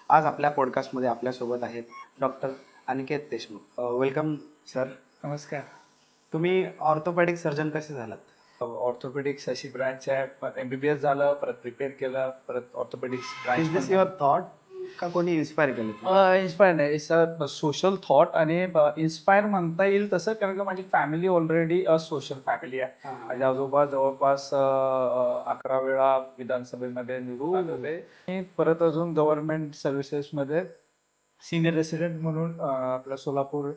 आज आपल्या पॉडकास्टमध्ये आपल्यासोबत आहेत doctor Aniket Deshmukh. Welcome sir. नमस्कार. तुम्ही ऑर्थोपेडिक सर्जन कसे झालात? ऑर्थोपेडिक्स अशी ब्रँच आहे, पण MBBS झालं, परत प्रिपेअर केलं, परत orthopaedics branch is this your thought का कोणी इन्स्पायर केलं तुम्ही? इन्स्पायर नाही, इट्स सोशल थॉट आणि इन्स्पायर म्हणता येईल तसं, कारण का माझी फॅमिली ऑलरेडी सोशल फॅमिली आहे. हां, हां. माझे आजोबा जवळपास 11 वेळा विधानसभेमध्ये निवडून आले. मी परत अजून गव्हर्नमेंट सर्व्हिसेसमध्ये सिनियर रेसिडेंट म्हणून आपल्या सोलापूर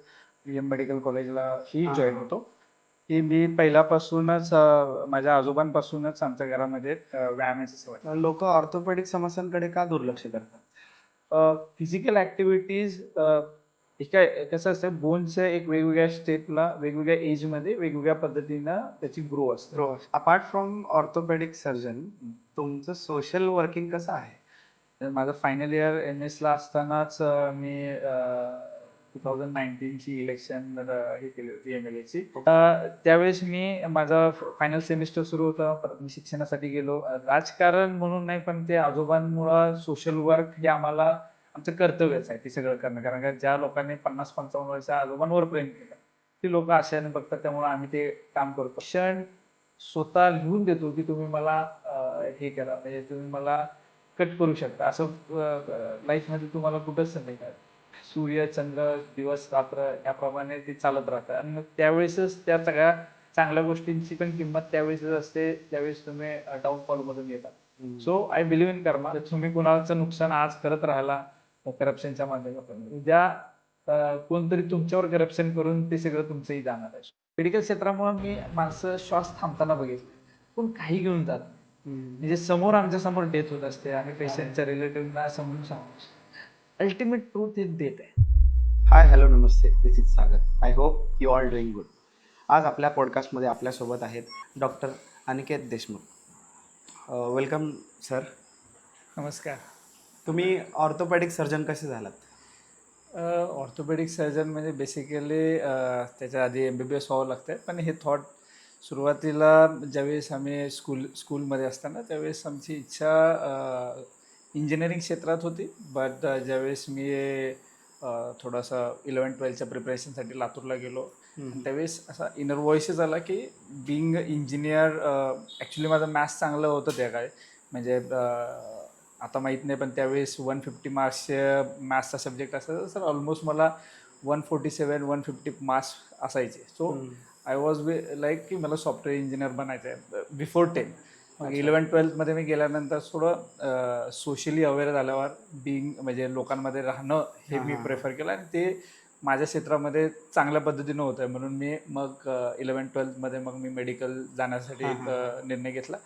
मेडिकल कॉलेजला ही हां. जॉईन होतो. की मी पहिल्यापासूनच माझ्या आजोबांपासूनच आमच्या घरामध्ये व्यायामाची सवय. लोक ऑर्थोपेडिक समस्यांकडे का दुर्लक्ष करतात? फिजिकल ऍक्टिव्हिटीज काय कसं असतं, बोनच्या एक वेगवेगळ्या स्टेटला वेगवेगळ्या एजमध्ये वेगवेगळ्या पद्धतीनं त्याची ग्रो असते. अपार्ट फ्रॉम ऑर्थोपेडिक सर्जन तुमचं सोशल वर्किंग कसं आहे? तर माझं फायनल इयर MS ला असतानाच मी 2019ची इलेक्शन हे केली होती MLA ची. त्यावेळेस मी माझा फायनल सेमिस्टर सुरू होता, परत मी शिक्षणासाठी गेलो. राजकारण म्हणून नाही, पण ते आजोबांमुळं सोशल वर्क हे आम्हाला आमचं कर्तव्यच आहे ते सगळं करणं. कारण का ज्या लोकांनी 50-55 वर्षाच्या आजोबांवर प्रेम केलं, ती लोक अशाने बघतात, त्यामुळे आम्ही ते काम करतो. क्षण स्वतः लिहून देतो की तुम्ही मला हे करा, म्हणजे तुम्ही मला कट करू शकता. असं लाईफमध्ये तुम्हाला कुठंच नाही काय. सूर्य, चंद्र, दिवस, रात्र याप्रमाणे ते चालत राहतं आणि मग त्यावेळेसच त्या सगळ्या चांगल्या गोष्टींची पण किंमत त्यावेळेसच असते, त्यावेळेस तुम्ही डाऊनफॉल मधून येतात. सो आय बिलीव्ह इन कर्मा. तुम्ही कुणाचं नुकसान आज करत राहिला करप्शनच्या माध्यमातून, उद्या कोणतरी तुमच्यावर करप्शन करून ते सगळं तुमचंही जाणार आहे. मेडिकल क्षेत्रामुळे मी माणसं श्वास थांबताना बघितले, पण काही घेऊन जात. म्हणजे समोर आमच्या समोर डेथ होत असते आणि पेशंटच्या रिलेटिव्हना समजून सांगतो. अल्टिमेट ट्रूथ इज डेथ आहे. हाय, हॅलो, नमस्ते. This is Sagar. I hope you all doing good. आज आपल्या पॉडकास्टमध्ये आपल्यासोबत आहेत doctor Aniket Deshmukh. Welcome sir. नमस्कार. तुम्ही ऑर्थोपेडिक सर्जन कसे झालात? ऑर्थोपेडिक सर्जन म्हणजे बेसिकली त्याच्या आधी MBBS व्हावं लागतं, पण हे थॉट सुरुवातीला ज्यावेळेस आम्ही स्कूलमध्ये असताना त्यावेळेस आमची इच्छा इंजिनिअरिंग क्षेत्रात होती. बट ज्यावेळेस मी थोडंसं 11-12च्या प्रिपरेशनसाठी लातूरला गेलो, त्यावेळेस असा इनर व्हॉइसच आला की बिंग इंजिनियर. ॲक्च्युली माझं मॅथ्स चांगलं होतं त्या काळी, म्हणजे आता माहीत नाही, पण त्यावेळेस 150 मार्क्सचे मॅथ्सचा सब्जेक्ट असायचा. सर ऑलमोस्ट मला 147-150 मार्क्स असायचे. सो आय वॉज लाईक की मला सॉफ्टवेअर इंजिनियर बनायचं आहे बिफोर 10. मग 11-12मध्ये मी गेल्यानंतर थोडं सोशली अवेअर झाल्यावर म्हणजे लोकांमध्ये राहणं हे मी प्रेफर केलं आणि ते माझ्या क्षेत्रामध्ये चांगल्या पद्धतीनं होतं आहे, म्हणून मी मग 11-12मध्ये मग मी मेडिकल जाण्यासाठी एक निर्णय घेतला.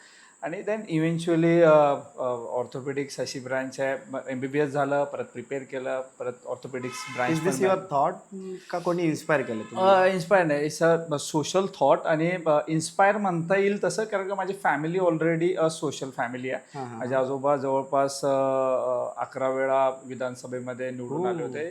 आणि देन इव्हेंच्युअली ऑर्थोपेडिक्स अशी ब्रँच आहे, MBBS झालं, परत प्रिपेअर केलं, परत orthopaedics is this branch. Your thought का कोणी इन्स्पायर केलं तुम्हाला? इन्स्पायर नाही, इट्स अ सोशल थॉट आणि इन्स्पायर म्हणता येईल तसं, कारण का माझी फॅमिली ऑलरेडी सोशल फॅमिली आहे. माझे आजोबा जवळपास 11 वेळा विधानसभेमध्ये निवडून आले होते.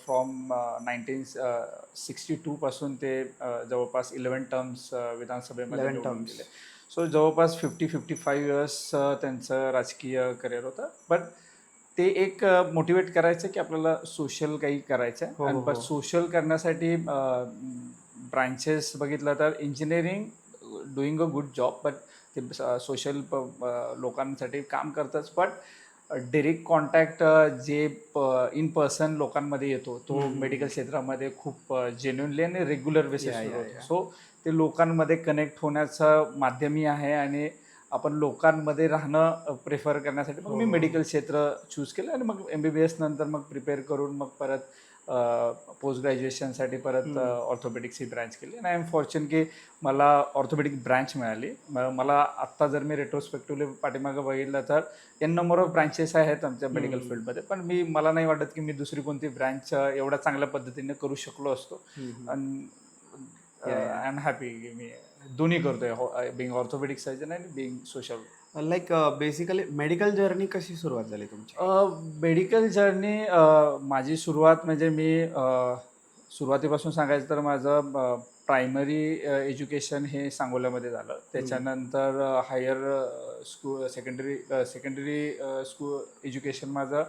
फ्रॉम 1962 पासून ते जवळपास 11 टर्म्स विधानसभेमध्ये निवडून गेले. सो जवळपास 50-55 इयर्स त्यांचं राजकीय करिअर होतं. बट ते एक मोटिवेट करायचं की आपल्याला सोशल काही करायचं आहे. आणि पण सोशल करण्यासाठी ब्रांचेस बघितलं तर engineering doing a good job, but ते सोशल लोकांसाठी काम करतंच. बट डायरेक्ट कॉन्टॅक्ट जे इन पर्सन लोकांमध्ये येतो तो मेडिकल क्षेत्रामध्ये खूप जेन्युनली आणि रेग्युलर बेसिस होतो. सो ते लोकांमध्ये कनेक्ट होण्याचं माध्यमही आहे आणि आपण लोकांमध्ये राहणं प्रेफर करण्यासाठी मग मी मेडिकल क्षेत्र चूज केलं. आणि मग MBBS नंतर मग प्रिपेअर करून मग परत पोस्ट ग्रॅज्युएशनसाठी परत ऑर्थोपेडिक्स ही ब्रँच केली. आणि आय एम फॉर्च्युनेट की मला ऑर्थोपेडिक ब्रँच मिळाली. मला आत्ता जर मी रेट्रोस्पेक्टिव्हली पाठीमागं बघितलं तर नंबर ऑफ ब्रँचेस आहेत आमच्या मेडिकल फील्डमध्ये, पण मला नाही वाटत की मी दुसरी कोणती ब्रँच एवढ्या चांगल्या पद्धतीने करू शकलो असतो. आणि आय एम हॅपी की मी दोन्ही करतोय, बिंग ऑर्थोपेडिक सर्जन आणि being social. Like basically medical journey कशी सुरुवात झाली तुमची? मेडिकल जर्नी माझी सुरुवात म्हणजे मी सुरुवातीपासून सांगायचं तर माझं प्रायमरी एज्युकेशन हे सांगोल्यामध्ये झालं. त्याच्यानंतर हायर सेकंडरी स्कूल एज्युकेशन माझं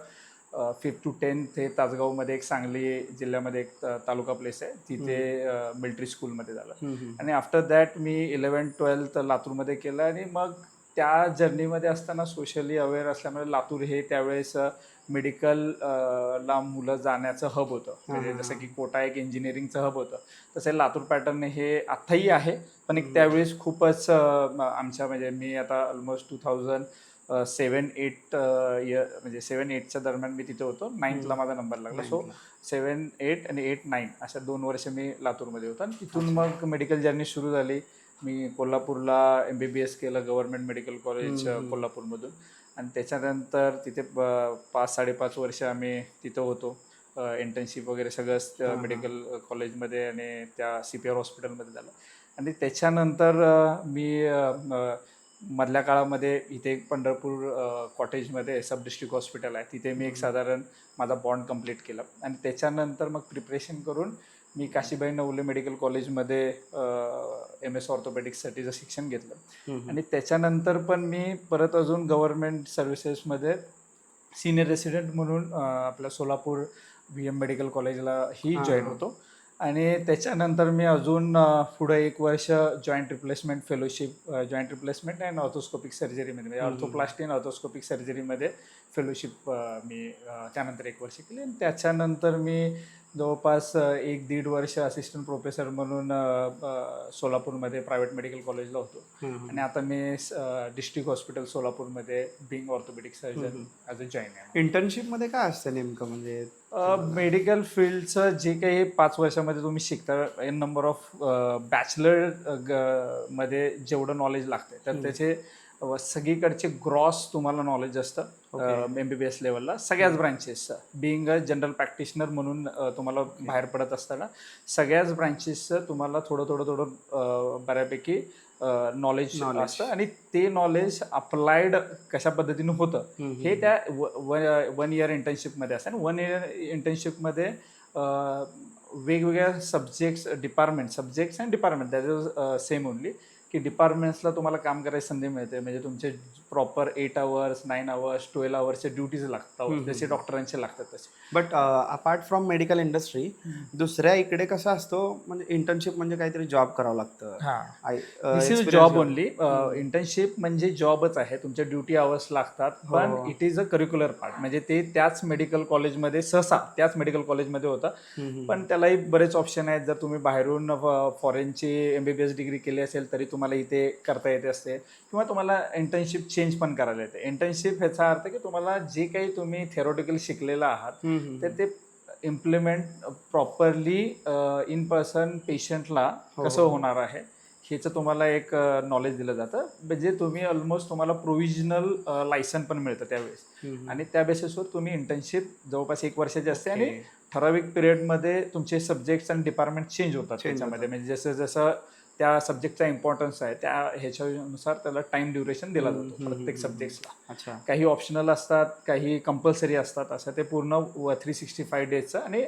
5th to 10th हे तासगावमध्ये एक सांगली जिल्ह्यामध्ये एक तालुका प्लेस आहे, तिथे मिलिटरी स्कूलमध्ये झालं. आणि आफ्टर दॅट मी 11th-12th लातूरमध्ये केलं. आणि मग त्या जर्नीमध्ये असताना सोशली अवेअर असल्यामुळे लातूर हे त्यावेळेस मेडिकल ला मुलं जाण्याचं हब होतं. म्हणजे जसं की कोटा एक इंजिनिअरिंगचं हब होतं, तसं लातूर पॅटर्न हे आत्ताही आहे. पण एक त्यावेळेस खूपच आमच्या म्हणजे मी आता ऑलमोस्ट 2007-8 म्हणजे 7-8च्या दरम्यान मी तिथे होतो. 9thला माझा नंबर लागला. सो 7-8 आणि 8-9 अशा 2 वर्ष मी लातूरमध्ये होतो. आणि तिथून मग मेडिकल जर्नी सुरू झाली. मी कोल्हापूरला MBBS केलं, गव्हर्नमेंट मेडिकल कॉलेज कोल्हापूरमधून. आणि त्याच्यानंतर तिथे 5-5.5 वर्ष आम्ही तिथं होतो. इंटर्नशिप वगैरे सगळंच मेडिकल कॉलेजमध्ये आणि त्या CPR हॉस्पिटलमध्ये झालं. आणि त्याच्यानंतर मी मधल्या काळामध्ये इथे पंढरपूर कॉटेजमध्ये सब डिस्ट्रिक्ट हॉस्पिटल आहे, तिथे मी एक साधारण माझा बॉन्ड कंप्लीट केला. आणि त्याच्यानंतर मग प्रिपरेशन करून मी काशीबाई नवले मेडिकल कॉलेजमध्ये MS ऑर्थोपेडिक्ससाठीचं शिक्षण घेतलं. आणि त्याच्यानंतर पण मी परत अजून गव्हर्नमेंट सर्व्हिसेसमध्ये सिनियर रेसिडेंट म्हणून आपल्या सोलापूर VM मेडिकल कॉलेजलाही जॉईन होतो. आणि त्याच्यानंतर मी अजून पुढं 1 वर्ष joint replacement fellowship, joint replacement and arthroscopic सर्जरीमध्ये, म्हणजे ऑर्थोप्लास्टी अँड ऑर्थोस्कोपिक सर्जरीमध्ये फेलोशिप मी त्यानंतर 1 वर्ष केली. आणि त्याच्यानंतर मी जवळपास 1-1.5 वर्ष असिस्टंट प्रोफेसर म्हणून सोलापूरमध्ये प्रायव्हेट मेडिकल कॉलेजला होतो. आणि आता मी डिस्ट्रिक्ट हॉस्पिटल सोलापूरमध्ये being orthopaedic surgeon as a join आहे. इंटर्नशिपमध्ये काय असतं नेमकं म्हणजे? मेडिकल फील्डचं जे काही 5 वर्षामध्ये तुम्ही शिकता, एन नंबर ऑफ बॅचलर मध्ये जेवढं नॉलेज लागते तर त्याचे सगळीकडचे ग्रॉस तुम्हाला नॉलेज असतं. MBBS लेवलला सगळ्याच ब्रांचेसचं, बिईंग अ जनरल प्रॅक्टिशनर म्हणून तुम्हाला बाहेर पडत असताना सगळ्याच ब्रांचेसचं तुम्हाला थोडं बऱ्यापैकी नॉलेज असतं. आणि ते नॉलेज अप्लाइड कशा पद्धतीनं होतं हे त्या 1 इयर इंटर्नशिपमध्ये असतं. आणि 1 इयर इंटर्नशिपमध्ये वेगवेगळ्या subjects and department that is same only, की डिपार्टमेंट्सला तुम्हाला काम करायची संधी मिळते. म्हणजे तुमचे proper 8 hours, 9 hours, 12 hours duties लागतात, जसे डॉक्टरांचे लागतात तसे. But apart from medical industry दुसऱ्या इकडे कसं असतं, म्हणजे इंटर्नशिप म्हणजे काहीतरी जॉब करावं लागतं. दिस इज जॉब ओनली. इंटर्नशिप म्हणजे जॉबच आहे, तुमच्या ड्युटी आवर्स लागतात. पण it is a curricular part, म्हणजे ते त्याच मेडिकल कॉलेजमध्ये सहसा त्याच मेडिकल कॉलेजमध्ये होतं. पण त्यालाही बरेच ऑप्शन आहेत. जर तुम्ही बाहेरून फॉरेनची MBBS डिग्री केली असेल तरी तुम्हाला इथे करता येते असते, किंवा तुम्हाला इंटर्नशिप चेंज पण करायला येते. इंटर्नशिप ह्याचा अर्थ की तुम्हाला जे काही तुम्ही थेरोटिकल शिकलेलं आहात तर ते इम्प्लिमेंट प्रॉपरली इन पर्सन पेशंटला कसं होणार आहे ह्याचं तुम्हाला एक नॉलेज दिलं जातं. म्हणजे तुम्ही ऑलमोस्ट तुम्हाला प्रोव्हिजनल लायसन पण मिळतं त्यावेळेस. आणि त्या बेसिसवर तुम्ही इंटर्नशिप जवळपास 1 वर्षाची असते. आणि ठराविक पिरियडमध्ये तुमचे सब्जेक्ट्स आणि डिपार्टमेंट चेंज होतात त्याच्यामध्ये. म्हणजे जसं जसं त्या सब्जेक्टचा इम्पॉर्टन्स आहे त्या ह्याच्यानुसार त्याला टाइम ड्युरेशन दिला जातो प्रत्येक सब्जेक्ट्सला. काही ऑप्शनल असतात, काही कंपल्सरी असतात, असं ते पूर्ण 365 डेजचं. आणि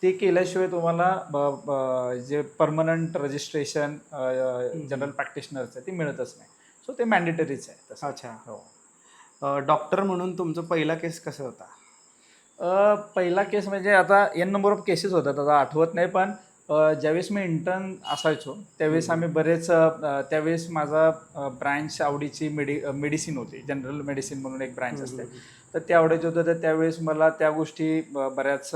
ते केल्याशिवाय तुम्हाला जे परमनंट रजिस्ट्रेशन जनरल प्रॅक्टिशनरचं ते मिळतच नाही. सो ते मॅन्डेटरीच आहे तसं. अच्छा. हो. डॉक्टर म्हणून तुमचा पहिला केस कसा होता? पहिला केस म्हणजे आता एन नंबर ऑफ केसेस होतात, आता आठवत नाही. पण ज्यावेळेस मी इंटर्न असायचो त्यावेळेस आम्ही बरेच त्यावेळेस माझा ब्रँच आवडीची मेडिसिन होती, जनरल मेडिसिन म्हणून एक ब्रँच असते, तर ते आवडायचं होतं. तर त्यावेळेस मला त्या गोष्टी बऱ्याच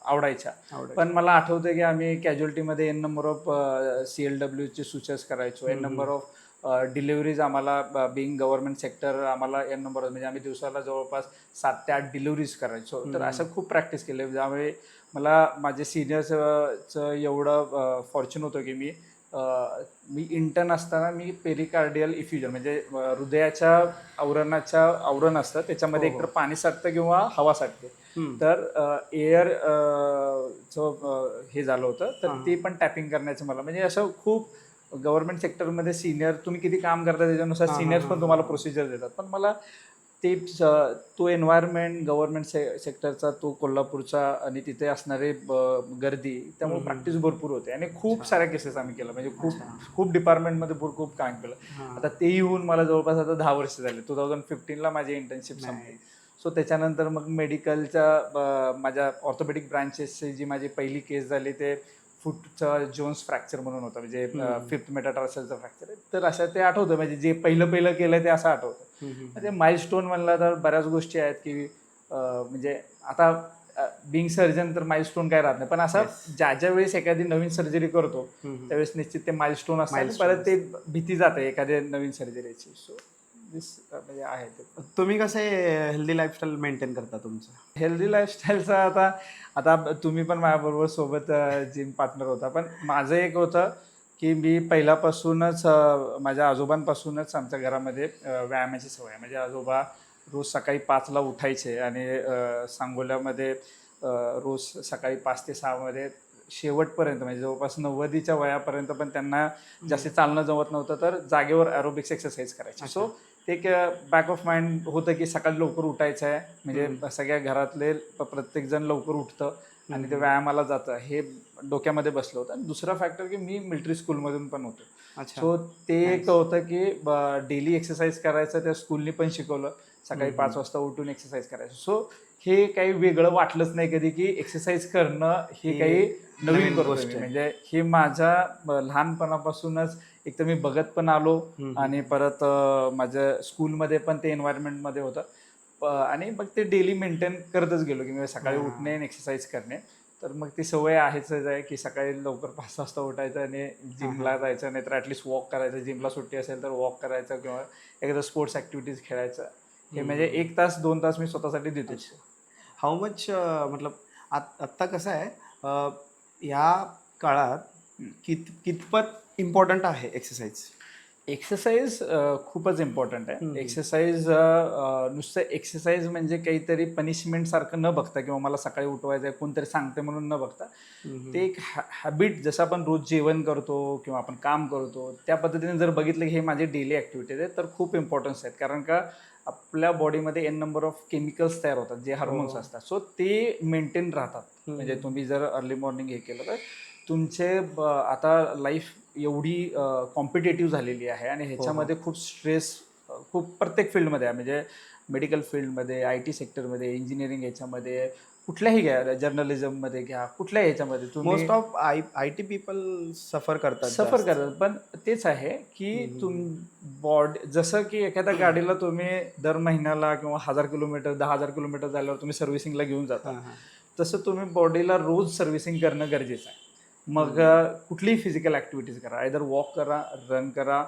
आवडायच्या. पण मला आठवतं की आम्ही कॅज्युअल्टीमध्ये एन नंबर ऑफ CLWचे सूचर्स करायचो. एन नंबर ऑफ डिलिव्हरीज आम्हाला बिंग गव्हर्नमेंट सेक्टर आम्हाला एन नंबर, म्हणजे आम्ही दिवसाला जवळपास 7 ते 8 डिलिव्हरीज करायचो. तर असं खूप प्रॅक्टिस केली. त्यामुळे मला माझे सिनियर्सचं एवढं फॉर्च्युन होतं की मी इंटर्न असताना मी पेरिकार्डियल इफ्युजन, म्हणजे हृदयाच्या आवरण असतं त्याच्यामध्ये एकतर पाणी साठतं किंवा हवा साठते. तर एअर हे झालं होतं, तर ते पण टॅपिंग करण्याचं मला, म्हणजे असं खूप गव्हर्नमेंट सेक्टरमध्ये सिनियर तुम्ही किती काम करता त्याच्यानुसार सिनियर्स पण तुम्हाला प्रोसिजर देतात. पण मला ते तो एन्व्हायरमेंट गव्हर्नमेंट सेक्टरचा, तो कोल्हापूरचा, आणि तिथे असणारे गर्दी, त्यामुळे प्रॅक्टिस भरपूर होते. आणि खूप साऱ्या केसेस आम्ही केलं, म्हणजे खूप डिपार्टमेंटमध्ये खूप काम केलं. आता ते येऊन मला जवळपास आता 10 वर्ष झाले. 2015ला माझी इंटर्नशिप संपली. सो त्याच्यानंतर मग मेडिकलच्या माझ्या ऑर्थोपेडिक ब्रांचेसची जी माझी पहिली केस झाली ते फूटचं जोन्स फ्रॅक्चर म्हणून होतं, म्हणजे 5th मेटाटार्सलचं फ्रॅक्चर आहे. तर असं ते आठवतं, म्हणजे जे पहिलं केलं ते असं आठवतं. म्हणजे माइलस्टोन म्हणलं तर बऱ्याच गोष्टी आहेत की म्हणजे आता बिंग सर्जन तर माइलस्टोन काय राहत नाही, पण असं ज्या वेळेस एखादी नवीन सर्जरी करतो त्यावेळेस निश्चित ते माइलस्टोन असतात आणि परत ते भीती जाते एखाद्या नवीन सर्जरीची. सो दिस म्हणजे आहे ते. तुम्ही कसे हेल्दी लाईफस्टाईल मेंटेन करता तुमचं? हेल्दी लाईफस्टाईलचा आता तुम्ही पण माझ्याबरोबर सोबत जिम पार्टनर होता, पण माझं एक होतं की मी पहिल्यापासूनच माझ्या आजोबांपासूनच आमच्या घरामध्ये व्यायामाची सवय आहे. म्हणजे आजोबा रोज सकाळी 5ला उठायचे आणि सांगोल्यामध्ये रोज सकाळी 5 ते 6 मध्ये शेवटपर्यंत, म्हणजे जवळपास 90च्या वयापर्यंत पण त्यांना जास्त चालणं जमत नव्हतं, तर जागेवर ॲरोबिक्स एक्सरसाइज करायची. सो ते एक बॅक ऑफ माइंड होतं की सकाळी लवकर उठायचं आहे, म्हणजे सगळ्या घरातले प्रत्येकजण लवकर उठतं आणि ते व्यायामाला जातं, हे डोक्यामध्ये बसलं होतं. आणि दुसरा फॅक्टर की मी मिलिटरी स्कूलमधून पण होतो. सो ते एक होतं की डेली एक्सरसाइज करायचं, त्या स्कूलनी पण शिकवलं, सकाळी 5 वाजता उठून एक्सरसाइज करायचं. सो हे काही वेगळं वाटलंच नाही कधी की एक्सरसाइज करणं हे काही नवीन गोष्ट आहे. म्हणजे हे माझ्या लहानपणापासूनच एक तर मी बघत पण आलो आणि परत माझ्या स्कूलमध्ये पण ते एन्व्हायरमेंटमध्ये होतं आणि मग ते डेली मेंटेन करतच गेलो की मी सकाळी उठणे आणि एक्सरसाइज करणे. तर मग ती सवय आहेच आहे की सकाळी लवकर 5 वाजता उठायचं आणि जिमला जायचं, नाही तर ॲटलिस्ट वॉक करायचं. जिमला सुट्टी असेल तर वॉक करायचं किंवा एखादं स्पोर्ट्स ॲक्टिव्हिटीज खेळायचं. हे म्हणजे 1 तास 2 तास मी स्वतःसाठी देतोच. हाऊ मच मतलब आत्ता कसं आहे ह्या काळात कितपत इम्पॉर्टंट आहे एक्सरसाइज? एक्सरसाइज खूपच इम्पॉर्टंट आहे. एक्सरसाइज नुसतं एक्सरसाइज म्हणजे काहीतरी पनिशमेंट सारखं न बघता किंवा मला सकाळी उठवायचं आहे कोणतरी सांगते म्हणून न बघता, ते एक हॅबिट, जसं आपण रोज जेवण करतो किंवा आपण काम करतो त्या पद्धतीने जर बघितलं की हे माझे डेली ॲक्टिव्हिटीज आहेत तर खूप इम्पॉर्टन्स आहेत. कारण का आपल्या बॉडीमध्ये n नंबर ऑफ केमिकल्स तयार होतात जे हार्मोन्स असतात. सो ते मेंटेन राहतात. म्हणजे तुम्ही जर अर्ली मॉर्निंग हे केलं तर तुमचे आता लाईफ एवढी कॉम्पिटेटिव्ह झालेली आहे आणि ह्याच्यामध्ये खूप स्ट्रेस खूप प्रत्येक फील्डमध्ये आहे. म्हणजे मेडिकल फील्डमध्ये, IT सेक्टरमध्ये, इंजिनिअरिंग ह्याच्यामध्ये, कुठल्याही घ्या, जर्नलिझममध्ये घ्या, कुठल्याही ह्याच्यामध्ये तुम्ही most of IT people suffer करतात. करतात. पण तेच आहे की बॉडी, जसं की एखाद्या गाडीला तुम्ही दर महिन्याला किंवा 1000 किलोमीटर 10,000 किलोमीटर झाल्यावर तुम्ही सर्व्हिसिंगला घेऊन जाता, तसं तुम्ही बॉडीला रोज सर्व्हिसिंग करणं गरजेचं आहे. मग कुठलीही फिजिकल ॲक्टिव्हिटीज करा, आयदर वॉक करा, रन करा,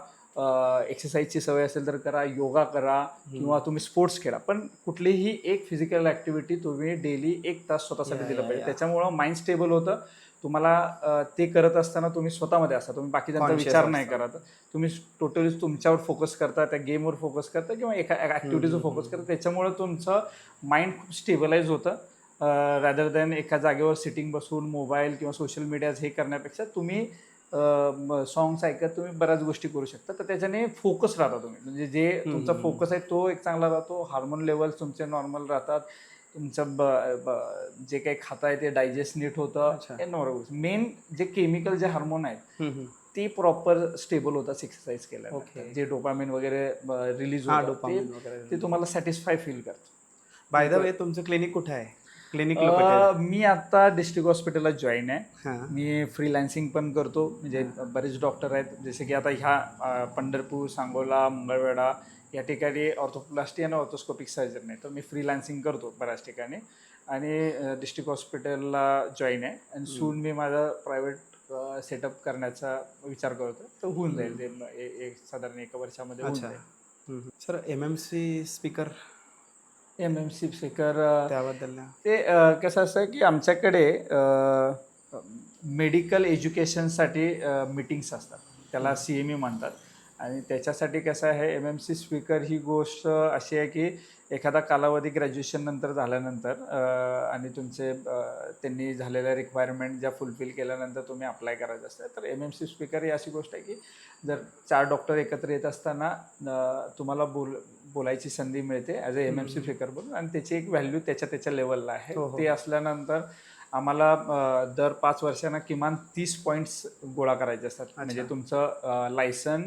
एक्सरसाइजची सवय असेल तर करा, योगा करा किंवा तुम्ही स्पोर्ट्स खेळा, पण कुठलीही एक फिजिकल ॲक्टिव्हिटी तुम्ही डेली 1 तास स्वतःसाठी दिलं पाहिजे. त्याच्यामुळं माइंड स्टेबल होतं. तुम्हाला ते करत असताना तुम्ही स्वतःमध्ये असता, तुम्ही बाकीच्यांचा विचार नाही करत, तुम्ही टोटली तुमच्यावर फोकस करता, त्या गेमवर फोकस करता किंवा एका ॲक्टिव्हिटीजवर फोकस करता. त्याच्यामुळं तुमचं माइंड खूप स्टेबलाइज होतं. रॅदर दॅन एका जागेवर सिटिंग बसून मोबाईल किंवा सोशल मीडियाज हे करण्यापेक्षा तुम्ही सॉंग्स ऐकत तुम्ही बऱ्याच गोष्टी करू शकता. तर त्याच्याने फोकस राहता तुम्ही, म्हणजे जे तुमचा फोकस आहे तो एक चांगला राहतो, हार्मोन लेवल्स तुमचे नॉर्मल राहतात, तुमचं जे काही खाताय ते डायजेस्ट नीट होतं. हे नॉर्मल. मेन जे केमिकल जे हार्मोन आहेत ते प्रॉपर स्टेबल होतात एक्सरसाइज केल्यानंतर. जे डोपामिन वगैरे रिलीज होतं ते तुम्हाला सॅटिस्फाय फील करतं. बाय द वे तुमचं क्लिनिक कुठे आहे? क्लिनिक मी आता डिस्ट्रिक्ट हॉस्पिटलला जॉईन आहे. मी फ्रीलान्सिंग पण करतो. म्हणजे बरेच डॉक्टर आहेत, जसे की आता ह्या पंढरपूर, सांगोला, मंगळवेढा या ठिकाणी ऑर्थोप्लास्टी आणि ऑर्थोस्कोपिक सर्जन आहे. तर मी फ्रीलान्सिंग करतो बऱ्याच ठिकाणी आणि डिस्ट्रिक्ट हॉस्पिटलला जॉईन आहे. आणि सून मी माझा प्रायव्हेट सेटअप करण्याचा विचार करतो. तर होऊन जाईल ते साधारण 1 वर्षामध्ये होऊन जाईल. Sir MMC speaker MMC speaker त्याबद्दल ते कसं असतं की आमच्याकडे मेडिकल एज्युकेशनसाठी मीटिंग्स असतात, त्याला CME म्हणतात. आणि त्याच्यासाठी कसं आहे, MMC स्पीकर ही गोष्ट अशी आहे की एखादा कालावधी ग्रॅज्युएशन नंतर झाल्यानंतर आणि तुमचे त्यांनी झालेल्या रिक्वायरमेंट ज्या फुलफिल केल्यानंतर तुम्ही अप्लाय करायचं असतं. तर MMC स्पीकर ही अशी गोष्ट आहे की जर 4 डॉक्टर एकत्र येत असताना तुम्हाला बोलायची संधी मिळते ॲज अ MMC स्पीकर म्हणून, आणि त्याची एक व्हॅल्यू त्याच्या लेवलला आहे. ते असल्यानंतर आम्हाला दर 5 वर्षांना किमान 30 पॉईंट्स गोळा करायचे असतात. म्हणजे तुमचं लायसन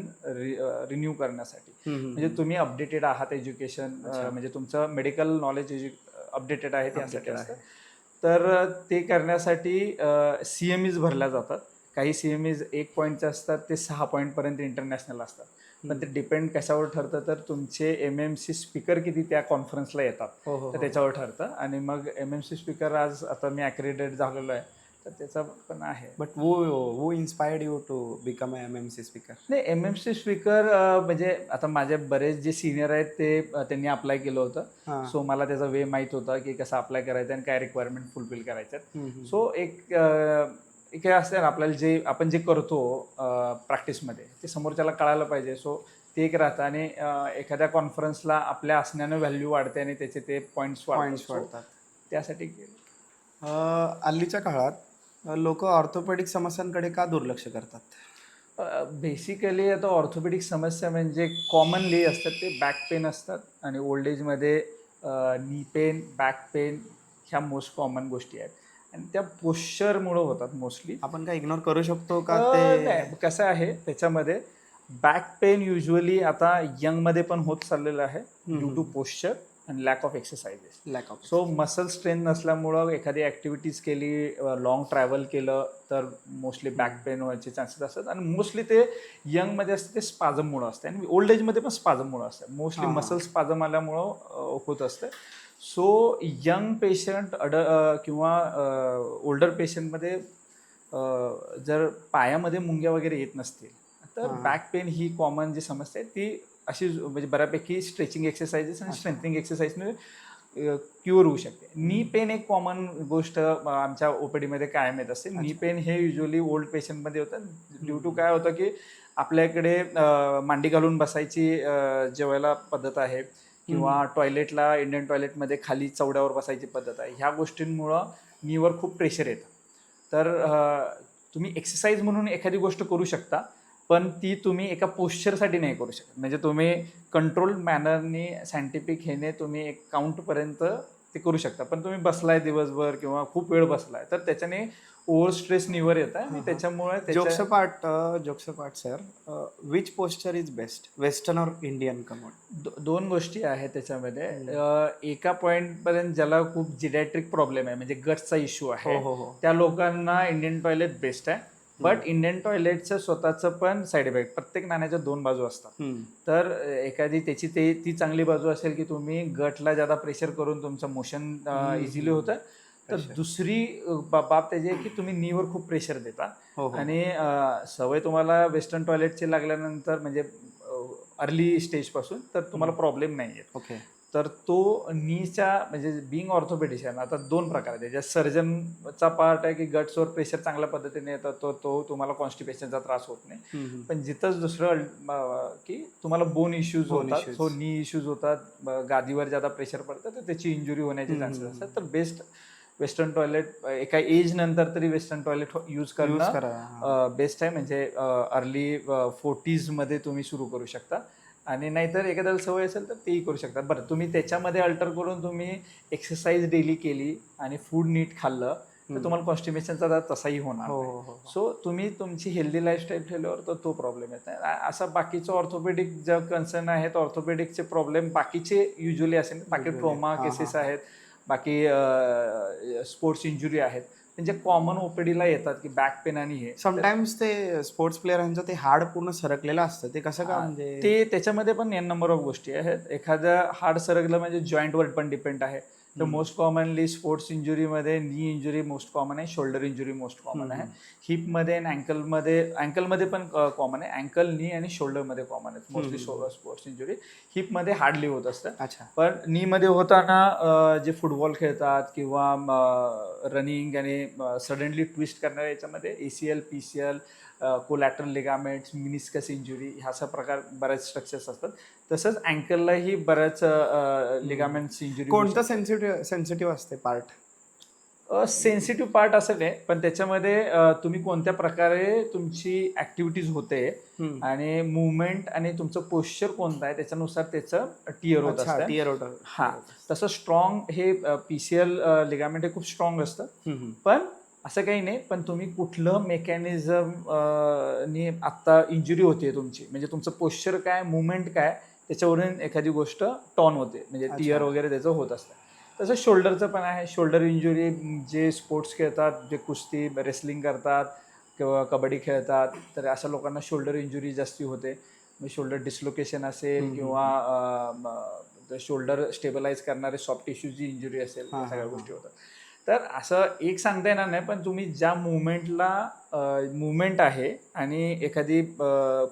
रिन्यू करण्यासाठी. म्हणजे तुम्ही अपडेटेड आहात एज्युकेशन, म्हणजे तुमचं मेडिकल नॉलेज अपडेटेड आहे त्यासाठी असतं. तर ते करण्यासाठी CMEs भरल्या जातात. काही CMEs 1 पॉईंटचे असतात, ते 6 पॉईंटपर्यंत इंटरनॅशनल असतात. पण ते डिपेंड कशावर ठरतं, तर तुमचे MMC स्पीकर किती त्या कॉन्फरन्सला येतात तर त्याच्यावर ठरतं. आणि मग MMC स्पीकर आज आता मी ॲक्रेडिटेड झालेलो आहे, तर त्याचा पण आहे. बट वो inspired you to become a MMC speaker? नाही, MMC स्पीकर म्हणजे आता माझे बरेच जे सिनियर आहेत ते त्यांनी अप्लाय केलं होतं. सो मला त्याचा वे माहीत होता की कसं अप्लाय करायचं आणि काय रिक्वायरमेंट फुलफिल करायच्यात. सो एक काय असतं ना, आपल्याला आपण जे करतो प्रॅक्टिसमध्ये ते समोरच्याला कळायला पाहिजे. सो ते एक राहतं. आणि एखाद्या कॉन्फरन्सला आपल्या असण्यानं व्हॅल्यू वाढते आणि त्याचे ते पॉईंट्स वाढतात. त्यासाठी हल्लीच्या काळात लोक ऑर्थोपेडिक समस्यांकडे का दुर्लक्ष करतात? बेसिकली आता ऑर्थोपेडिक समस्या म्हणजे कॉमनली असतात ते बॅक पेन असतात. आणि ओल्ड एजमध्ये नी पेन, बॅक पेन ह्या मोस्ट कॉमन गोष्टी आहेत. आणि त्या पोश्चरमुळं होतात मोस्टली. आपण काय इग्नोर करू शकतो का ते? नाही, कसं आहे त्याच्यामध्ये बॅक पेन युजली आता यंगमध्ये पण होत चाललेलं आहे ड्यू टू पोश्चर आणि lack of exercises. Lack of. So muscle strength नसल्यामुळं एखादी ॲक्टिव्हिटीज केली, लॉंग ट्रॅव्हल केलं तर मोस्टली बॅक पेन व्हायचे चान्सेस असतात. आणि मोस्टली ते यंगमध्ये असतं ते स्पाझममुळं असतं आणि ओल्ड एजमध्ये पण स्पाझममुळं असतं. मोस्टली मसल स्पाझम आल्यामुळं होत असतं. सो यंग पेशंट किंवा ओल्डर पेशंटमध्ये जर पायामध्ये मुंग्या वगैरे येत नसतील तर बॅक पेन ही कॉमन जी समस्या आहे ती अशी म्हणजे बऱ्यापैकी स्ट्रेचिंग एक्सरसाइजेस आणि स्ट्रेंथनिंग एक्सरसाइजने क्युअर होऊ शकते. नी पेन एक कॉमन गोष्ट आमच्या OPDमध्ये कायम येत असते. नी पेन हे युजली ओल्ड पेशंटमध्ये होतं ड्यू टू काय होतं की आपल्याकडे मांडी घालून बसायची जेवायला पद्धत आहे किंवा टॉयलेटला इंडियन टॉयलेटमध्ये खाली चवड्यावर बसायची पद्धत आहे. ह्या गोष्टींमुळं नीवर खूप प्रेशर येतं. तर तुम्ही एक्सरसाइज म्हणून एखादी गोष्ट करू शकता, पण ती तुम्ही एका पोश्चरसाठी नाही करू शकत. म्हणजे तुम्ही कंट्रोल मॅनरनी सायंटिफिक ह्याने तुम्ही एक काउंटपर्यंत ते करू शकता. पण तुम्ही बसलाय दिवसभर किंवा खूप वेळ बसलाय तर त्याच्याने ओव्हर स्ट्रेस निवर येत आहे आणि त्याच्यामुळे jokes part sir, which posture is best, western और इंडियन? कमोड दोन गोष्टी आहेत त्याच्यामध्ये. एका पॉईंटपर्यंत ज्याला खूप जिडॅट्रिक प्रॉब्लेम आहे म्हणजे गट्सचा इश्यू आहे त्या लोकांना इंडियन टॉयलेट बेस्ट आहे. बट इंडियन टॉयलेटचं स्वतःचं पण साईड इफेक्ट, प्रत्येक नाण्याच्या 2 बाजू असतात. तर एखादी त्याची ती चांगली बाजू असेल की तुम्ही गटला ज्यादा प्रेशर करून तुमचं मोशन इझिली होतं. तर दुसरी बाब त्याची आहे की तुम्ही नीवर खूप प्रेशर देता. आणि सवय तुम्हाला वेस्टर्न टॉयलेटची लागल्यानंतर म्हणजे अर्ली स्टेजपासून तर तुम्हाला प्रॉब्लेम नाही आहेत. ओके. तर तो नीच्या म्हणजे बिंग ऑर्थोपेडिशियन आता 2 प्रकार आहेत. ज्या सर्जनचा पार्ट आहे की गट्सवर प्रेशर चांगल्या पद्धतीने येतात, तो तुम्हाला कॉन्स्टिपेशनचा त्रास होत नाही. पण जिथंच दुसरं की तुम्हाला बोन इश्यूज होतात, सो नी इश्यूज होतात, गादीवर ज्यादा प्रेशर पडतं तर त्याची इंजुरी होण्याचे चान्सेस असतात. तर बेस्ट वेस्टर्न टॉयलेट एका एज नंतर तरी वेस्टर्न टॉयलेट यूज करणं बेस्ट आहे. म्हणजे अर्ली 40s मध्ये तुम्ही सुरू करू शकता. आणि नाहीतर एखाद्याला सवय असेल तर तेही करू शकतात. बरं, तुम्ही त्याच्यामध्ये अल्टर करून तुम्ही एक्सरसाइज डेली केली आणि फूड नीट खाल्लं तर तुम्हाला कॉन्स्टिपेशनचा तसाही होणार नाही. सो तुम्ही तुमची हेल्दी लाईफस्टाईल ठेवल्यावर तर तो प्रॉब्लेम येत नाही. असं बाकीचं ऑर्थोपेडिक जे कन्सर्न आहेत, ऑर्थोपेडिकचे प्रॉब्लेम बाकीचे युजली असेल, बाकी ट्रोमा केसेस आहेत, बाकी स्पोर्ट्स इंजुरी आहेत म्हणजे कॉमन OPDला येतात की बॅक पेन आणि हे. समटाइम्स ते स्पोर्ट्स प्लेयरांचं ते हाड पूर्ण सरकलेलं असतं, ते कसं का? म्हणजे ते त्याच्यामध्ये पण n नंबर ऑफ गोष्टी आहेत. एखादं हाड सरकलं म्हणजे जॉईंटवर पण डिपेंड आहे. तर मोस्ट कॉमनली स्पोर्ट्स इंजुरीमध्ये नी इंजुरी मोस्ट कॉमन आहे, शोल्डर इंजुरी मोस्ट कॉमन आहे, हिपमध्ये आणि अँकलमध्ये पण कॉमन आहे. अँकल, नी आणि शोल्डरमध्ये कॉमन आहेत मोस्टली स्पोर्ट्स इंजुरी. हिपमध्ये हार्डली होत असतं. अच्छा. पण नीमध्ये होताना जे फुटबॉल खेळतात किंवा रनिंग आणि सडनली ट्विस्ट करणाऱ्या याच्यामध्ये ACL, PCL, collateral ligaments, meniscus injury ह्याचा प्रकार बऱ्याच स्ट्रक्चर्स असतात. तसंच अँकललाही बऱ्याच लिगामेंट्स इंजुरी. कोणतं सेन्सिटिव्ह असते पार्ट? सेन्सिटिव्ह पार्ट असं नाही, पण त्याच्यामध्ये तुम्ही कोणत्या प्रकारे तुमची ऍक्टिव्हिटीज होते आणि मुवमेंट आणि तुमचं पोश्चर कोणतं आहे त्याच्यानुसार त्याचं टिअर होत अच्छा, असतं. टियर होतं. हा, तसं स्ट्रॉंग हे पीसीएल लिगामेंट हे खूप स्ट्रॉंग असतं. पण असं काही नाही, पण तुम्ही कुठलं मेकॅनिझम नी आत्ता इंजुरी होते तुमची, म्हणजे तुमचं पोश्चर काय, मुवमेंट काय, त्याच्यावरून एखादी गोष्ट टॉन होते, म्हणजे टिअर वगैरे त्याचं होत असतं. तसं शोल्डरचं पण आहे. शोल्डर इंजुरी जे स्पोर्ट्स खेळतात, जे कुस्ती रेसलिंग करतात किंवा कबड्डी खेळतात, तर अशा लोकांना शोल्डर इंजुरी जास्ती होते. म्हणजे शोल्डर डिस्लोकेशन असेल किंवा शोल्डर स्टेबलाइज करणारे सॉफ्ट टिश्यूची इंजुरी असेल, या सगळ्या गोष्टी होतात. तर असं एक सांगता येणार नाही, पण तुम्ही ज्या मुवमेंट आहे आणि एखादी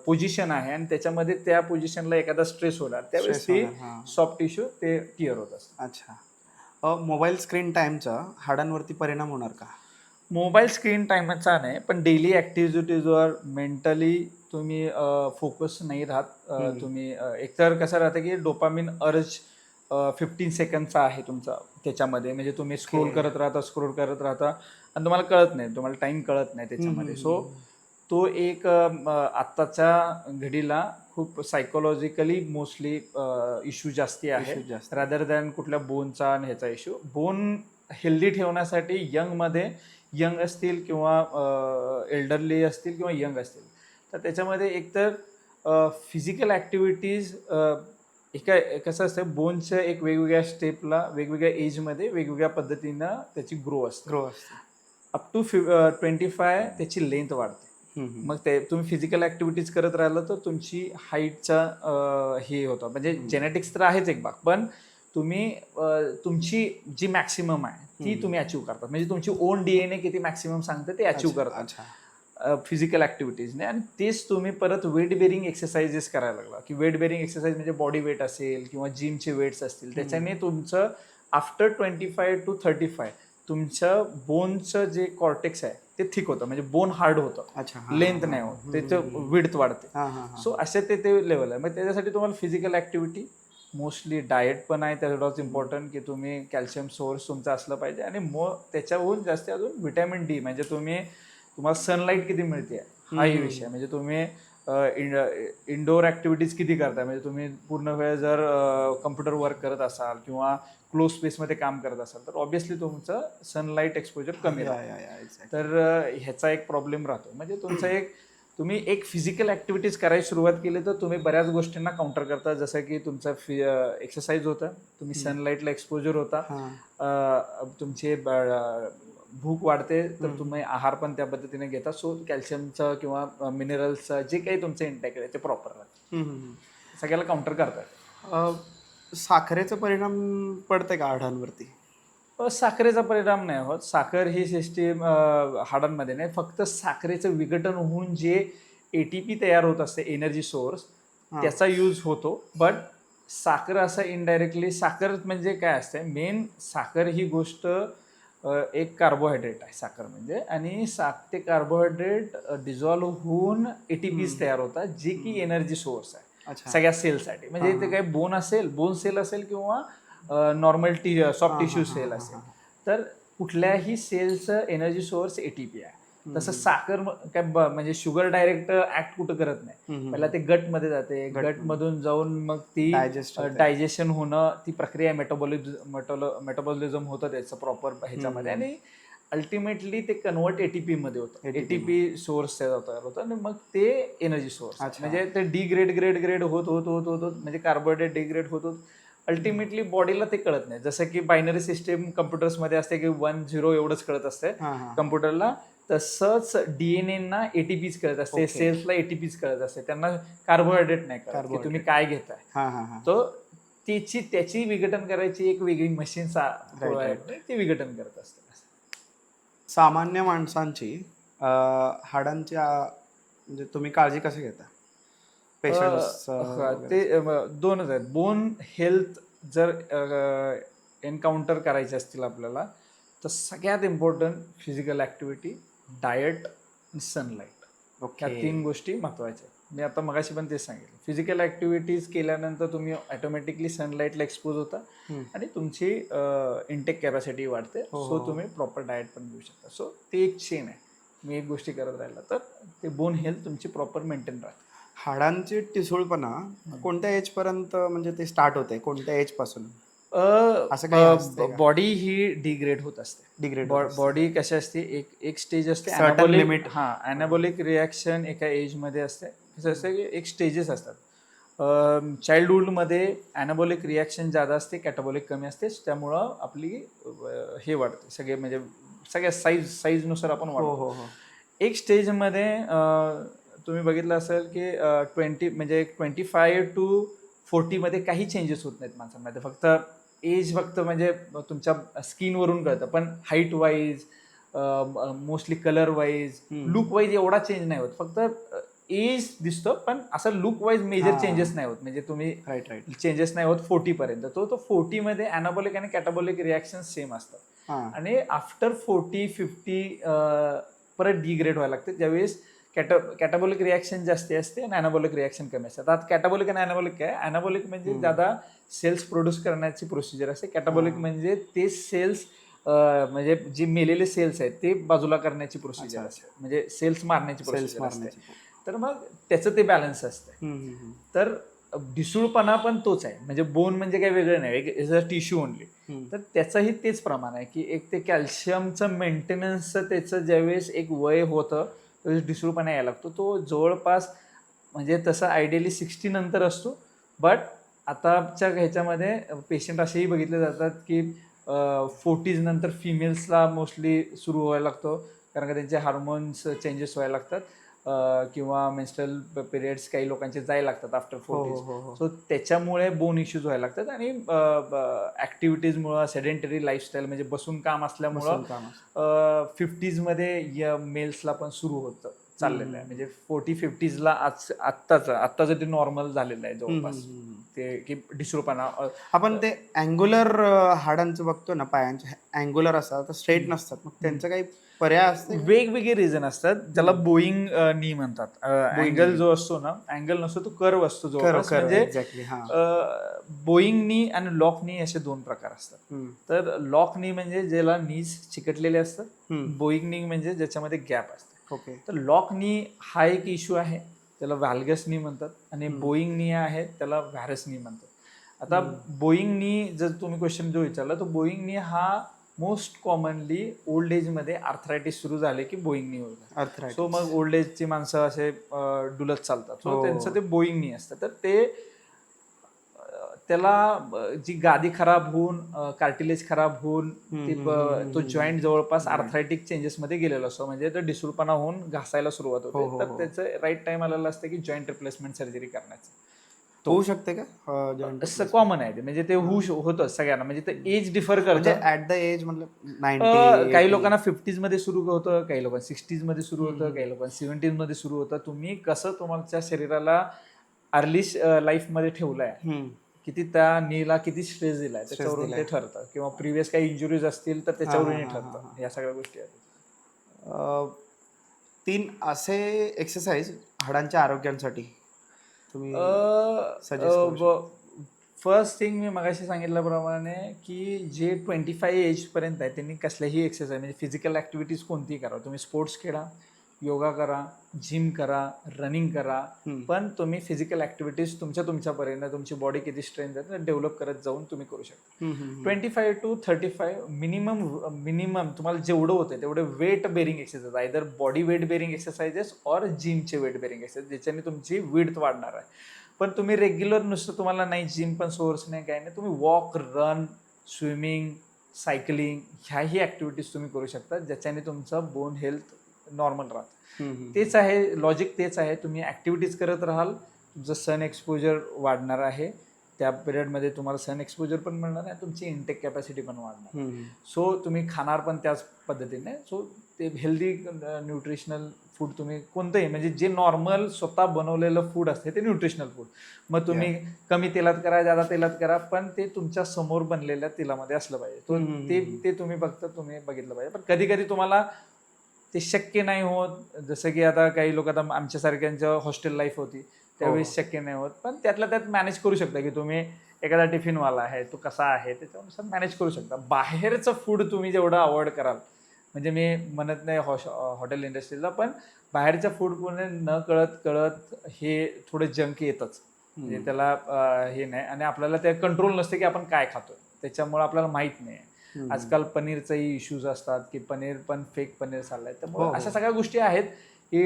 पोझिशन आहे आणि त्याच्यामध्ये त्या पोझिशनला एखादा स्ट्रेस होणार, त्यावेळेस Stress ती होणार, हां. सॉफ्ट टिश्यू ते टिअर होत असतं. अच्छा. मोबाईल स्क्रीन टाईमचा हाडांवरती परिणाम होणार का? मोबाईल स्क्रीन टाइमचा नाही, पण डेली ॲक्टिव्हिटीजवर मेंटली तुम्ही फोकस नाही राहत. तुम्ही एकतर कसं राहतं की डोपामिन अर्ज 15 सेकंदचा आहे तुमचा त्याच्यामध्ये, म्हणजे तुम्ही स्क्रोल करत राहता आणि तुम्हाला कळत नाही, तुम्हाला टाइम कळत नाही त्याच्यामध्ये. सो तो एक आत्ताच्या घडीला खूप सायकोलॉजिकली मोस्टली इश्यू जास्ती आहे, Issues जास्त. रादर दॅन कुठल्या बोनचा आणि ह्याचा इश्यू. बोन हेल्दी ठेवण्यासाठी यंग असतील किंवा एल्डरली असतील किंवा यंग असतील, तर त्याच्यामध्ये एकतर फिजिकल ॲक्टिव्हिटीज कसं असतं, बोनच्या एक वेगवेगळ्या स्टेपला वेगवेगळ्या एजमध्ये वेगवेगळ्या पद्धतीनं त्याची ग्रो असते. ग्रो असते. अप टू 25 त्याची लेंथ वाढते. मग ते तुम्ही फिजिकल ॲक्टिव्हिटीज करत राहिलं तर तुमची हाईटचा हे होतं, म्हणजे जेनेटिक्स तर आहेच एक भाग, पण तुम्ही तुमची जी मॅक्सिमम आहे ती तुम्ही अचीव करतात, म्हणजे तुमची ओन DNA किती मॅक्सिमम सांगते ते अचीव करतात अच्छा. फिजिकल ॲक्टिव्हिटीजने. आणि तेच तुम्ही परत वेट बेरिंग एक्सरसाइजेस करायला लागला, की वेट बेरिंग एक्सरसाइज म्हणजे बॉडी वेट असेल किंवा जिमचे वेट्स असतील, त्याच्याने तुमचं आफ्टर 25 to 35 तुमच्या बोनचं जे कॉर्टेक्स आहे ते थिक होतं, म्हणजे बोन हार्ड होतं. अच्छा. लेंथ नाही होत, त्याचं विड्थ वाढते. सो असे ते लेवल आहे. मग त्याच्यासाठी तुम्हाला फिजिकल ॲक्टिव्हिटी, मोस्टली डाएट पण आहे तेवढाच इम्पॉर्टंट, की तुम्ही कॅल्शियम सोर्स तुमचा असलं पाहिजे. आणि मग त्याच्याहून जास्त अजून व्हिटॅमिन डी, म्हणजे तुम्हाला सनलाईट किती मिळते हाही विषय. म्हणजे तुम्ही इंडोर ॲक्टिव्हिटीज किती करताय, म्हणजे तुम्ही पूर्ण वेळ जर कम्प्युटर वर्क करत असाल किंवा क्लोज स्पेसमध्ये काम करत असाल, तर ऑब्व्हियसली तुमचं सनलाईट एक्सपोजर कमी राहतं. तर ह्याचा एक प्रॉब्लेम राहतो. म्हणजे तुम्ही एक फिजिकल ॲक्टिव्हिटीज करायला सुरुवात केली तर तुम्ही बऱ्याच गोष्टींना काउंटर करता, जसं की तुमचा एक्सरसाइज होतं, तुम्ही सनलाईटला एक्सपोजर होता, तुमचे भूक वाढते, तर तुम्ही आहार पण त्या पद्धतीने घेता. सो कॅल्शियमचं किंवा मिनरल्सचं जे काही तुमचं इंटेक आहे ते प्रॉपर राहतं, सगळ्याला काउंटर करतात. साखरेचा परिणाम पडते का हाडांवरती? साखरेचा परिणाम नाही होत. साखर ही सिस्टीम हाडांमध्ये नाही, फक्त साखरेचं विघटन होऊन जे ATP तयार होत असते, एनर्जी सोर्स, त्याचा यूज होतो. बट साखर असं इनडायरेक्टली, साखर म्हणजे काय असते, मेन साखर ही गोष्ट एक कार्बोहायड्रेट आहे साखर म्हणजे, आणि ते कार्बोहायड्रेट डिझॉल्व्ह होऊन ATPs तयार होतात, जे की एनर्जी सोर्स आहे सगळ्या सेलसाठी. म्हणजे ते काही बोन सेल असेल किंवा नॉर्मल सॉफ्ट टिश्यू सेल असेल, तर कुठल्याही सेलचं एनर्जी सोर्स ATP आहे. तसं साखर काय म्हणजे शुगर डायरेक्ट ऍक्ट कुठं करत नाही, पहिला ते गटमध्ये जाते, गटमधून जाऊन मग ती डायजेशन होणं, ती प्रक्रिया मेटाबॉलिझम होतं त्याचं प्रॉपर ह्याच्यामध्ये, आणि अल्टिमेटली ते कन्वर्ट ATP मध्ये होतं. ATP सोर्स तयार होतं आणि मग ते एनर्जी सोर्स, म्हणजे ते ग्रेड होत म्हणजे कार्बोहायड्रेट डिग्रेड होत अल्टिमेटली बॉडीला ते कळत नाही. जसं की बायनरी सिस्टीम कम्प्युटर्समध्ये असते की 1-0 एवढंच कळत असते कम्प्युटरला, तसंच DNA ना ATPs कळत असते, सेल्सला ATPs कळत असते, त्यांना कार्बोहायड्रेट नाही कळत की तुम्ही काय घेताय. तो त्याची विघटन करायची एक वेगळी मशीन ती विघटन करत असते. सामान्य माणसांची हाडांच्या म्हणजे तुम्ही काळजी कशी घेता? ते दोनच आहेत. बोन हेल्थ जर एन्काउंटर करायचे असतील आपल्याला, तर सगळ्यात इम्पॉर्टंट फिजिकल ॲक्टिव्हिटी, डाएट आणि सनलाईट, ह्या 3 गोष्टी महत्त्वाच्या आहेत. मी आता मगाशी पण तेच सांगितलं, फिजिकल ॲक्टिव्हिटीज केल्यानंतर तुम्ही ऑटोमॅटिकली सनलाईटला एक्सपोज होता आणि तुमची इंटेक कॅपॅसिटी वाढते. सो तुम्ही प्रॉपर डाएट पण घेऊ शकता. सो ते एक चेन आहे. मी एक गोष्टी करत राहिला तर ते बोन हेल्थ तुमची प्रॉपर मेंटेन राहते. हाडांची ठिसूळपणा कोणत्या एज पर्यंत म्हणजे ते स्टार्ट होते, कोणत्या एज पासून? असं काही असतंय का? बॉडी ही डिग्रेड होत असते. डिग्रेड बॉडी कशी असते, एक स्टेज असते Certain ॲनाबॉलिक. limit. हां, ॲनाबॉलिक रिॲक्शन एका एजमध्ये असते. कसं असतं की एक स्टेजेस असतात. चाइल्डहूडमध्ये ॲनाबॉलिक रिॲक्शन जादा असते, कॅटाबॉलिक कमी असते. त्यामुळं आपली हे वाढते सगळे, म्हणजे सगळ्या साईजनुसार आपण हो वाढतो. हो हो. एक स्टेजमध्ये तुम्ही बघितलं असेल की 25 to 40 मध्ये काही चेंजेस होत नाहीत माणसांमध्ये. फक्त एज म्हणजे तुमच्या स्किनवरून कळतं, पण height wise, mostly colour wise, look wise एवढा चेंज नाही होत. फक्त एज दिसतो, पण असं लुक वाईज मेजर चेंजेस नाही होत. म्हणजे तुम्ही राईट राईट. चेंजेस नाही होत 40 पर्यंत. तो 40 मध्ये ॲनाबॉलिक आणि कॅटाबॉलिक रिॲक्शन सेम असतात. हां. आणि आफ्टर 40-50 परत डिग्रेड व्हायला लागते, ज्यावेळेस कॅटाबॉलिक रिॲक्शन जास्ती असते आणि ॲनाबॉलिक रिॲक्शन कमी असतात. आता कॅटाबॉलिक आणि ॲनाबॉलिक काय? ॲनाबॉलिक म्हणजे ज्यादा सेल्स प्रोड्यूस करण्याची प्रोसिजर असते. कॅटाबॉलिक म्हणजे ते सेल्स, म्हणजे जे मेलेले सेल्स आहेत ते बाजूला करण्याची प्रोसिजर असते, म्हणजे सेल्स मारण्याची प्रोसिजर असते. तर मग त्याचं ते बॅलन्स असते. तर ढिसूळपणा पण तोच आहे, म्हणजे बोन म्हणजे काही वेगळं नाही, इज अ टिश्यू ओनली. तर त्याचंही तेच प्रमाण आहे की एक ते कॅल्शियमचं मेंटेनन्सचं त्याचं ज्यावेळेस एक वय होतं त्यावेळेस ढिसूळपणा यायला लागतो. तो जवळपास म्हणजे तसं आयडियली 60 नंतर असतो. बट आताच्या ह्याच्यामध्ये पेशंट असेही बघितले जातात की 40s नंतर फिमेल्सला मोस्टली सुरू व्हायला लागतो, कारण का त्यांचे हार्मोन्स चेंजेस व्हायला लागतात. किंवा मेन्स्ट्रल पिरियड्स काही लोकांचे जायला लागतात आफ्टर 40s. सो त्याच्यामुळे बोन इश्यूज व्हायला लागतात. आणि ॲक्टिव्हिटीजमुळं, सेडेंटरी लाईफस्टाईल म्हणजे बसून काम असल्यामुळं 50s मध्ये मेल्सला पण सुरू होतं चाललेलं आहे. म्हणजे 40-50sला आत्ताचं ते नॉर्मल झालेलं आहे जवळपास, ते की ढिसूळपणा. आपण ते अँग्युलर हाडांचं बघतो ना, पायांचे अँग्युलर असतात तर स्ट्रेट नसतात, मग त्यांचं काही पर्याय असते? वेगवेगळे रिझन असतात, ज्याला बोईंग नी म्हणतात. अँगल जो असतो ना, अँगल नसतो तो कर्व असतो जवळपास. म्हणजे एक्झॅक्टली. हां. बोईंग नी आणि लॉक नी असे दोन प्रकार असतात. तर लॉक नी म्हणजे ज्याला नीज चिकटलेले असतात. बोईंग नी म्हणजे ज्याच्यामध्ये गॅप असते. ओके. तर लॉक नी हा एक इश्यू आहे, त्याला व्हॅल्गस नी म्हणतात. आणि बोईंग नी आहे, त्याला व्हॅरस नी म्हणतात. आता बोईंग नी जर तुम्ही क्वेश्चन जो विचारला, तर बोईंग नी हा मोस्ट कॉमनली ओल्ड एजमध्ये आर्थरायटिस सुरू झाले की बोईंग नी होतं. सो मग ओल्ड एजची माणसं असे डुलत चालतात. सो त्यांचं ते बोईंग नी असतं. तर ते त्याला जी गादी खराब होऊन, कार्टिलेज खराब होऊन, तो जॉईंट जवळपास आर्थरायटिक चेंजेसमध्ये गेलेला असतो. म्हणजे तो ढिसूळपणा होऊन घासायला सुरुवात होते. तर त्याचं राईट टाइम आलेलं असतं की जॉईंट रिप्लेसमेंट सर्जरी करण्याचं. होऊ शकते का? असं कॉमन आहे ते, म्हणजे ते होतं सगळ्यांना. म्हणजे ते एज डिफर म्हणजे करतं. ऍट द एज मतलब 90, काही लोकांना 50s मध्ये सुरू होतं, काही लोकांना 60s मध्ये सुरू होतं, काही लोकांना 70s मध्ये सुरू होतं. तुम्ही कसं तुमच्या शरीराला अर्ली लाईफमध्ये ठेवलंय, किती त्या नीला किती स्ट्रेस दिलाय त्याच्यावरून ते ठरतं. किंवा प्रिव्हियस काही इंजुरीज असतील तर त्याच्यावरूनही ठरतं. या सगळ्या गोष्टी आहेत. 3 असे एक्सरसाइज हाडांच्या आरोग्यासाठी तुम्ही सजेस्ट करू शकता? फर्स्ट थिंग मी मगाशी सांगितल्याप्रमाणे की जे 25 एज पर्यंत आहे त्यांनी कसल्याही एक्सरसाइज म्हणजे फिजिकल ऍक्टिव्हिटीज कोणतीही करा. तुम्ही स्पोर्ट्स खेळा, योगा करा, जिम करा, रनिंग करा, पण तुम्ही फिजिकल ऍक्टिव्हिटीज तुमच्यापर्यंत तुमची बॉडी किती स्ट्रेंथ आहे डेव्हलप करत जाऊन तुम्ही करू शकता. 25 to 35 मिनिमम तुम्हाला जेवढं होतं तेवढे weight bearing exercise, either body weight bearing exercises और जिमचे वेट बेरिंग एक्सरसाइज, ज्याच्याने तुमची विड्थ वाढणार आहे. पण तुम्ही रेग्युलर नुसतं तुम्हाला नाही जिम पण सोर्स नाही काय नाही, तुम्ही वॉक, रन, स्विमिंग, सायकलिंग ह्याही ऍक्टिव्हिटीज तुम्ही करू शकता, ज्याच्याने तुमचं बोन हेल्थ नॉर्मल राहतं. तेच आहे लॉजिक, तेच आहे. तुम्ही ऍक्टिव्हिटीज करत राहाल, तुमचं सन एक्सपोजर वाढणार आहे. त्या पिरियडमध्ये तुम्हाला सन एक्सपोजर पण मिळणार आहे, तुमची इंटेक कॅपॅसिटी पण वाढणार. सो तुम्ही खाणार पण त्याच पद्धतीने. सो ते हेल्दी न्यूट्रिशनल फूड तुम्ही कोणतंही, म्हणजे जे नॉर्मल स्वतः बनवलेलं फूड असते ते न्यूट्रिशनल फूड. मग तुम्ही कमी तेलात करा, जादा तेलात करा, पण ते तुमच्या समोर बनलेल्या तेलामध्ये असलं पाहिजे. ते तुम्ही तुम्ही बघितलं पाहिजे. पण कधी कधी तुम्हाला ते शक्य नाही होत. जसं की आता काही लोक, आता आमच्यासारख्यांचं हॉस्टेल लाईफ होती त्यावेळेस शक्य नाही होत, पण त्यातल्या त्यात मॅनेज करू शकता की तुम्ही एखादा टिफिनवाला आहे, तो कसा आहे त्याच्यानुसार मॅनेज करू शकता. बाहेरचं फूड तुम्ही जेवढं अवॉइड कराल, म्हणजे मी म्हणत नाही हॉटेल इंडस्ट्रीला, पण बाहेरच्या फूडमध्ये न कळत कळत हे थोडे जंक येतच. म्हणजे त्याला हे नाही, आणि आपल्याला ते कंट्रोल नसते की आपण काय खातोय, त्याच्यामुळे आपल्याला माहित नाही. आजकाल पनीरचाही इश्यूज असतात की पनीर पण फेक पनीर चाललंय, त्यामुळे अशा सगळ्या गोष्टी आहेत की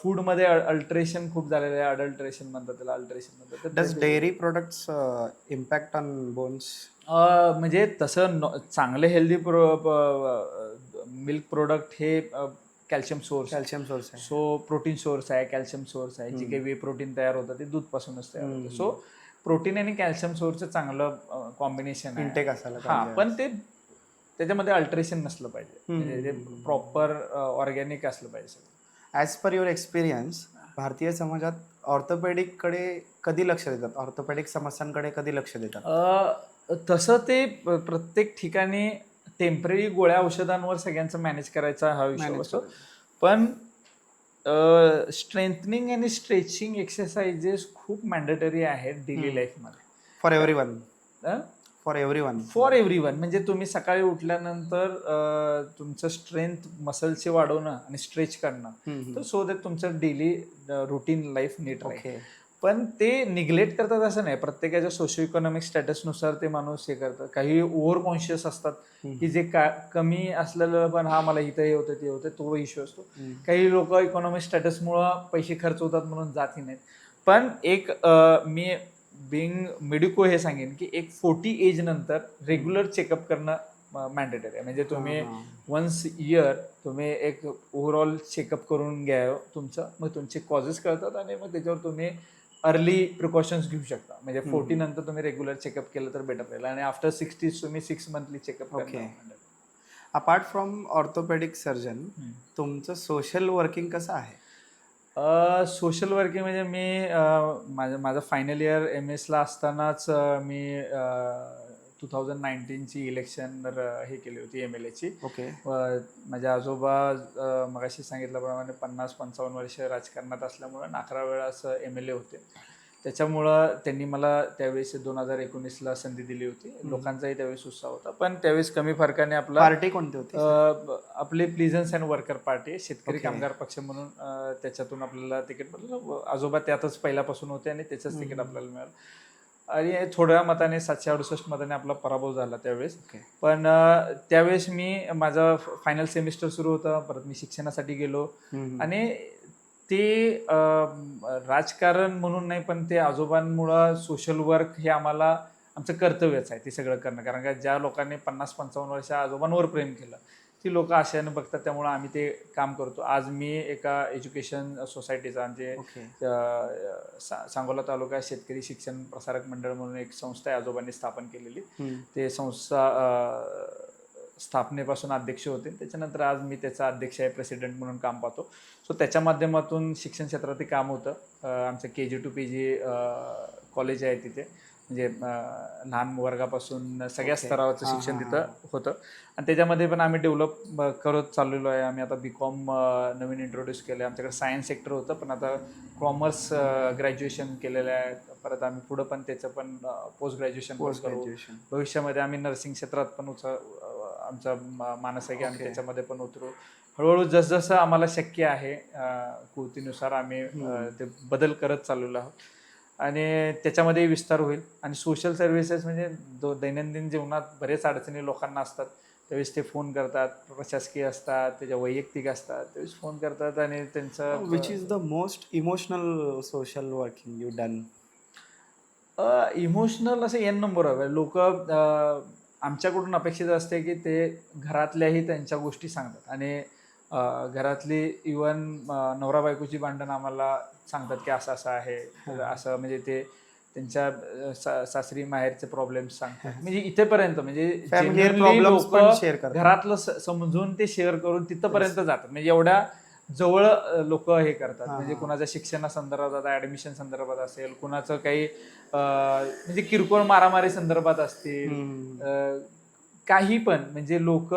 फूडमध्ये अल्टरेशन खूप झालेलं आहे. अडल्ट्रेशन म्हणतात त्याला, अल्टरेशन म्हणतात. Does dairy products impact on bones? म्हणजे तसं चांगले हेल्दी मिल्क प्रोडक्ट हे कॅल्शियम सोर्स आहे. सो प्रोटीन सोर्स आहे, कॅल्शियम सोर्स आहे. जी काही वे प्रोटीन तयार होतं ते दूधपासूनच तयार होतं. सो प्रोटीन आणि कॅल्शियम सोर्सचं चांगलं कॉम्बिनेशन आहे. इंटेक असायला हां, पण ते त्याच्यामध्ये अल्टरेशन नसलं पाहिजे, म्हणजे ते प्रॉपर ऑर्गॅनिक असलं पाहिजे. ॲज पर युअर एक्सपिरियन्स, भारतीय समाजात ऑर्थोपेडिककडे कधी लक्ष देतात? ऑर्थोपेडिक समस्यांकडे कधी लक्ष देतात? तसं ते प्रत्येक ठिकाणी टेम्पररी गोळ्या औषधांवर सगळ्यांचं मॅनेज करायचा हा विषय असतो. पण स्ट्रेंथनिंग आणि स्ट्रेचिंग एक्सरसाइजेस खूप मॅन्डेटरी आहेत डेली लाईफमध्ये फॉर एव्हरीवन. फॉर एव्हरीवन म्हणजे तुम्ही सकाळी उठल्यानंतर तुमचं स्ट्रेंथ मसलचे वाढवणं आणि स्ट्रेच करणं, तर सो दॅट तुमचं डेली रुटीन लाईफ नीट राहील. पण ते निग्लेक्ट करतात असं नाही. प्रत्येकाच्या सोशो इकॉनॉमिक स्टॅटसनुसार ते माणूस हे करतात. काही ओव्हर कॉन्शियस असतात की जे कमी असलेलं, पण हा मला इथं हे होतं ते होतं, तो इश्यू असतो. काही लोक इकॉनॉमिक स्टॅटसमुळं पैसे खर्च होतात म्हणून जाती नाहीत. पण एक मी बिंग मेडिको हे सांगेन की एक 40 एज नंतर रेग्युलर चेकअप करणं मॅन्डेटरी आहे. म्हणजे तुम्ही वन्स इयर तुम्ही एक ओव्हरऑल चेकअप करून घ्या तुमचं, मग तुमचे कॉजेस कळतात आणि मग त्याच्यावर तुम्ही अर्ली प्रिकॉशन्स घेऊ शकता. म्हणजे 40 नंतर तुम्ही रेग्युलर चेकअप केलं तर बेटर राहील, आणि आफ्टर 60 तुम्ही 6 मंथली चेकअप करा. अपार्ट फ्रॉम ऑर्थोपेडिक सर्जन, तुमचं सोशल वर्किंग कसं आहे? सोशल वर्किंग म्हणजे मी माझं फायनल इयर MS ला असतानाच मी 2019ची इलेक्शन हे केली होती MLA ची. माझे आजोबा मगाशी सांगितल्याप्रमाणे 50-55 वर्ष राजकारणात असल्यामुळे 11 वेळास MLA होते. त्याच्यामुळं त्यांनी मला त्यावेळेस 2019ला संधी दिली होती. लोकांचाही त्यावेळेस उत्साह होता, पण त्यावेळेस कमी फरकाने आपला पार्टी कोणती होती? आपले प्लीझन्स अँड वर्कर पार्टी, शेतकरी कामगार पक्ष म्हणून, त्याच्यातून आपल्याला तिकीट मिळालं. आजोबा त्यातच पहिल्यापासून होते आणि त्याचंच तिकीट आपल्याला मिळालं, आणि थोड्या मताने 768 मताने आपला पराभव झाला त्यावेळेस. पण त्यावेळेस माझा फायनल सेमिस्टर सुरू होता, परत मी शिक्षणासाठी गेलो, आणि ते राजकारण म्हणून नाही, पण ते आजोबांमुळं सोशल वर्क हे आम्हाला आमचं कर्तव्यच आहे ते सगळं करणं. कारण का ज्या लोकांनी 50-55 वर्ष आजोबांवर प्रेम केलं, ती लोक आशयाने बघतात, त्यामुळे आम्ही ते काम करतो. आज मी एका एज्युकेशन सोसायटीचा, म्हणजे सांगोला तालुका शेतकरी शिक्षण प्रसारक मंडळ म्हणून एक संस्था आहे, आजोबांनी स्थापन केलेली. ते संस्था स्थापनेपासून अध्यक्ष होते, त्याच्यानंतर आज मी त्याचा अध्यक्ष आहे, प्रेसिडेंट म्हणून काम पाहतो. सो त्याच्या माध्यमातून शिक्षण क्षेत्रात काम होतं. आमचं KG to PG कॉलेज आहे तिथे, म्हणजे लहान वर्गापासून सगळ्या स्तरावरचं शिक्षण तिथं होतं, आणि त्याच्यामध्ये पण आम्ही डेव्हलप करत चाललेलो आहे. आम्ही आता BCom नवीन इंट्रोड्यूस केलं आहे. आमच्याकडे सायन्स सेक्टर होतं, पण आता कॉमर्स ग्रॅज्युएशन केलेलं आहे. परत आम्ही पुढं पण त्याचं पण पोस्ट ग्रॅज्युएशन करू. भविष्यामध्ये आम्ही नर्सिंग क्षेत्रात पण आमचा मानस आहे की आम्ही त्याच्यामध्ये पण उतरू. हळूहळू जसजसं आम्हाला शक्य आहे कृतीनुसार आम्ही ते बदल करत चाललेलो आहोत, आणि त्याच्यामध्ये विस्तार होईल. आणि सोशल सर्व्हिसेस म्हणजे दैनंदिन जीवनात बरेच अडचणी लोकांना असतात, त्यावेळेस ते फोन करतात. प्रशासकीय असतात, त्याच्या वैयक्तिक असतात, त्यावेळेस फोन करतात, आणि त्यांचं which is the most emotional social working you done? Emotional असं N नंबर आहे. लोक आमच्याकडून अपेक्षित असते की ते घरातल्याही त्यांच्या गोष्टी सांगतात, आणि घरातली इवन नवरा बायकोची भांडण आम्हाला सांगतात की असं असं आहे, असं, म्हणजे ते त्यांच्या सासरी माहेरचे प्रॉब्लेम्स सांगतात. म्हणजे इथेपर्यंत, म्हणजे लोक घरातलं समजून ते शेअर करून तिथपर्यंत जातात. म्हणजे एवढ्या जवळ लोक हे करतात. म्हणजे कुणाच्या शिक्षणासंदर्भात, ऍडमिशन संदर्भात असेल, कुणाचं काही म्हणजे किरकोळ मारामारी संदर्भात असतील, काही पण म्हणजे लोक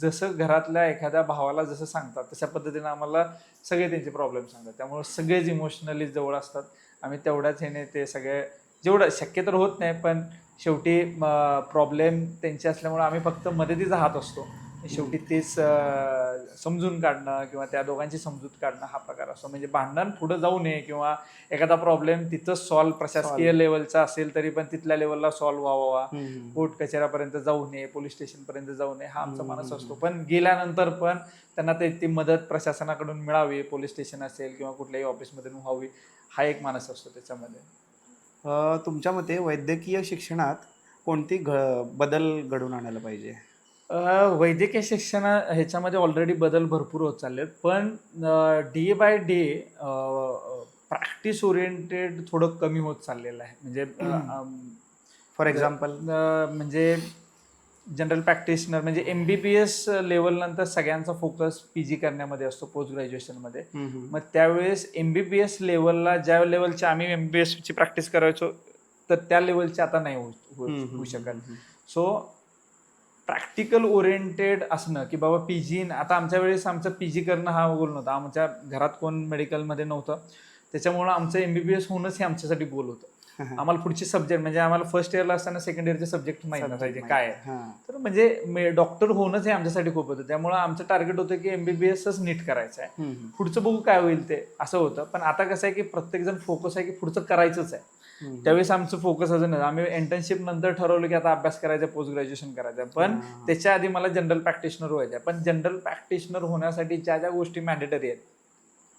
जसं घरातल्या एखाद्या भावाला जसं सांगतात तशा पद्धतीने आम्हाला सगळे त्यांचे प्रॉब्लेम सांगतात. त्यामुळे सगळेच इमोशनली जवळ असतात. आम्ही तेवढ्याच ह्याने ते सगळे जेवढं शक्य तर होत नाही, पण शेवटी प्रॉब्लेम त्यांचे असल्यामुळे आम्ही फक्त मदतीचा हात असतो. शेवटी तेच समजून काढणं किंवा त्या दोघांची समजूत काढणं हा प्रकार असतो. म्हणजे भांडण पुढे जाऊ नये किंवा एखादा प्रॉब्लेम तिथंच सॉल्व्ह प्रशासकीय लेवलचा असेल तरी पण तिथल्या लेवलला सॉल्व्ह व्हावा, कोर्ट कचेऱ्यापर्यंत जाऊ नये, पोलीस स्टेशनपर्यंत जाऊ नये हा आमचा मानस असतो. पण गेल्यानंतर पण त्यांना ती मदत प्रशासनाकडून मिळावी, पोलीस स्टेशन असेल किंवा कुठल्याही ऑफिसमधून व्हावी हा एक मानस असतो त्याच्यामध्ये. तुमच्या मते वैद्यकीय शिक्षणात कोणती बदल घडवून आणायला पाहिजे? वैद्यकीय शिक्षण ह्याच्यामध्ये ऑलरेडी बदल भरपूर होत चालले आहेत, पण day by day practice oriented थोडं कमी होत चाललेलं आहे. म्हणजे फॉर एक्झाम्पल म्हणजे जनरल प्रॅक्टिशनर म्हणजे MBBS लेवल नंतर सगळ्यांचा फोकस PG करण्यामध्ये असतो, पोस्ट ग्रॅज्युएशनमध्ये. मग त्यावेळेस MBBS लेवलला ज्या लेवलची आम्ही MBBS ची प्रॅक्टिस करायचो तर त्या लेवलची आता नाही होऊ शकत. सो प्रॅक्टिकल ओरिएंटेड असणं की बाबा PG, आता आमच्या वेळेस आमचं PG करणं हा गोल नव्हता. आमच्या घरात कोण मेडिकलमध्ये नव्हतं, त्याच्यामुळं आमचं MBBS होणंच हे आमच्यासाठी गोल होतं. आम्हाला पुढचे सब्जेक्ट म्हणजे आम्हाला फर्स्ट इयरला असताना सेकंड इयरचे सब्जेक्ट माहिती नसायचे काय आहे. तर म्हणजे डॉक्टर होणंच हे आमच्यासाठी खूप होतं. त्यामुळं आमचं टार्गेट होतं की MBBSच नीट करायचं आहे, पुढचं बघू काय होईल ते, असं होतं. पण आता कसं आहे की प्रत्येक जण फोकस आहे की पुढचं करायचंच आहे. त्यावेळेस आमचं फोकस अजून आम्ही इंटर्नशिप नंतर ठरवलं की आता अभ्यास करायचा, पोस्ट ग्रॅज्युएशन करायचं. पण त्याच्या आधी मला जनरल प्रॅक्टिशनर व्हायचं आहे. पण जनरल प्रॅक्टिशनर होण्यासाठी ज्या ज्या गोष्टी मॅन्डेटरी आहेत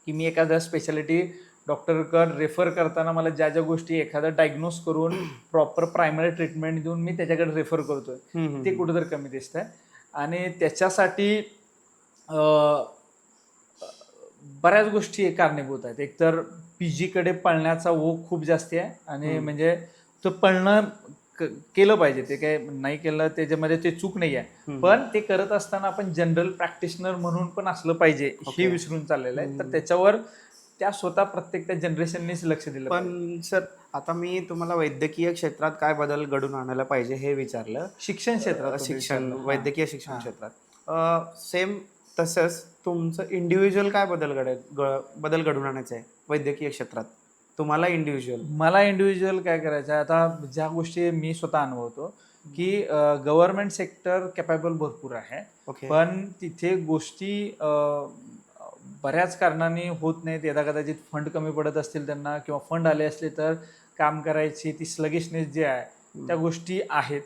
की मी एखाद्या स्पेशालिटी डॉक्टरकडे रेफर करताना मला ज्या ज्या गोष्टी एखादं डायग्नोज करून प्रॉपर प्रायमरी ट्रीटमेंट देऊन मी त्याच्याकडे रेफर करतोय ते कुठेतरी कमी दिसतंय. आणि त्याच्यासाठी बऱ्याच गोष्टी कारणीभूत आहेत. एकतर PG कडे पळण्याचा ओघ खूप जास्त आहे आणि म्हणजे तो पळणं केलं पाहिजे. ते काय नाही केलं त्याच्यामध्ये ते चूक नाही आहे, पण ते करत असताना आपण जनरल प्रॅक्टिशनर म्हणून पण असलं पाहिजे हे विसरून चाललेलं आहे. तर त्याच्यावर त्या स्वतः प्रत्येक त्या जनरेशननीच लक्ष दिलं. पण सर आता मी तुम्हाला वैद्यकीय क्षेत्रात काय बदल घडून आणायला पाहिजे हे विचारलं. शिक्षण क्षेत्रात वैद्यकीय शिक्षण क्षेत्रात सेम तसंच तुमचं इंडिव्हिज्युअल काय बदल घडून आणायचं आहे वैद्यकीय क्षेत्रात तुम्हाला? मला इंडिव्हिज्युअल काय करायचं आहे, आता ज्या गोष्टी मी स्वतः अनुभवतो की गव्हर्नमेंट सेक्टर कॅपेबल भरपूर आहे, पण तिथे गोष्टी बऱ्याच कारणांनी होत नाहीत. यदा कदाचित फंड कमी पडत असतील त्यांना किंवा फंड आले असले तर काम करायची ती स्लगिशनेस जी आहे त्या गोष्टी आहेत.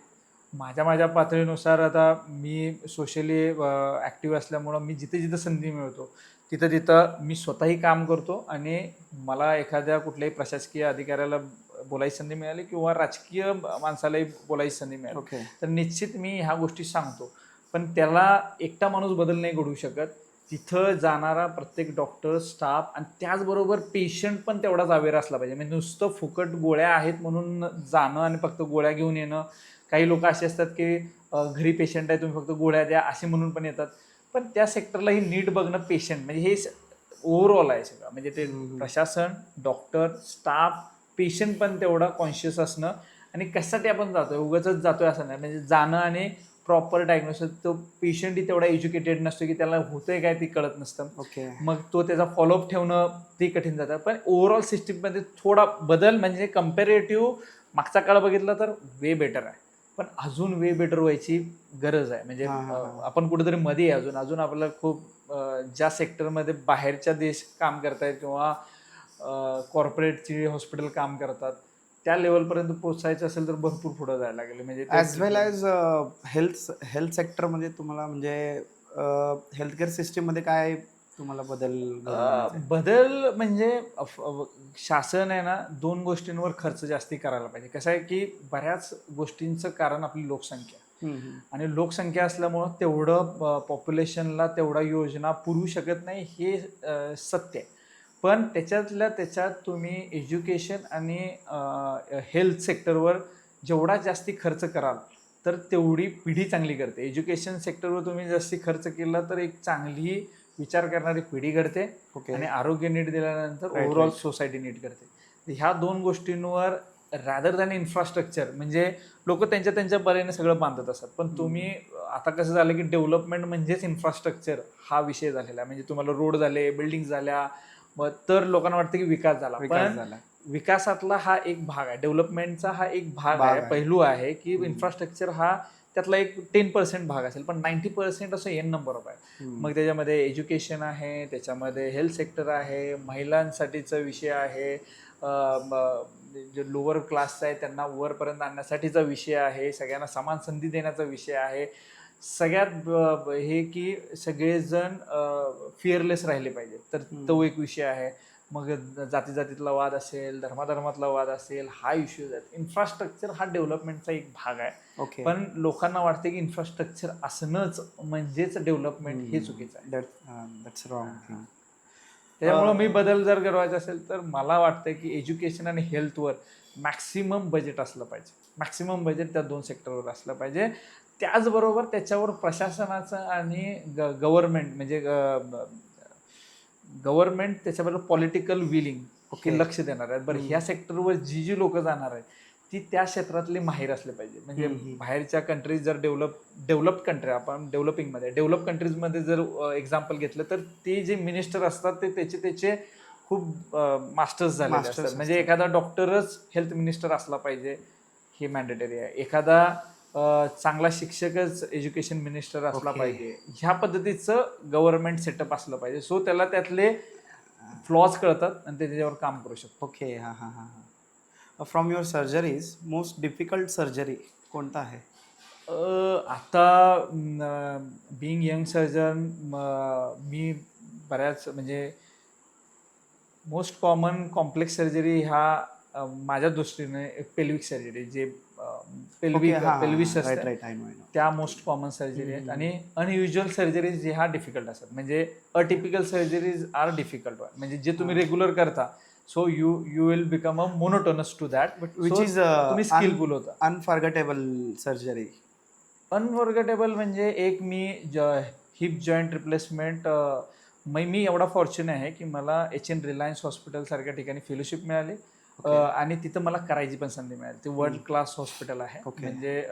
माझ्या पातळीनुसार आता मी सोशली ॲक्टिव्ह असल्यामुळं मी जिथे जिथं संधी मिळतो तिथं मी स्वतःही काम करतो. आणि मला एखाद्या कुठल्याही प्रशासकीय अधिकाऱ्याला बोलायची संधी मिळाली किंवा राजकीय माणसालाही बोलायची संधी मिळाली तर निश्चित मी ह्या गोष्टी सांगतो. पण त्याला एकटा माणूस बदल नाही घडवू शकत. तिथं जाणारा प्रत्येक डॉक्टर, स्टाफ आणि त्याचबरोबर पेशंट पण तेवढाच अवेअर असला पाहिजे. म्हणजे नुसतं फुकट गोळ्या आहेत म्हणून जाणं आणि फक्त गोळ्या घेऊन येणं. काही लोक असे असतात की घरी पेशंट आहे तुम्ही फक्त गोळ्या द्या असे म्हणून पण येतात. पण त्या सेक्टरलाही नीट बघणं, पेशंट म्हणजे हे ओव्हरऑल आहे सगळं. म्हणजे ते प्रशासन, डॉक्टर, स्टाफ, पेशंट पण तेवढा कॉन्शियस असणं. आणि कशासाठी आपण जातोय, उगाच जातोय असं नाही. म्हणजे जाणं आणि प्रॉपर डायग्नोसिस. तो पेशंटही तेवढा एज्युकेटेड नसतो की त्याला होतंय काय ते कळत नसतं. मग तो त्याचा फॉलोअप ठेवणं ते कठीण जातं. पण ओव्हरऑल सिस्टीममध्ये थोडा बदल म्हणजे कम्पॅरेटिव्ह मागचा काळ बघितला तर वे बेटर आहे, पण अजून वे बेटर व्हायची गरज आहे. म्हणजे आपण कुठेतरी मध्ये अजून आपल्याला खूप ज्या सेक्टरमध्ये बाहेरच्या देश काम करतायत किंवा कॉर्पोरेटची हॉस्पिटल काम करतात त्या लेवलपर्यंत पोहोचायचं असेल तर भरपूर पुढे जायला लागेल. म्हणजे ॲज वेल ॲज हेल्थ सेक्टरमध्ये तुम्हाला म्हणजे हेल्थकेअर सिस्टीममध्ये काय तुम्हाला बदल म्हणजे शासन आहे ना, दोन गोष्टींवर खर्च जास्ती करायला पाहिजे. कसं आहे की बऱ्याच गोष्टींचं कारण आपली लोकसंख्या आणि लोकसंख्या असल्यामुळं तेवढं पॉप्युलेशनला तेवढा योजना पुरवू शकत नाही हे सत्य आहे. पण त्याच्यात तुम्ही एज्युकेशन आणि हेल्थ सेक्टरवर जेवढा जास्ती खर्च कराल तर तेवढी पिढी चांगली करते. एज्युकेशन सेक्टरवर तुम्ही जास्ती खर्च केला तर एक चांगली विचार करणारी पिढी घडते आणि आरोग्य नीट दिल्यानंतर ओव्हरऑल सोसायटी नीट करते. ह्या दोन गोष्टींवर रॅदर दॅन इन्फ्रास्ट्रक्चर, म्हणजे लोक त्यांच्या त्यांच्या बऱ्याने सगळं बांधत असतात, पण तुम्ही आता कसं झालं की डेव्हलपमेंट म्हणजेच इन्फ्रास्ट्रक्चर हा विषय झालेला आहे. म्हणजे तुम्हाला रोड झाले, बिल्डिंग झाल्या, मग तर लोकांना वाटतं की विकास झाला. विकास पण झाला. विकासातला हा एक भाग आहे, डेव्हलपमेंटचा हा एक भाग भाग आहे, आहे. पैलू आहे की इन्फ्रास्ट्रक्चर हा त्यातला एक 10% भाग असेल, पण 90% असं एन नंबर ऑफ आहे. मग त्याच्यामध्ये एज्युकेशन आहे, त्याच्यामध्ये हेल्थ सेक्टर आहे, महिलांसाठीचा विषय आहे, जे लोअर क्लासचा आहे त्यांना वरपर्यंत आणण्यासाठीचा विषय आहे, सगळ्यांना समान संधी देण्याचा विषय आहे. सगळ्यात हे की सगळेजण फिअरलेस राहिले पाहिजे, तर तो एक विषय आहे. मग जाती जातीतला वाद असेल, धर्माधर्मातला वाद असेल, हा इश्यूज आहेत. इन्फ्रास्ट्रक्चर हा डेव्हलपमेंटचा एक भाग आहे, ओके. पण लोकांना वाटते की इन्फ्रास्ट्रक्चर असणंच म्हणजेच डेव्हलपमेंट, हे चुकीचं आहे. That's wrong thing. त्याच्यामुळे मी बदल जर करायचा असेल तर मला वाटतं की एज्युकेशन आणि हेल्थवर मॅक्सिमम बजेट असलं पाहिजे. मॅक्सिमम बजेट त्या 2 सेक्टरवर असलं पाहिजे. त्याचबरोबर त्याच्यावर प्रशासनाचं आणि गव्हर्नमेंट, म्हणजे गव्हर्नमेंट त्याच्याबरोबर पॉलिटिकल विलिंग हे लक्ष देणार आहे. बरं, ह्या सेक्टरवर जी जी लोक जाणार आहेत ती त्या क्षेत्रातली माहीर असले पाहिजे. म्हणजे बाहेरच्या कंट्रीज जर डेव्हलप्ड कंट्री, आपण डेव्हलप कंट्रीजमध्ये जर एक्झाम्पल घेतलं तर ते जे मिनिस्टर असतात ते त्याचे खूप मास्टर्स झालेले असतात. म्हणजे एखादा डॉक्टरच हेल्थ मिनिस्टर असला पाहिजे हे मॅन्डेटरी आहे. एखादा चांगला शिक्षकच एज्युकेशन मिनिस्टर असला पाहिजे. ह्या पद्धतीचं गव्हर्नमेंट सेटअप असलं पाहिजे. सो त्याला त्यातले फ्लॉज कळतात आणि ते त्याच्यावर काम करू शकतो. ओके. हां हां हां हां. From your surgeries most difficult surgery कोणता आहे? आता बिईंग यंग सर्जन, मी बऱ्याच म्हणजे मोस्ट कॉमन कॉम्प्लेक्स सर्जरी ह्या माझ्या दृष्टीने पेल्विक सर्जरी, जे पेल्विस असते राईट आय नो. त्या मोस्ट कॉमन सर्जरी आहेत. आणि अनयुज्युअल सर्जरीज जे ह्या डिफिकल्ट असतात. म्हणजे अटिपिकल सर्जरीज आर डिफिकल्ट, म्हणजे जे तुम्ही रेग्युलर करता, so you will become a monotonous to that, but which is तुम्ही स्किलफुल होता. Unforgettable surgery. अनफॉर्गेटेबल म्हणजे एक मी हिप जॉईंट रिप्लेसमेंट, मी एवढा फॉर्च्युन आहे की मला HN रिलायन्स हॉस्पिटल सारख्या ठिकाणी फेलोशिप मिळाली, आणि तिथं मला करायची पण संधी मिळाली. ते वर्ल्ड क्लास हॉस्पिटल आहे. म्हणजे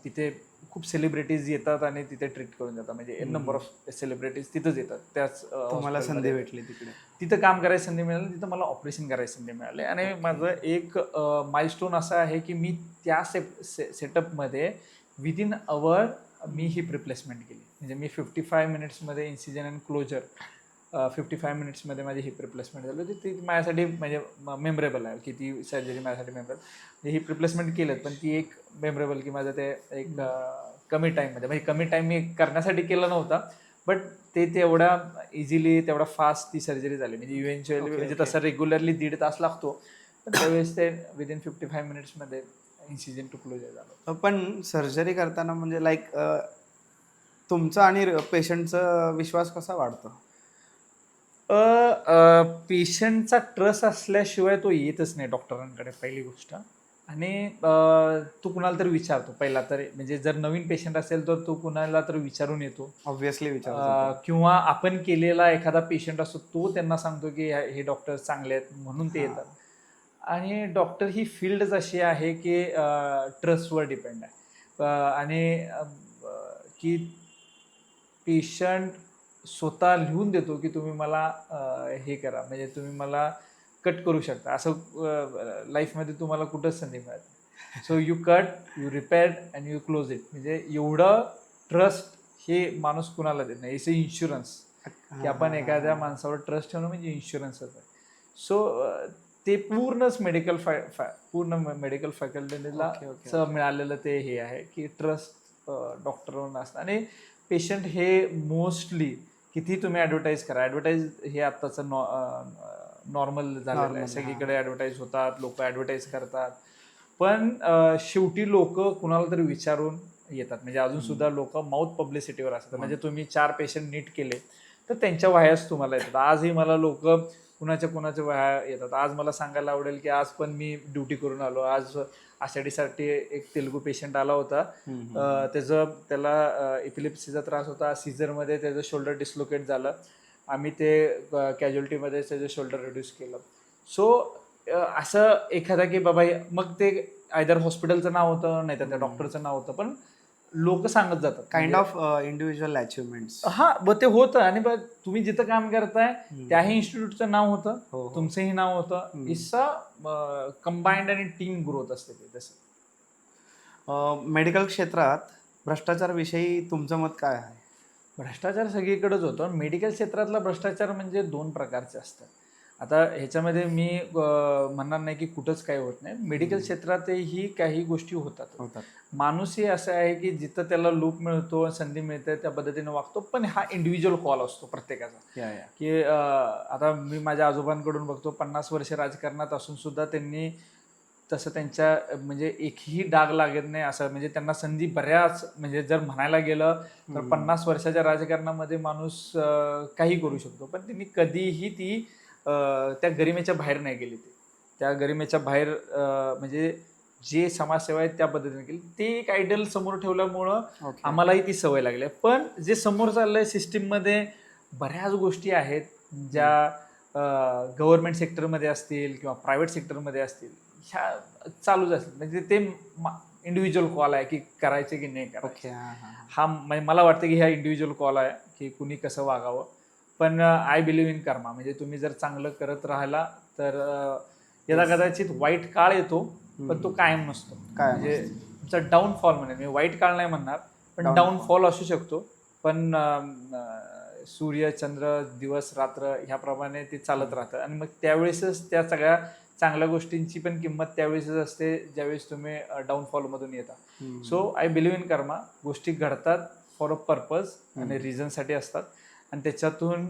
तिथे खूप सेलिब्रिटीज येतात आणि तिथे ट्रीट करून जातात. म्हणजे एन नंबर ऑफ सेलिब्रिटीज तिथंच येतात त्याच मला संधी भेटली तिकडे. तिथं काम करायची संधी मिळाली, तिथं मला ऑपरेशन करायची संधी मिळाली. आणि माझं एक माइलस्टोन असं आहे की मी त्या सेटअपमध्ये within our me heap replacement केली. म्हणजे मी 55 मिनिट्समध्ये इन्सिजन अँड क्लोजर, 55 मिनिट्समध्ये माझी हिप रिप्लेसमेंट झाली होती. ती माझ्यासाठी म्हणजे मेमरेबल आहे की ती सर्जरी माझ्यासाठी मेमरेबल. म्हणजे हिप रिप्लेसमेंट केलं, पण ती एक मेमरेबल की माझं ते एक कमी टाईममध्ये, म्हणजे कमी टाईम मी करण्यासाठी केलं नव्हता, बट ते तेवढा इझिली, तेवढा फास्ट ती सर्जरी झाली. म्हणजे इव्हेंच्युअली म्हणजे तसं रेग्युलरली 1.5 तास लागतो, पण त्यावेळेस ते विदिन 55 मिनिट्समध्ये इन्सिजन टू क्लोजर झालं. पण सर्जरी करताना म्हणजे लाईक तुमचा आणि पेशंटचा विश्वास कसा वाढतो? पेशंटचा ट्रस्ट असल्याशिवाय तो येतच नाही डॉक्टरांकडे, पहिली गोष्ट. आणि तू कुणाला तरी विचारतो पहिला तर, म्हणजे जर नवीन पेशंट असेल तर तो कुणाला तर विचारून येतो. ऑब्व्हियसली विचारतो. किंवा आपण केलेला एखादा पेशंट असतो तो त्यांना सांगतो की हे डॉक्टर चांगले आहेत म्हणून ते येतात. आणि डॉक्टर ही फील्डच अशी आहे की ट्रस्टवर डिपेंड आहे. आणि की पेशंट स्वतः लिहून देतो की तुम्ही मला हे करा, म्हणजे तुम्ही मला कट करू शकता. असं लाईफमध्ये तुम्हाला कुठंच संधी मिळत नाही. So you cut, you repair and you close it. म्हणजे एवढं ट्रस्ट हे माणूस कुणाला देत नाही. इट्स अ इन्शुरन्स की आपण एखाद्या माणसावर ट्रस्ट ठेवणं म्हणजे इन्शुरन्सच आहे. सो ते पूर्णच पूर्ण मेडिकल फॅकल्टीला मिळालेलं ते हे आहे की ट्रस्ट डॉक्टरवर असतं. आणि पेशंट हे मोस्टली किती तुम्ही ॲडव्हर्टाईज करा, ॲडव्हर्टाईज हे आत्ताचं नॉर्मल झालेलं आहे. सगळीकडे ॲडव्हर्टाईज होतात, लोक ॲडव्हर्टाईज करतात, पण शेवटी लोक कुणाला तरी विचारून येतात. म्हणजे अजून सुद्धा लोक माउथ पब्लिसिटीवर असतात. म्हणजे तुम्ही 4 पेशंट नीट केले तर त्यांच्या वाह्याच तुम्हाला येतात. आजही मला लोक कुणाच्या वाह्या येतात. आज मला सांगायला आवडेल की आज पण मी ड्युटी करून आलो. आज आषाढीसाठी एक तेलुगू पेशंट आला होता. त्याला इपिलिप्सीचा त्रास होता. सीझरमध्ये त्याचं शोल्डर डिस्लोकेट झालं. आम्ही ते कॅज्युअल्टीमध्ये त्याचं शोल्डर रिड्यूस केलं. सो असं एखादा की बाबा मग ते आयदर हॉस्पिटलचं नाव होतं नाही तर त्या डॉक्टरचं नाव होतं, पण लोक सांगत जातात काइंड ऑफ इंडिव्हिज्युअल अचिव्हमेंट्स. हा ते होतं. आणि तुम्ही जिथं काम करताय त्याही इन्स्टिट्यूटचं नाव होतं, हो. तुमचंही नाव होतं. इट्स कंबाईंड आणि टीम ग्रोथ असते ते तसं. मेडिकल क्षेत्रात भ्रष्टाचाराविषयी तुमचं मत काय आहे? भ्रष्टाचार सगळीकडेच होतो. मेडिकल क्षेत्रातला भ्रष्टाचार म्हणजे 2 प्रकारचे असतात. आता ह्याच्यामध्ये मी म्हणणार नाही की कुठंच काही होत नाही. मेडिकल क्षेत्रातही काही गोष्टी होतात. माणूसही असं आहे की जिथं त्याला लूप मिळतो, संधी मिळते, त्या पद्धतीने वागतो. पण हा इंडिव्हिज्युअल कॉल असतो प्रत्येकाचा. की आता मी माझ्या आजोबांकडून बघतो, 50 वर्ष राजकारणात असून सुद्धा त्यांनी तसं त्यांच्या म्हणजे एकही डाग लागत नाही असं. म्हणजे त्यांना संधी बऱ्याच, म्हणजे जर म्हणायला गेलं तर 50 वर्षाच्या राजकारणामध्ये माणूस काही करू शकतो, पण त्यांनी कधीही ती त्या गरिमेच्या बाहेर नाही गेली. त्या गरिमेच्या बाहेर म्हणजे जे समाजसेवा आहे त्या पद्धतीने केली. ते एक आयडियल समोर ठेवल्यामुळं आम्हालाही ती सवय लागली. पण जे समोर चाललंय सिस्टीममध्ये बऱ्याच गोष्टी आहेत ज्या गव्हर्नमेंट सेक्टरमध्ये असतील किंवा प्रायव्हेट सेक्टरमध्ये असतील, ह्या चालूच असतील. म्हणजे ते इंडिव्हिज्युअल कॉल आहे की करायचे की नाही करायचे. हा म्हणजे मला वाटतं की ह्या इंडिव्हिज्युअल कॉल आहे की कुणी कसं वागावं. पण आय बिलीव्ह इन कर्मा. म्हणजे तुम्ही जर चांगलं करत राहिला तर याला कदाचित वाईट काळ येतो, पण तो कायम नसतो. म्हणजे तुमचा डाऊनफॉल म्हणेल मी, वाईट काळ नाही म्हणणार, पण डाऊनफॉल असू शकतो. पण सूर्य, चंद्र, दिवस, रात्र ह्याप्रमाणे ते चालत राहतं. आणि मग त्यावेळेसच त्या सगळ्या चांगल्या गोष्टींची पण किंमत त्यावेळेसच असते ज्यावेळेस तुम्ही डाऊनफॉलमधून येता. सो आय बिलीव्ह इन कर्मा. गोष्टी घडतात फॉर अ पर्पज आणि रिझनसाठी असतात. आणि त्याच्यातून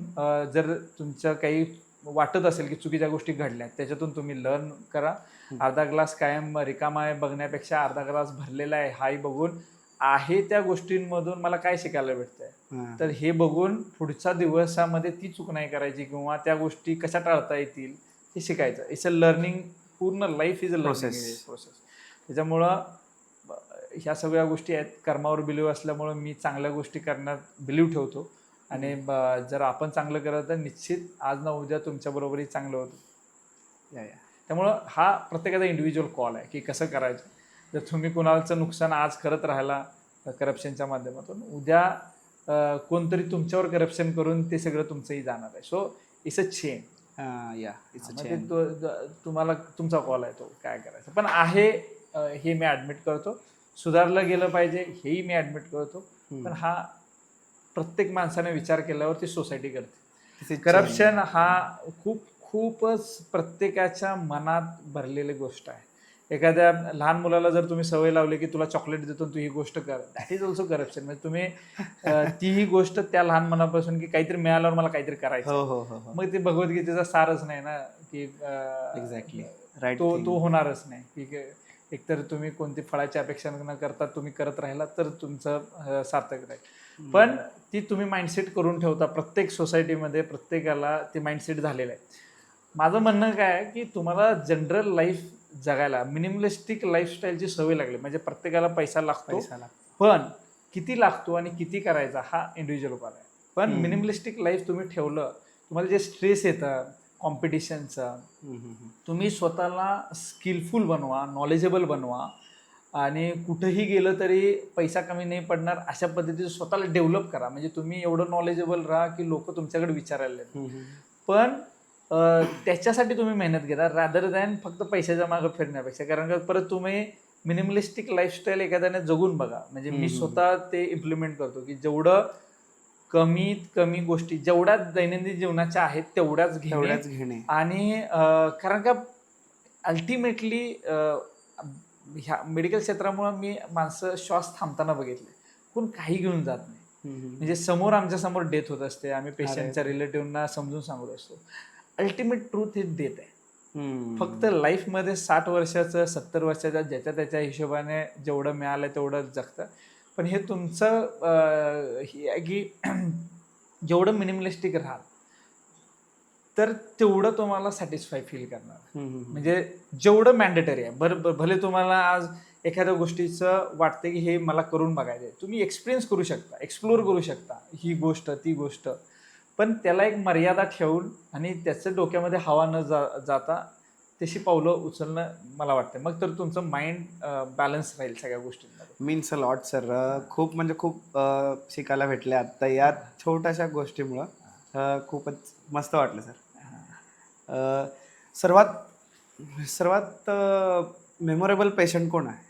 जर तुमचं काही वाटत असेल की चुकीच्या गोष्टी घडल्या, त्याच्यातून तुम्ही लर्न करा. अर्धा ग्लास कायम रिकामा आहे बघण्यापेक्षा अर्धा ग्लास भरलेला आहे हाही बघून, आहे त्या गोष्टींमधून मला काय शिकायला भेटतंय, तर हे बघून पुढच्या दिवसामध्ये ती चूक नाही करायची किंवा त्या गोष्टी कशा टाळता येतील हे शिकायचं. It's a learning. पूर्ण life is a learning process. त्याच्यामुळं ह्या सगळ्या गोष्टी आहेत. कर्मावर बिलीव्ह असल्यामुळं मी चांगल्या गोष्टी करण्यात बिलीव्ह ठेवतो. आणि जर आपण चांगलं करत तर निश्चित आज ना उद्या तुमच्याबरोबरही चांगलं होतं. त्यामुळं हा प्रत्येकाचा इंडिव्हिज्युअल कॉल आहे की कसं करायचं. जर तुम्ही कोणाचं नुकसान आज करत राहिला करप्शनच्या माध्यमातून, उद्या कोणतरी तुमच्यावर करप्शन करून ते सगळं तुमचंही जाणार आहे. So it's a chain. तुम्हाला तुमचा कॉल आहे तो काय करायचं. पण आहे हे मी ॲडमिट करतो. सुधारलं गेलं पाहिजे हेही मी ॲडमिट करतो. पण हा प्रत्येक माणसाने विचार केल्यावर ती सोसायटी करते. करप्शन हा खूपच प्रत्येकाच्या मनात भरलेली गोष्ट आहे. एखाद्या लहान मुलाला जर तुम्ही सवय लावली की तुला चॉकलेट देतो तू ही गोष्ट कर, दॅट इज ऑल्सो करप्शन. म्हणजे तुम्ही तीही गोष्ट त्या लहान मनापासून की काहीतरी मिळाल्यावर मला काहीतरी करायचं, मग ते भगवद्गीतेचा सारच नाही ना की एक्झॅक्टली तो होणारच नाही. की एकतर तुम्ही कोणती फळाची अपेक्षा न करता तुम्ही करत राहिला तर तुमचं सार्थक राहील. पण ती तुम्ही माइंडसेट करून ठेवता. प्रत्येक सोसायटीमध्ये प्रत्येकाला ते माइंडसेट झालेलं आहे. माझं म्हणणं काय आहे की तुम्हाला जनरल लाईफ जगायला मिनिमलिस्टिक लाईफस्टाईलची सवय लागली. म्हणजे प्रत्येकाला पैसा लागतो, पण किती लागतो आणि किती करायचा हा इंडिव्हिज्युअल कॉल आहे. पण मिनिमलिस्टिक लाईफ तुम्ही ठेवलं, तुम्हाला जे स्ट्रेस येतं कॉम्पिटिशनचा, तुम्ही स्वतःला स्किलफुल बनवा, नॉलेजेबल बनवा. आणि कुठेही गेलं तरी पैसा कमी नाही पडणार अशा पद्धतीचं स्वतःला डेव्हलप करा. म्हणजे तुम्ही एवढं नॉलेजेबल राहा की लोक तुमच्याकडे विचारायला येतात. पण त्याच्यासाठी तुम्ही मेहनत घेता रादर दॅन फक्त पैशाच्या मागं फिरण्यापेक्षा. कारण का परत तुम्ही मिनिमलिस्टिक लाईफस्टाईल एखाद्याने जगून बघा. म्हणजे मी स्वतः ते इम्प्लिमेंट करतो की जेवढं कमीत कमी गोष्टी जेवढ्या दैनंदिन जीवनाच्या आहेत तेवढ्याच घेणे. आणि कारण का अल्टिमेटली ह्या मेडिकल क्षेत्रामुळे मी माणसं श्वास थांबताना बघितले. कोण काही घेऊन जात नाही. म्हणजे समोर आमच्या समोर डेथ होत असते, आम्ही पेशंटच्या रिलेटिव्हना समजून सांगत असतो. अल्टिमेट ट्रूथ ही डेथ आहे. फक्त लाईफमध्ये 60 वर्षाचं 70 वर्षाच्या ज्याच्या त्याच्या हिशोबाने जेवढं मिळालं तेवढं जगतं. पण हे तुमचं हे आहे की जेवढं मिनिमलिस्टिक राहाल तर तेवढं तुम्हाला सॅटिस्फाय फील करणार. म्हणजे जेवढं मॅन्डेटरी आहे. भले तुम्हाला आज एखाद्या गोष्टीचं वाटतं की हे मला करून बघायचं आहे, तुम्ही एक्सपिरियन्स करू शकता, एक्सप्लोर करू शकता ही गोष्ट ती गोष्ट, पण त्याला एक मर्यादा ठेवून आणि त्याचं डोक्यामध्ये हवा न जाता तशी पावलं उचलणं मला वाटतं. मग तर तुमचं माइंड बॅलन्स राहील सगळ्या गोष्टींमध्ये. Means a lot sir. खूप म्हणजे खूप शिकायला भेटले आत्ता या छोट्याशा गोष्टीमुळं. खूपच मस्त वाटलं सर. सर्वात सर्वात मेमोरेबल पेशंट कोण आहे?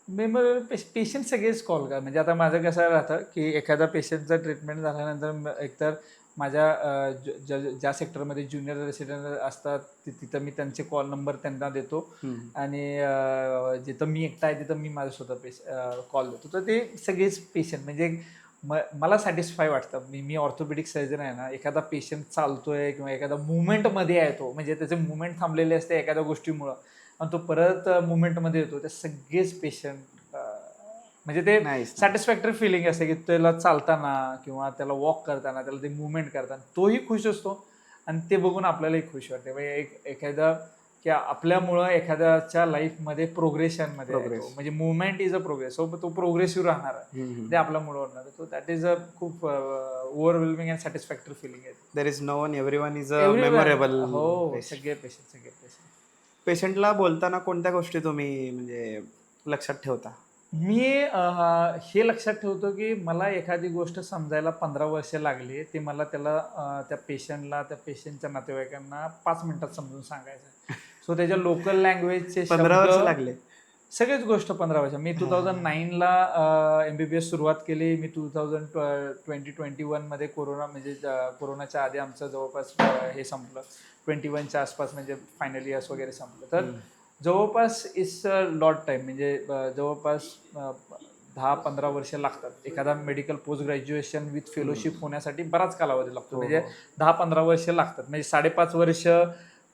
मेमोरेबल पेशंट सगळेच कॉल करा. म्हणजे आता माझं कसं राहतं, की एखादा पेशंटचा ट्रीटमेंट झाल्यानंतर एकतर माझ्या ज्या सेक्टरमध्ये ज्युनियर रेसिडेंट असतात तिथं मी त्यांचे कॉल नंबर त्यांना देतो. आणि जिथं मी एकटा आहे तिथं मी माझं स्वतः कॉल देतो. तर ते सगळेच पेशंट म्हणजे मला सॅटिस्फाय वाटतं. मी ऑर्थोपेडिक सर्जन आहे ना, एखादा पेशंट चालतोय किंवा एखादा मुवमेंटमध्ये आहे तो, म्हणजे त्याचे मुवमेंट थांबलेले असते एखाद्या गोष्टीमुळं आणि तो परत मुवमेंटमध्ये येतो, ते सगळेच पेशंट म्हणजे ते नाईस. सॅटिस्फॅक्टरी फिलिंग असते की त्याला चालताना किंवा त्याला वॉक करताना त्याला ते मुवमेंट करताना तोही खुश असतो आणि ते बघून आपल्यालाही खुश वाटते. म्हणजे एखादा की आपल्यामुळं एखाद्याच्या लाईफमध्ये प्रोग्रेशनमध्ये आहे तो, म्हणजे movement is a progress. So तो प्रोग्रेसिव्ह राहणार आहे, ते आपल्यामुळं होणार आहे. तो दॅट इज अ खूप ओव्हरवेल्मिंग अँड सॅटिस्फॅक्टरी फिलिंग आहे. There is no one, everyone is a everyone. Memorable. हो, सगळे पेशंट. पेशंटला बोलताना कोणत्या गोष्टी तुम्ही म्हणजे लक्षात ठेवता? मी हे लक्षात ठेवतो की मला एखादी गोष्ट समजायला 15 वर्ष लागली, ते मला त्याला त्या पेशंटच्या नातेवाईकांना 5 मिनिटात समजून सांगायचं आहे. सो त्याच्या लोकल लँग्वेजचे 15 वर्ष शब्द लागले? सगळीच गोष्ट 15 वर्ष. मी 2009ला MBBS सुरुवात केली. मी 2021मध्ये म्हणजे कोरोनाच्या आधी आमचं जवळपास हे संपलं. 21च्या आसपास म्हणजे फायनल इयर्स वगैरे संपलं. तर जवळपास इट्स अ लॉट टाईम, म्हणजे जवळपास 10-15 वर्ष लागतात. एखादा medical post graduation with fellowship होण्यासाठी बराच कालावधी लागतो. म्हणजे 10-15 वर्ष लागतात. म्हणजे 5.5 वर्ष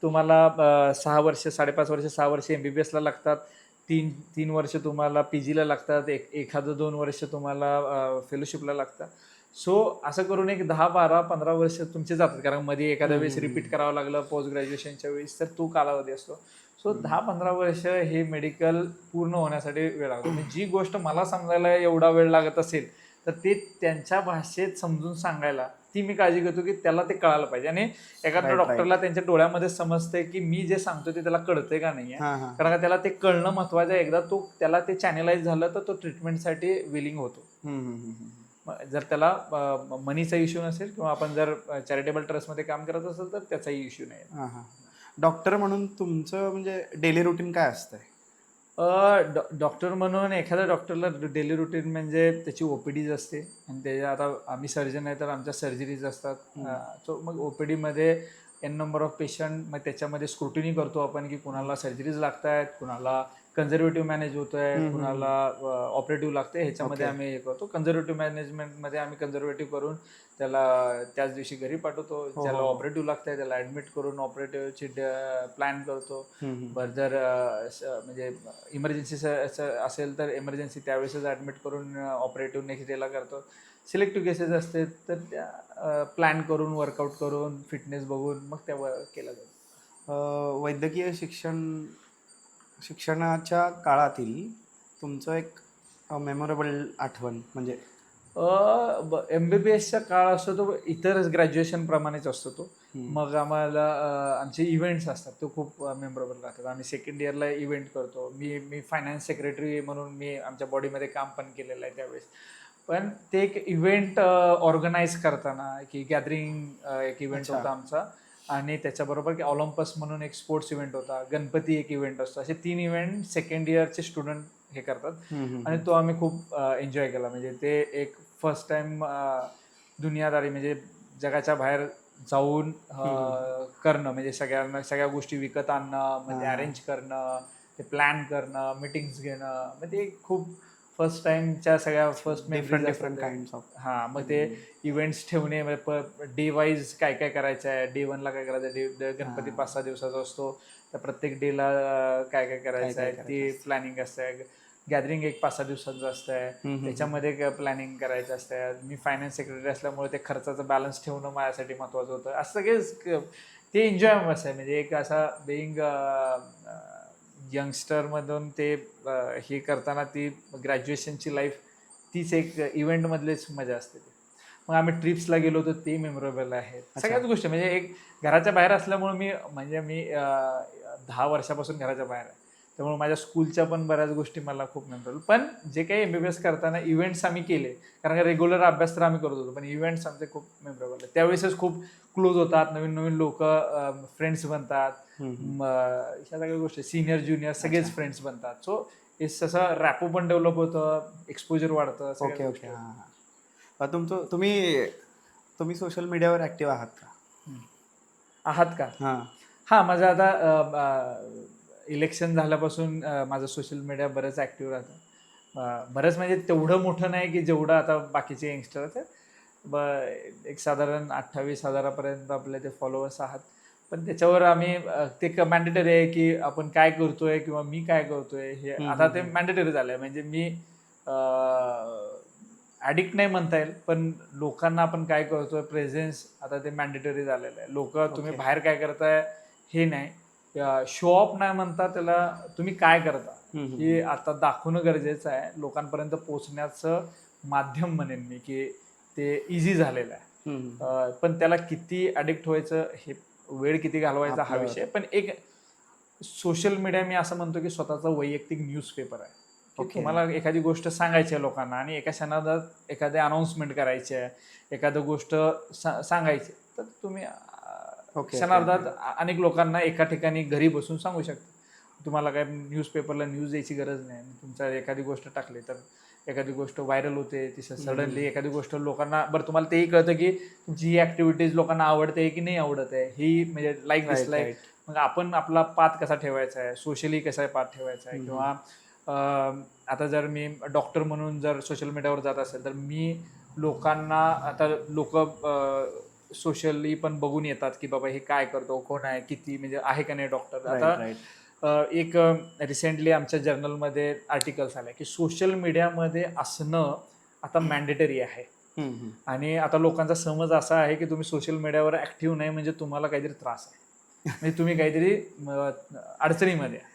तुम्हाला 6 वर्ष, 5.5 वर्ष, 6 वर्ष MBBSला लागतात. 3 वर्ष तुम्हाला PGला लागतात. एखादं 2 वर्ष तुम्हाला फेलोशिपला लागतात. सो असं करून एक 10, 12, 15 वर्ष तुमचे जातात. कारण मध्ये एखाद्या वेळेस रिपीट करावं लागलं पोस्ट ग्रॅज्युएशनच्या वेळेस, तर तो कालावधी असतो. सो 10-15 वर्ष हे मेडिकल पूर्ण होण्यासाठी वेळ लागतो. म्हणजे जी गोष्ट मला समजायला एवढा वेळ लागत असेल, तर ते त्यांच्या भाषेत समजून सांगायला ती मी काळजी घेतो की त्याला ते कळायला पाहिजे. आणि एखाद्या डॉक्टरला त्यांच्या डोळ्यामध्ये समजतंय की मी जे सांगतो ते त्याला कळतंय का नाही आहे. कारण का त्याला ते कळणं महत्वाचं आहे. एकदा त्याला ते चॅनलाइज झालं तर तो ट्रीटमेंटसाठी विलिंग होतो. जर त्याला मनीचा इश्यू नसेल किंवा आपण जर चॅरिटेबल ट्रस्टमध्ये काम करत असेल तर त्याचाही इश्यू नाही. डॉक्टर म्हणून तुमचं म्हणजे डेली रुटीन काय असतंय? डॉक्टर म्हणून एखाद्या डॉक्टरला डेली रुटीन म्हणजे त्याची OPDज असते आणि त्याच्या आता आम्ही सर्जन आहे तर आमच्या सर्जरीज असतात. सो मग OPDमध्ये n नंबर ऑफ पेशंट, मग त्याच्यामध्ये स्क्रुटिनी करतो आपण की कुणाला सर्जरीज लागत आहेत, कुणाला कन्झर्वेटिव्ह मॅनेज होत आहे, कुणाला ऑपरेटिव्ह लागते. ह्याच्यामध्ये आम्ही हे करतो. कन्झर्वेटिव्ह मॅनेजमेंटमध्ये आम्ही कन्झर्वेटिव्ह करून त्याला त्याच दिवशी घरी पाठवतो. ज्याला ऑपरेटिव्ह लागतंय त्याला ॲडमिट करून ऑपरेटिव्हची प्लॅन करतो. बरं जर म्हणजे इमर्जन्सी असेल तर इमर्जन्सी त्यावेळेसच ॲडमिट करून ऑपरेटिव्ह नेक्स्ट डेला करतो. सिलेक्टिव्ह केसेस असते तर त्या प्लॅन करून वर्कआउट करून फिटनेस बघून मग त्या केलं जातं. वैद्यकीय शिक्षणाच्या काळातील तुमचं एक मेमोरेबल आठवण म्हणजे? MBBSचा काळ असतो तो इतर ग्रॅज्युएशन प्रमाणेच असतो तो. मग आम्हाला आमचे इव्हेंट्स असतात तो खूप मेमोरेबल राहतात. आम्ही सेकंड इयरला इव्हेंट करतो. मी फायनान्स सेक्रेटरी म्हणून मी आमच्या बॉडीमध्ये काम पण केलेलं आहे त्यावेळेस. पण ते एक इव्हेंट ऑर्गनाईज करताना की गॅदरिंग एक इव्हेंट होता आमचा आणि त्याच्याबरोबर की ऑलिम्पस म्हणून एक स्पोर्ट्स इव्हेंट होता, गणपती एक इव्हेंट असतो. असे 3 इव्हेंट सेकंड इयरचे स्टुडंट हे करतात आणि तो आम्ही खूप एन्जॉय केला. म्हणजे ते एक फर्स्ट टाइम दुनियादारी म्हणजे जगाच्या बाहेर जाऊन करणं, म्हणजे सगळ्या गोष्टी विकत आणणं, म्हणजे अरेंज करणं, ते प्लॅन करणं, मीटिंग्स घेणं, म्हणजे ते खूप फर्स्ट टाइमच्या सगळ्या फर्स्ट डिफरंट काइंड्स ऑफ. मग ते इव्हेंट्स ठेवणे, डे वाईज काय काय करायचं आहे, डे 1ला काय करायचं, गणपती 5-6 दिवसाचा असतो, तर प्रत्येक डेला काय काय करायचं आहे ते प्लॅनिंग असतं. गॅदरिंग एक 5-6 दिवसाचं असतं, त्याच्यामध्ये प्लॅनिंग करायचं असतं. मी फायनान्स सेक्रेटरी असल्यामुळे ते खर्चाचं बॅलन्स ठेवणं माझ्यासाठी महत्त्वाचं होतं. असं सगळेच ते एन्जॉयमेंट आहे. म्हणजे एक असा बिईंग यंगस्टरमधून ते हे करताना ती ग्रॅज्युएशनची लाईफ तीच एक इव्हेंटमधलीच मजा असते. मग आम्ही ट्रिप्सला गेलो होतो ते मेमोरेबल आहेत. सगळ्याच गोष्टी म्हणजे एक घराच्या बाहेर असल्यामुळे मी 10 वर्षापासून घराच्या बाहेर आहे. त्यामुळे माझ्या स्कूलच्या पण बऱ्याच गोष्टी मला खूप मेमोरेबल. पण जे काही MBBS करताना इव्हेंट्स आम्ही केले, कारण का रेग्युलर अभ्यास तर आम्ही करत होतो, पण इव्हेंट्स आमचे खूप मेमोरेबल आहे. त्यावेळेसच खूप क्लोज होतात, नवीन नवीन लोक फ्रेंड्स बनतात, ह्या सगळ्या गोष्टी सिनियर ज्युनियर सगळेच फ्रेंड्स बनतात. सो तसं रॅपो पण डेव्हलप होतं, एक्सपोजर वाढतं. ओके ओके हां हां. तुम्ही सोशल मीडियावर ॲक्टिव्ह आहात का? आहात का? हां. हां, माझं आता इलेक्शन झाल्यापासून माझं सोशल मीडिया बरंच ॲक्टिव्ह राहतं. बरंच म्हणजे तेवढं मोठं नाही की जेवढं आता बाकीचे यंगस्टर्स आहेत. एक साधारण 28,000पर्यंत आपले ते फॉलोअर्स आहात. पण त्याच्यावर आम्ही ते मॅन्डेटरी आहे की आपण काय करतोय किंवा मी काय करतोय हे आता ते मॅन्डेटरी झालंय. म्हणजे मी ॲडिक्ट नाही म्हणता येईल, पण लोकांना आपण काय करतोय प्रेझेन्स आता ते मॅन्डेटरी झालेलं आहे. लोक तुम्ही बाहेर काय करताय हे नाही, शो ऑफ नाही म्हणता त्याला, तुम्ही काय करता हे आता दाखवणं गरजेचं आहे. लोकांपर्यंत पोहोचण्याचं माध्यम म्हणेन मी की ते इझी झालेलं आहे. पण त्याला किती ॲडिक्ट व्हायचं, हे वेळ किती घालवायचा हा विषय. पण एक सोशल मीडिया मी असं म्हणतो की स्वतःचा वैयक्तिक न्यूजपेपर आहे. तुम्हाला एखादी गोष्ट सांगायची आहे लोकांना आणि एका क्षणात एखादी अनाऊन्समेंट करायची आहे, एखादी गोष्ट सांगायची, तर तुम्ही क्षणार्धात अनेक लोकांना एका ठिकाणी घरी बसून सांगू शकता. तुम्हाला काय न्यूजपेपरला न्यूज द्यायची गरज नाही. तुमच्या एखादी गोष्ट टाकली तर एखादी गोष्ट व्हायरल होते, ती सडनली एखादी गोष्ट लोकांना, बरं तुम्हाला तेही कळतं की तुमची ही ॲक्टिव्हिटीज लोकांना आवडते की नाही आवडत आहे, ही म्हणजे लाईक डिसलाईक. मग आपण आपला पाथ कसा ठेवायचा आहे, सोशली कसा पाथ ठेवायचा आहे. किंवा आता जर मी डॉक्टर म्हणून जर सोशल मीडियावर जात असेल तर मी लोकांना, आता लोक सोशली पण बघून येतात की बाबा हे काय करतो, कोण आहे, किती म्हणजे आहे का नाही डॉक्टर. आता एक रिसेंटली आमच्या जर्नलमध्ये आर्टिकल्स आले की सोशल मीडियामध्ये असणं आता मॅन्डेटरी आहे. आणि आता लोकांचा समज असा आहे की तुम्ही सोशल मीडियावर ऍक्टिव्ह नाही म्हणजे तुम्हाला काहीतरी त्रास आहे, म्हणजे तुम्ही काहीतरी अडचणीमध्ये आहे,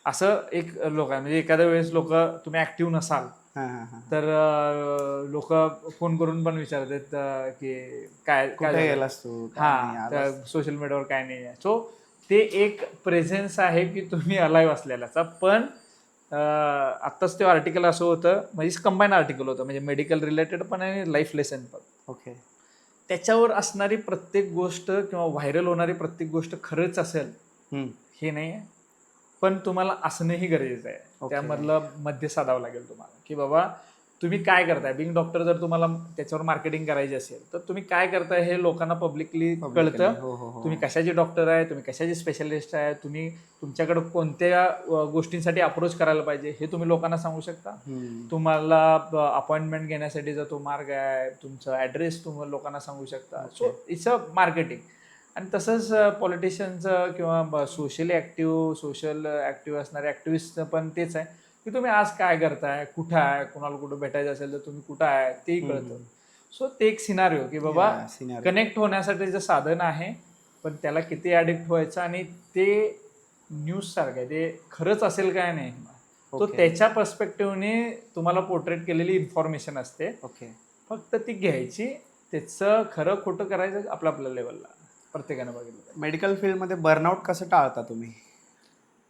असं एक लोक आहे. म्हणजे एखाद्या वेळेस लोक तुम्ही ऍक्टिव्ह नसाल तर लोक फोन करून पण विचारतात की काय काय सोशल मीडियावर काय नाही आहे. सो ते एक प्रेझेन्स आहे की तुम्ही अलाइव्ह असलेल्याचा. पण आत्ताच ते आर्टिकल असं होतं, म्हणजे कंबाईन आर्टिकल होतं, म्हणजे मेडिकल रिलेटेड पण आणि लाईफ लेसन पण. ओके. त्याच्यावर असणारी प्रत्येक गोष्ट किंवा व्हायरल होणारी प्रत्येक गोष्ट खरंच असेल हे नाही आहे, पण तुम्हाला असणंही गरजेचं आहे. त्यामधलं मध्य साधावं लागेल तुम्हाला की बाबा तुम्ही काय करताय. बिंग डॉक्टर जर तुम्हाला त्याच्यावर मार्केटिंग करायची असेल तर तुम्ही काय करताय हे लोकांना पब्लिकली कळतं. तुम्ही कशाचे डॉक्टर आहे, तुम्ही कशाचे स्पेशलिस्ट आहे, तुम्ही तुमच्याकडे कोणत्या गोष्टींसाठी अप्रोच करायला पाहिजे हे तुम्ही लोकांना सांगू शकता. तुम्हाला अपॉइंटमेंट घेण्यासाठी जर तो मार्ग आहे, तुमचा ॲड्रेस तुम्ही लोकांना सांगू शकता. So it's a marketing. आणि तसंच पॉलिटिशियनचं किंवा सोशल ॲक्टिव्ह असणारे ॲक्टिव्हिस्टचं पण तेच आहे की तुम्ही आज काय करताय, कुठं आहे, कुणाला कुठं भेटायचं असेल तर तुम्ही कुठं आहे तेही कळतं. सो ते एक सिनारिओ की बाबा कनेक्ट होण्यासाठीचं साधन आहे, पण त्याला किती ॲडिक्ट व्हायचं आणि ते न्यूज सारखं आहे, ते खरंच असेल काय नाही, तो त्याच्या पर्स्पेक्टिव्हने तुम्हाला पोर्ट्रेट केलेली इन्फॉर्मेशन असते. फक्त ती घ्यायची, त्याचं खरं खोटं करायचं आपल्या लेवलला प्रत्येकानं बघितलं. मेडिकल फील्डमध्ये बर्नआउट कसं टाळता तुम्ही?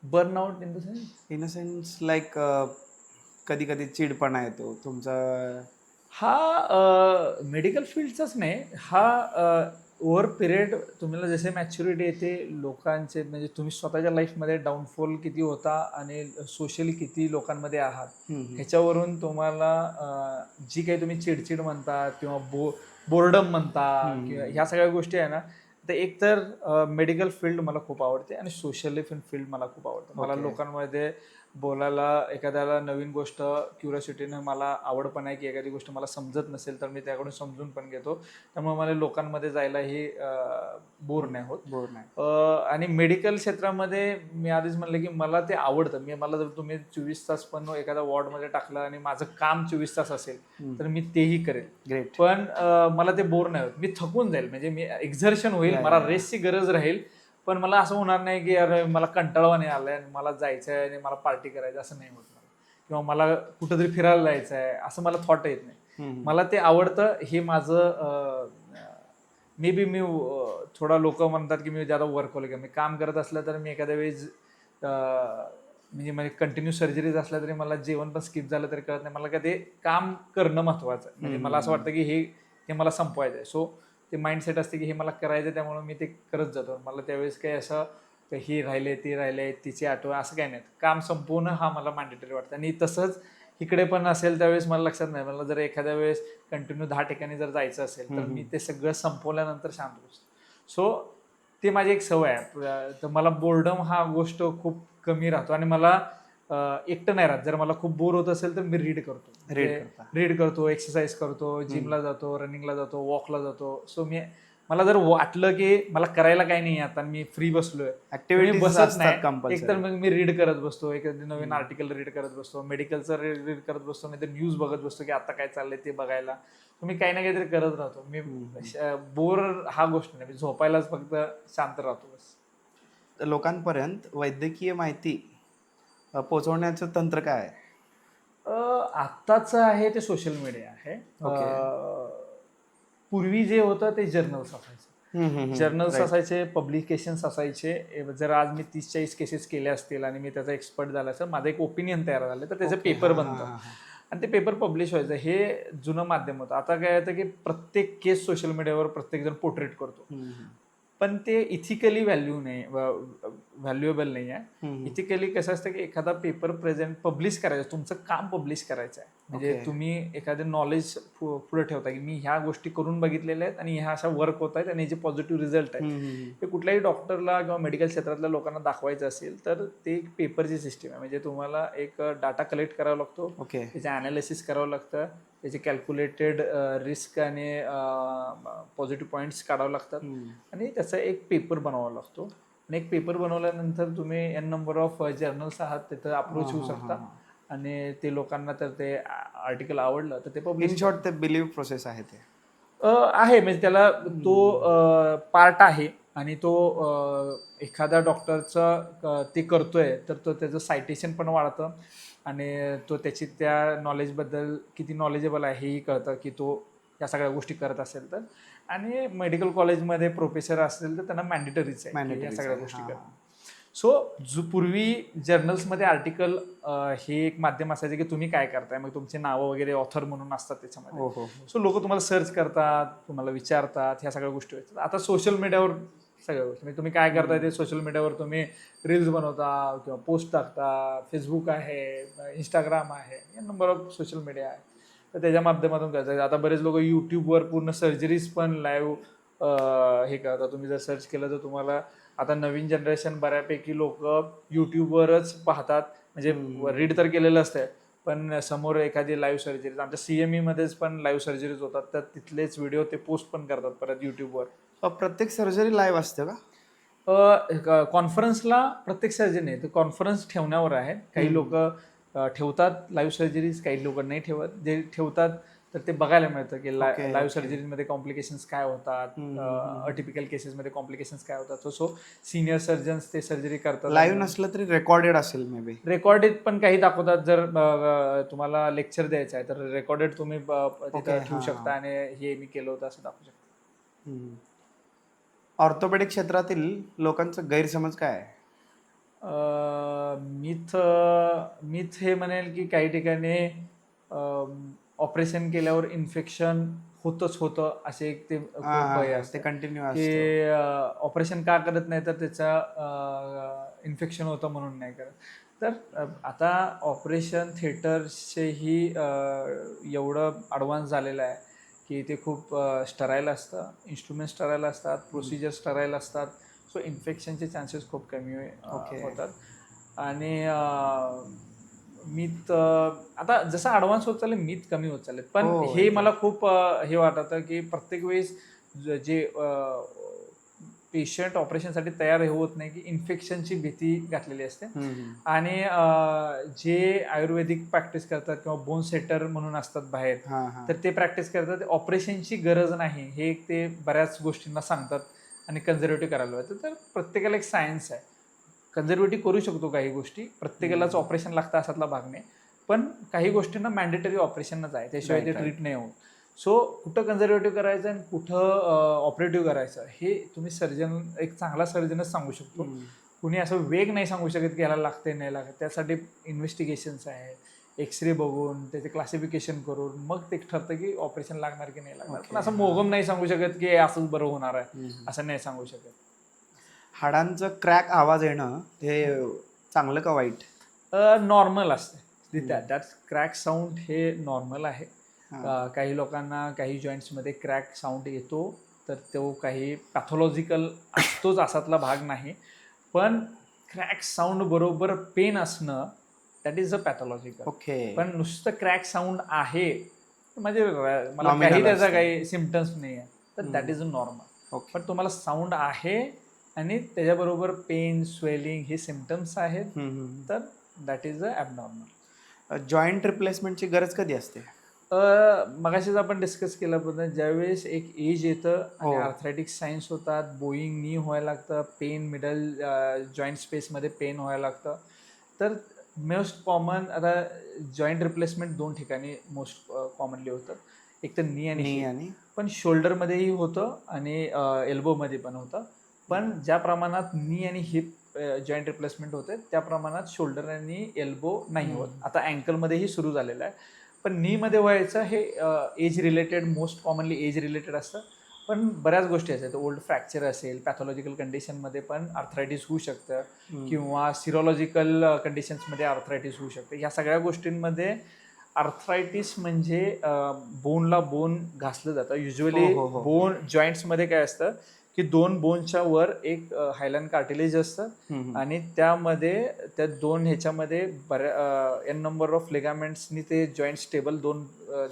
Burnout in the sense like कधी कधी चिडपणा येतो तुमचा. हा मेडिकल फील्डचाच नाही, हा ओव्हर पिरियड तुम्हाला जसे मॅच्युरिटी येते लोकांचे, म्हणजे तुम्ही स्वतःच्या लाईफमध्ये डाऊनफॉल किती होता आणि सोशली किती लोकांमध्ये आहात ह्याच्यावरून तुम्हाला जी काही तुम्ही चिडचिड म्हणता किंवा बोर्डम म्हणता किंवा ह्या सगळ्या गोष्टी आहे ना, तर एक तर मेडिकल फील्ड मला खूप आवडते आणि सोशली फील्ड मला खूप आवडतं. मला लोकांमध्ये बोलायला, एखाद्याला नवीन गोष्ट क्युरिओसिटीनं मला आवड पण आहे की एखादी गोष्ट मला समजत नसेल तर मी त्याकडून समजून पण घेतो. त्यामुळे मला लोकांमध्ये जायलाही बोर नाही होत. आणि मेडिकल क्षेत्रामध्ये मी आधीच म्हणलं की मला ते आवडतं. मला जर तुम्ही 24 तास पण एखाद्या वॉर्डमध्ये टाकलं आणि माझं काम 24 तास असेल तर मी तेही करेल. पण मला ते बोर नाही होत. मी थकून जाईल, म्हणजे मी एक्झर्शन होईल, मला रेस्टची गरज राहील, पण मला असं होणार नाही की अरे मला कंटाळवा नाही आलाय आणि मला जायचं आहे आणि मला पार्टी करायचं, असं नाही होत मला. किंवा मला कुठंतरी फिरायला जायचं आहे असं मला थॉट येत नाही. मला ते आवडतं. हे माझं मे बी मी थोडा लोक म्हणतात की मी ज्यादा वर्कहोलिक आहे. मी काम करत असलं तर मी एखाद्या वेळेस म्हणजे माझी कंटिन्यू सर्जरीज असल्या तरी मला जेवण पण स्किप झालं तरी कळत नाही. मला काय ते काम करणं महत्वाचं आहे. म्हणजे मला असं वाटतं की हे मला संपवायचं आहे. सो ते माइंडसेट असते की हे मला करायचं आहे, त्यामुळे मी ते करत जातो. मला त्यावेळेस काही असं हे राहिले ते राहिले तिची आठवण असं काही नाही. काम संपवणं हा मला मॅन्डेटरी वाटतं. आणि तसंच इकडे पण असेल त्यावेळेस मला लक्षात नाही, मला जर एखाद्या वेळेस कंटिन्यू 10 ठिकाणी जर जायचं असेल तर मी ते सगळं संपवल्यानंतर शांत बसतो. सो ते माझी एक सवय आहे. तर मला बोर्डम हा गोष्ट खूप कमी राहतो. आणि मला एकटं नाही राहत. जर मला खूप बोर होत असेल तर मी रीड करतो. रीड करतो, एक्सरसाइज करतो, जिमला जातो, रनिंगला जातो, वॉकला जातो. सो मला जर वाटलं की मला करायला काही नाही आता, मी फ्री बसलोय, मी ऍक्टिव्हिटीज बसत असतात नाही, कंपल्सरी. एकतर मग मी रीड करत बसतो, एखादी नवीन आर्टिकल रीड करत बसतो, मेडिकलचं रीड करत बसतो, नाही तर न्यूज बघत बसतो की आता काय चाललंय ते बघायला. मी काही ना काहीतरी करत राहतो. मी बोर हा गोष्ट नाही, मी झोपायलाच फक्त शांत राहतो बस. लोकांपर्यंत वैद्यकीय माहिती पोहोचवण्याचं तंत्र काय आहे? आत्ताच आहे ते सोशल मीडिया आहे. पूर्वी जे होतं ते जर्नल्स असायचे. जर्नल्स असायचे, पब्लिकेशन्स असायचे. जर आज मी 30-40 केसेस केल्या असतील आणि मी त्याचा एक्सपर्ट झाला असेल, माझं एक ओपिनियन तयार झालं तर त्याचं पेपर बनतं आणि ते पेपर पब्लिश व्हायचं. हे जुनं माध्यम होतं. आता काय होतं की प्रत्येक केस सोशल मीडियावर प्रत्येक जण पोर्ट्रेट करतो, पण ते इथिकली व्हॅल्युएबल नाही आहे. इथिकली कसं असतं की एखादा पेपर प्रेझेंट पब्लिश करायचं, तुमचं काम पब्लिश करायचं आहे. म्हणजे तुम्ही एखादं नॉलेज पुढे ठेवता की मी ह्या गोष्टी करून बघितलेल्या आहेत आणि ह्या अशा वर्क होत आहेत आणि ह्याचे पॉझिटिव्ह रिझल्ट आहेत. ते कुठल्याही डॉक्टरला किंवा मेडिकल क्षेत्रातल्या लोकांना दाखवायचं असेल तर ते एक पेपरची सिस्टीम आहे. म्हणजे तुम्हाला एक डाटा कलेक्ट करावा लागतो, त्याचे अनालिसिस करावं लागतं, त्याचे कॅल्क्युलेटेड रिस्क आणि पॉझिटिव्ह पॉईंट्स काढावं लागतात आणि त्याचा एक पेपर बनवावा लागतो. आणि एक पेपर बनवल्यानंतर तुम्ही एन नंबर ऑफ जर्नल्स आहात तिथं अप्रोच होऊ शकता आणि ते लोकांना तर ते आर्टिकल आवडलं तर ते पब्लिश. इन शॉर्ट ते बिलीव्ह प्रोसेस आहे ते आहे. म्हणजे त्याला तो पार्ट आहे आणि तो एखाद्या डॉक्टरचं ते करतोय तर तो त्याचं सायटेशन पण वाढतं आणि तो त्याची त्या नॉलेजबद्दल किती नॉलेजेबल आहे हेही कळतं की तो या सगळ्या गोष्टी करत असेल तर. आणि मेडिकल कॉलेजमध्ये प्रोफेसर असेल तर त्यांना मॅन्डेटरीच आहे या सगळ्या गोष्टी करणं. सो पूर्वी जर्नल्समध्ये आर्टिकल हे एक माध्यम असायचं की तुम्ही काय करताय, मग तुमचे नावं वगैरे ऑथर म्हणून असतात त्याच्यामध्ये. सो लोक तुम्हाला सर्च करतात, तुम्हाला विचारतात, ह्या सगळ्या गोष्टी होतात. आता सोशल मीडियावर सगळ्या गोष्टी, म्हणजे तुम्ही काय करताय ते सोशल मीडियावर तुम्ही रील्स बनवता किंवा पोस्ट टाकता, फेसबुक आहे, इंस्टाग्राम आहे, या नंबर ऑफ सोशल मीडिया आहे. तर त्याच्या माध्यमातून करायचं. आता बरेच लोक यूट्यूबवर पूर्ण सर्जरीज पण लाईव्ह हे करतात. तुम्ही जर सर्च केलं तर तुम्हाला आता नवीन जनरेशन बऱ्यापैकी लोक यूट्यूबवरच पाहतात. म्हणजे रीड तर केलेलं असतंय पण समोर एखादी लाईव्ह सर्जरीज, आमच्या CME मध्येच पण लाईव्ह सर्जरीज होतात, तर तिथलेच व्हिडिओ ते पोस्ट पण करतात परत युट्यूबवर. प्रत्येक सर्जरी लाईव्ह असते का? कॉन्फरन्सला प्रत्येक सर्जरी नाही, तर कॉन्फरन्स ठेवण्यावर आहे. काही लोक ठेवतात लाईव्ह सर्जरीज, काही लोक नाही ठेवत. जे ठेवतात तर ते बघायला मिळतं की लाईव्ह सर्जरीमध्ये कॉम्प्लिकेशन्स काय होतात, अटिपिकल केसेसमध्ये कॉम्प्लिकेशन्स काय होतात. सो सिनियर सर्जन्स ते सर्जरी करतात. लाईव्ह नसलं तरी रेकॉर्डेड असेल मे बी. रेकॉर्डेड पण काही दाखवतात. जर तुम्हाला लेक्चर द्यायचं आहे तर रेकॉर्डेड तुम्ही तिथं ठेवू शकता आणि हे मी केलं होतं असं दाखवू शकता. ऑर्थोपेडिक क्षेत्रातील लोकांचा गैरसमज काय आहे? मिथ हे म्हणेल की काही ठिकाणी ऑपरेशन केल्यावर इन्फेक्शन होतं असे एक ते खूप भय असते कंटिन्यू की ऑपरेशन का करत नाही तर त्याचा इन्फेक्शन होतं म्हणून नाही करत. तर आता ऑपरेशन थिएटरचेही एवढं ॲडव्हान्स झालेलं आहे की ते खूप स्टराईल असतं, इन्स्ट्रुमेंट्स स्टराईल असतात, प्रोसिजर स्टराईल असतात. सो इन्फेक्शनचे चान्सेस खूप कमी होतात. आणि मीथ आता जसं ॲडव्हान्स होत चालले मीथ कमी होत चालले. पण हे मला खूप हे वाटतं की प्रत्येक वेळेस जे पेशंट ऑपरेशनसाठी तयार होत नाही की इन्फेक्शनची भीती घातलेली असते. आणि जे आयुर्वेदिक प्रॅक्टिस करतात किंवा बोन सेटर म्हणून असतात बाहेर, तर ते प्रॅक्टिस करतात ऑपरेशनची गरज नाही हे ते बऱ्याच गोष्टींना सांगतात आणि कन्झर्वेटिव्ह करायला होतं. तर प्रत्येकाला एक सायन्स आहे. कन्झर्वेटिव्ह करू शकतो काही गोष्टी, प्रत्येकालाच ऑपरेशन लागतं असातला भाग नाही. पण काही गोष्टींना मॅन्डेटरी ऑपरेशनच आहे, त्याशिवाय ते ट्रीट नाही होत. सो कुठं कन्झर्वेटिव्ह करायचं आणि कुठं ऑपरेटिव्ह करायचं हे तुम्ही सर्जन, एक चांगला सर्जनच सांगू शकतो. कुणी असं वेग नाही सांगू शकत की ह्याला लागते नाही लागत. त्यासाठी इन्व्हेस्टिगेशन्स आहेत, एक्सरे बघून त्याचे क्लासिफिकेशन करून मग ते ठरतं की ऑपरेशन लागणार की नाही लागणार. पण असं मोगम नाही सांगू शकत की असंच बरं होणार आहे, असं नाही सांगू शकत. हाडांचं क्रॅक आवाज येणं हे चांगलं का वाईट? नॉर्मल असते. दॅट क्रॅक साऊंड हे नॉर्मल आहे. काही लोकांना काही जॉईंट्समध्ये क्रॅक साऊंड येतो, तर तो काही पॅथॉलॉजिकल असतोच असातला भाग नाही. पण क्रॅक साऊंड बरोबर पेन असणं that is a pathological. Okay. पण नुसतं क्रॅक साऊंड आहे म्हणजे मला Nominal काही त्याचा असतं. काही सिम्पटम्स नाही आहे, तर that is a normal. Okay. पण तुम्हाला साऊंड आहे आणि त्याच्याबरोबर पेन, स्वेलिंग हे सिम्पटम्स आहेत, तर that is a abnormal. Joint रिप्लेसमेंटची गरज कधी असते? मगाशीच आपण डिस्कस केलं पण ज्यावेळेस एक एज येतं आणि हो. आर्थरायटिक साईन्स होतात, बोईंग नी व्हायला लागतं, पेन मिडल जॉईंट स्पेसमध्ये पेन व्हायला लागतं. तर मोस्ट कॉमन आता जॉईंट रिप्लेसमेंट 2 ठिकाणी मोस्ट कॉमनली होतं. एक तर नी आणि हिप. आणि पण शोल्डरमध्येही होतं आणि एल्बोमध्ये पण होतं. पण ज्या प्रमाणात नी आणि हिप जॉईंट रिप्लेसमेंट होते त्या प्रमाणात शोल्डर आणि एल्बो नाही होत. आता अँकलमध्येही सुरू झालेलं आहे. पण नीमध्ये व्हायचं हे age related, most commonly age related असतं. पण बऱ्याच गोष्टी असतात. ओल्ड फ्रॅक्चर असेल, पॅथॉलॉजिकल कंडिशनमध्ये पण आर्थरायटिस होऊ शकतं किंवा सिरोलॉजिकल कंडिशन्समध्ये आर्थरायटिस होऊ शकतं. ह्या सगळ्या गोष्टींमध्ये आर्थरायटिस म्हणजे बोनला बोन घासलं जातं. युजली हो. बोन जॉईंट्समध्ये काय असतं की 2 बोनच्या वर एक हायलाइन कार्टिलेज असतं आणि त्यामध्ये त्या 2 ह्याच्यामध्ये एन नंबर ऑफ लिगामेंट्सनी ते जॉईंट स्टेबल, 2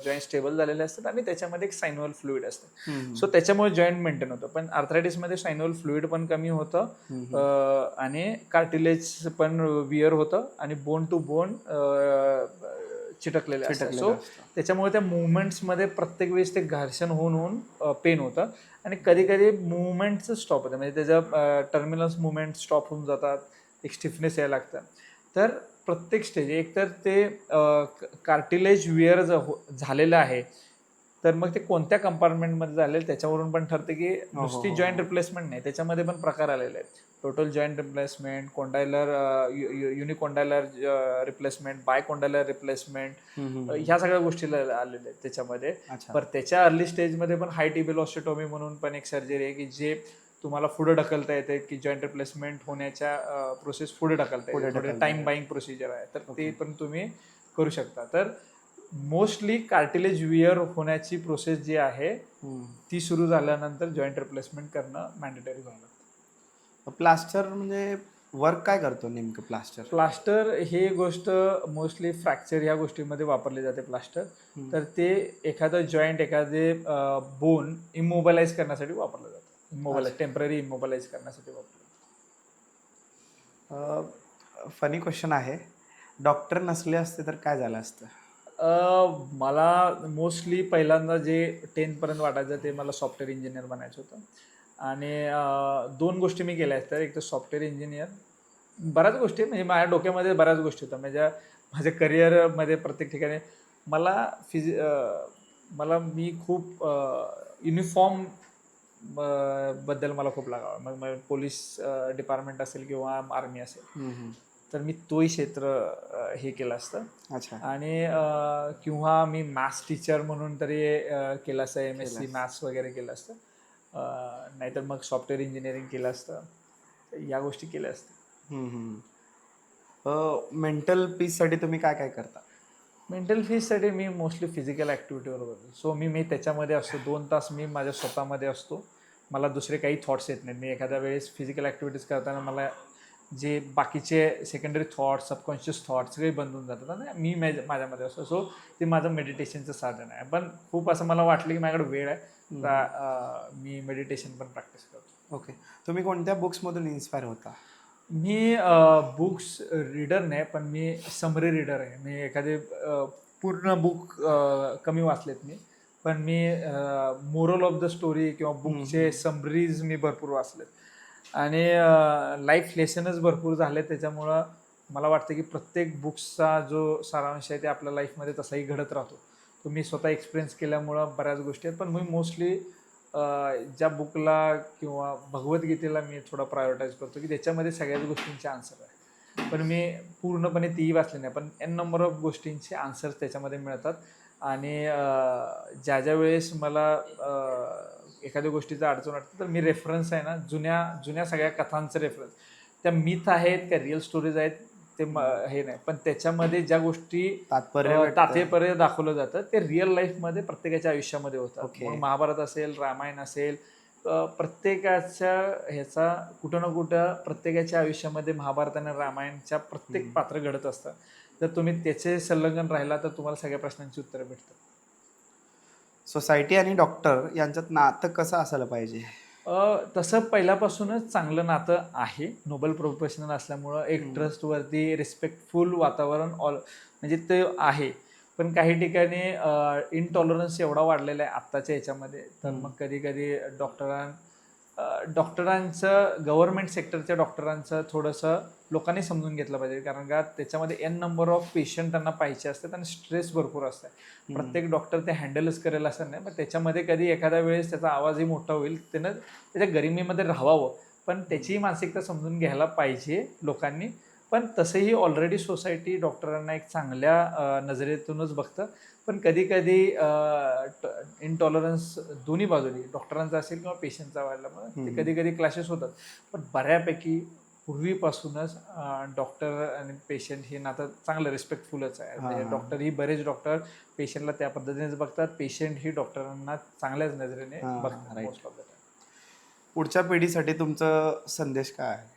जॉईंट स्टेबल झालेले असतात आणि त्याच्यामध्ये एक सायनोअल फ्लुइड असतं. सो त्याच्यामुळे जॉईंट मेंटेन होतं. पण आर्थरायटिसमध्ये सायनोअल फ्लुइड पण कमी होतं आणि कार्टिलेज पण विअर होतं आणि बोन टू बोन चिटकलेले असतात. सो त्याच्यामुळे त्या मुवमेंट्समध्ये प्रत्येक वेळेस ते घर्षण होऊन पेन होतं आणि कधी कधी मुवमेंटचं स्टॉप होतं. म्हणजे त्याच्या टर्मिनल्स मुवमेंट स्टॉप होऊन जातात, एक स्टिफनेस यायला लागतं. तर प्रत्येक स्टेज एक तर ते कार्टिलेज विअर झालेलं आहे, तर मग ते कोणत्या कंपार्टमेंटमध्ये झालेलं त्याच्यावरून पण ठरते की नुसती जॉईंट रिप्लेसमेंट नाही, त्याच्यामध्ये पण प्रकार आलेले आहेत. Total joint replacement, condylar, unicondylar replacement, bicondylar replacement, ह्या सगळ्या गोष्टीला आलेल्या आहेत त्याच्यामध्ये. पण त्याच्या अर्ली स्टेजमध्ये पण हाय टिबियल ऑस्टिओटॉमी म्हणून पण एक सर्जरी आहे की जे तुम्हाला पुढे ढकलता येते, की जॉईंट रिप्लेसमेंट होण्याच्या प्रोसेस पुढे ढकलता येते. थोडे टाइम बाईंग प्रोसिजर आहे, तर ते पण तुम्ही करू शकता. तर मोस्टली कार्टिलेज विअर होण्याची प्रोसेस जी आहे ती सुरू झाल्यानंतर जॉईंट रिप्लेसमेंट करणं मॅन्डेटरी झालं. प्लास्टर म्हणजे वर्क काय करतो नेमकं प्लास्टर? प्लास्टर हे गोष्ट मोस्टली फ्रॅक्चर ह्या गोष्टीमध्ये वापरले जाते प्लास्टर. तर ते एखादं जॉईंट, एखादे बोन इमोबलाइज करण्यासाठी वापरलं जातं. टेम्पररी इमोबलाइज करण्यासाठी वापरलं जातं. फनी क्वेश्चन आहे, डॉक्टर नसले असते तर काय झालं असतं? मला मोस्टली पहिल्यांदा जे 10th वाटायचं ते मला सॉफ्टवेअर इंजिनियर बनायचं होतं. आणि 2 गोष्टी मी केल्या असत्या. एक तर सॉफ्टवेअर इंजिनियर, बऱ्याच गोष्टी म्हणजे माझ्या डोक्यामध्ये बऱ्याच गोष्टी होत्या. माझ्या करिअरमध्ये प्रत्येक ठिकाणी मला मी खूप युनिफॉर्म बद्दल मला खूप लागावं. मग पोलीस डिपार्टमेंट असेल किंवा आर्मी असेल, तर मी तोही क्षेत्र हे केलं असतं. आणि किंवा मी मॅथ्स टीचर म्हणून तरी केलं असतं, MSc मॅथ्स वगैरे केलं असतं. नाहीतर मग सॉफ्टवेअर इंजिनिअरिंग केलं असतं. या गोष्टी केल्या असत्या. मेंटल पीससाठी तुम्ही काय काय करता? मेंटल पीससाठी मी मोस्टली फिजिकल ॲक्टिव्हिटीवर बोलतो. सो मी त्याच्यामध्ये असतो. 2 तास मी माझ्या स्वतःमध्ये असतो. मला दुसरे काही थॉट्स येत नाहीत. मी एखाद्या वेळेस फिजिकल ॲक्टिव्हिटीज करताना मला जे बाकीचे सेकंडरी थॉट्स, सबकॉन्शियस थॉट्स सगळे बंद होऊन जातात आणि मी माझ्यामध्ये असतो. सो ते माझं मेडिटेशनचं साधन आहे. पण खूप असं मला वाटलं की माझ्याकडे वेळ आहे, तर मी मेडिटेशन पण प्रॅक्टिस करतो. ओके. तुम्ही कोणत्या बुक्समधून इन्स्पायर होता? मी बुक्स रीडर नाही, पण मी समरी रीडर आहे. मी एखादे पूर्ण बुक कमी वाचलेत मी, पण मी मोरल ऑफ द स्टोरी किंवा बुकचे समरीज मी भरपूर वाचलेत आणि लाईफ लेसनच भरपूर झाले. त्याच्यामुळं मला वाटतं की प्रत्येक बुक्सचा जो सारांश आहे ते आपल्या लाईफमध्ये तसाही घडत राहतो. तो मी स्वतः एक्सपिरियन्स केल्यामुळं बऱ्याच गोष्टी आहेत. पण मी मोस्टली ज्या बुकला किंवा भगवद्गीतेला मी थोडा प्रायोरिटाईज करतो की त्याच्यामध्ये सगळ्याच गोष्टींचे आन्सर आहे. पण मी पूर्णपणे तीही वाचली नाही, पण एन नंबर ऑफ गोष्टींचे आन्सर्स त्याच्यामध्ये मिळतात. आणि ज्या ज्या वेळेस मला एखाद्या गोष्टीचं अडचण वाटतं तर मी रेफरन्स आहे ना, जुन्या जुन्या सगळ्या कथांचं रेफरन्स, त्या मिथ आहेत का रिअल स्टोरीज आहेत ते हे नाही, पण त्याच्यामध्ये ज्या गोष्टी तात्पर्य दाखवलं जातं ते रिअल लाईफमध्ये प्रत्येकाच्या आयुष्यामध्ये होतात. मग महाभारत असेल, रामायण असेल, प्रत्येकाच्या ह्याचा कुठं ना कुठं प्रत्येकाच्या आयुष्यामध्ये महाभारत आणि रामायणच्या प्रत्येक पात्र घडत असतं. जर तुम्ही त्याचे संलग्न राहिला तर तुम्हाला सगळ्या प्रश्नांची उत्तरं भेटतात. सोसायटी आणि डॉक्टर यांच्यात नातं कसं असायला पाहिजे? तसं पहिल्यापासूनच चांगलं नातं आहे. नोबल प्रोफेशनल असल्यामुळं एक ट्रस्टवरती रिस्पेक्टफुल वातावरण म्हणजे ते आहे. पण काही ठिकाणी इनटॉलरन्स एवढा वाढलेला आहे आत्ताच्या ह्याच्यामध्ये, तर मग कधी कधी डॉक्टरांचं, गव्हर्नमेंट सेक्टरच्या डॉक्टरांचं थोडंसं लोकांनी समजून घेतलं पाहिजे. कारण का त्याच्यामध्ये एन नंबर ऑफ पेशंट त्यांना पाहिजे असतात आणि स्ट्रेस भरपूर असतं. प्रत्येक डॉक्टर ते हँडलच करेल असं नाही. पण त्याच्यामध्ये कधी एखाद्या वेळेस त्याचा आवाजही मोठा होईल, त्यानं त्याच्या गरिमेमध्ये राहावं, पण त्याचीही मानसिकता समजून घ्यायला पाहिजे लोकांनी. पण तसंही ऑलरेडी सोसायटी डॉक्टरांना एक चांगल्या नजरेतूनच बघतं. पण कधी कधी इनटॉलरन्स दोन्ही बाजूनी, डॉक्टरांचा असेल किंवा पेशंटचा व्हायला, ते कधी कधी क्लॅशेस होतात. पण बऱ्यापैकी पूर्वीपासूनच डॉक्टर आणि पेशंट हे नातं चांगलं रिस्पेक्टफुलच आहे. म्हणजे डॉक्टर ही, बरेच डॉक्टर पेशंटला त्या पद्धतीनेच बघतात, पेशंट ही डॉक्टरांना चांगल्याच नजरेने बघतात मोस्ट ऑफ द टाइम. पुढच्या पिढीसाठी तुमचा संदेश काय आहे?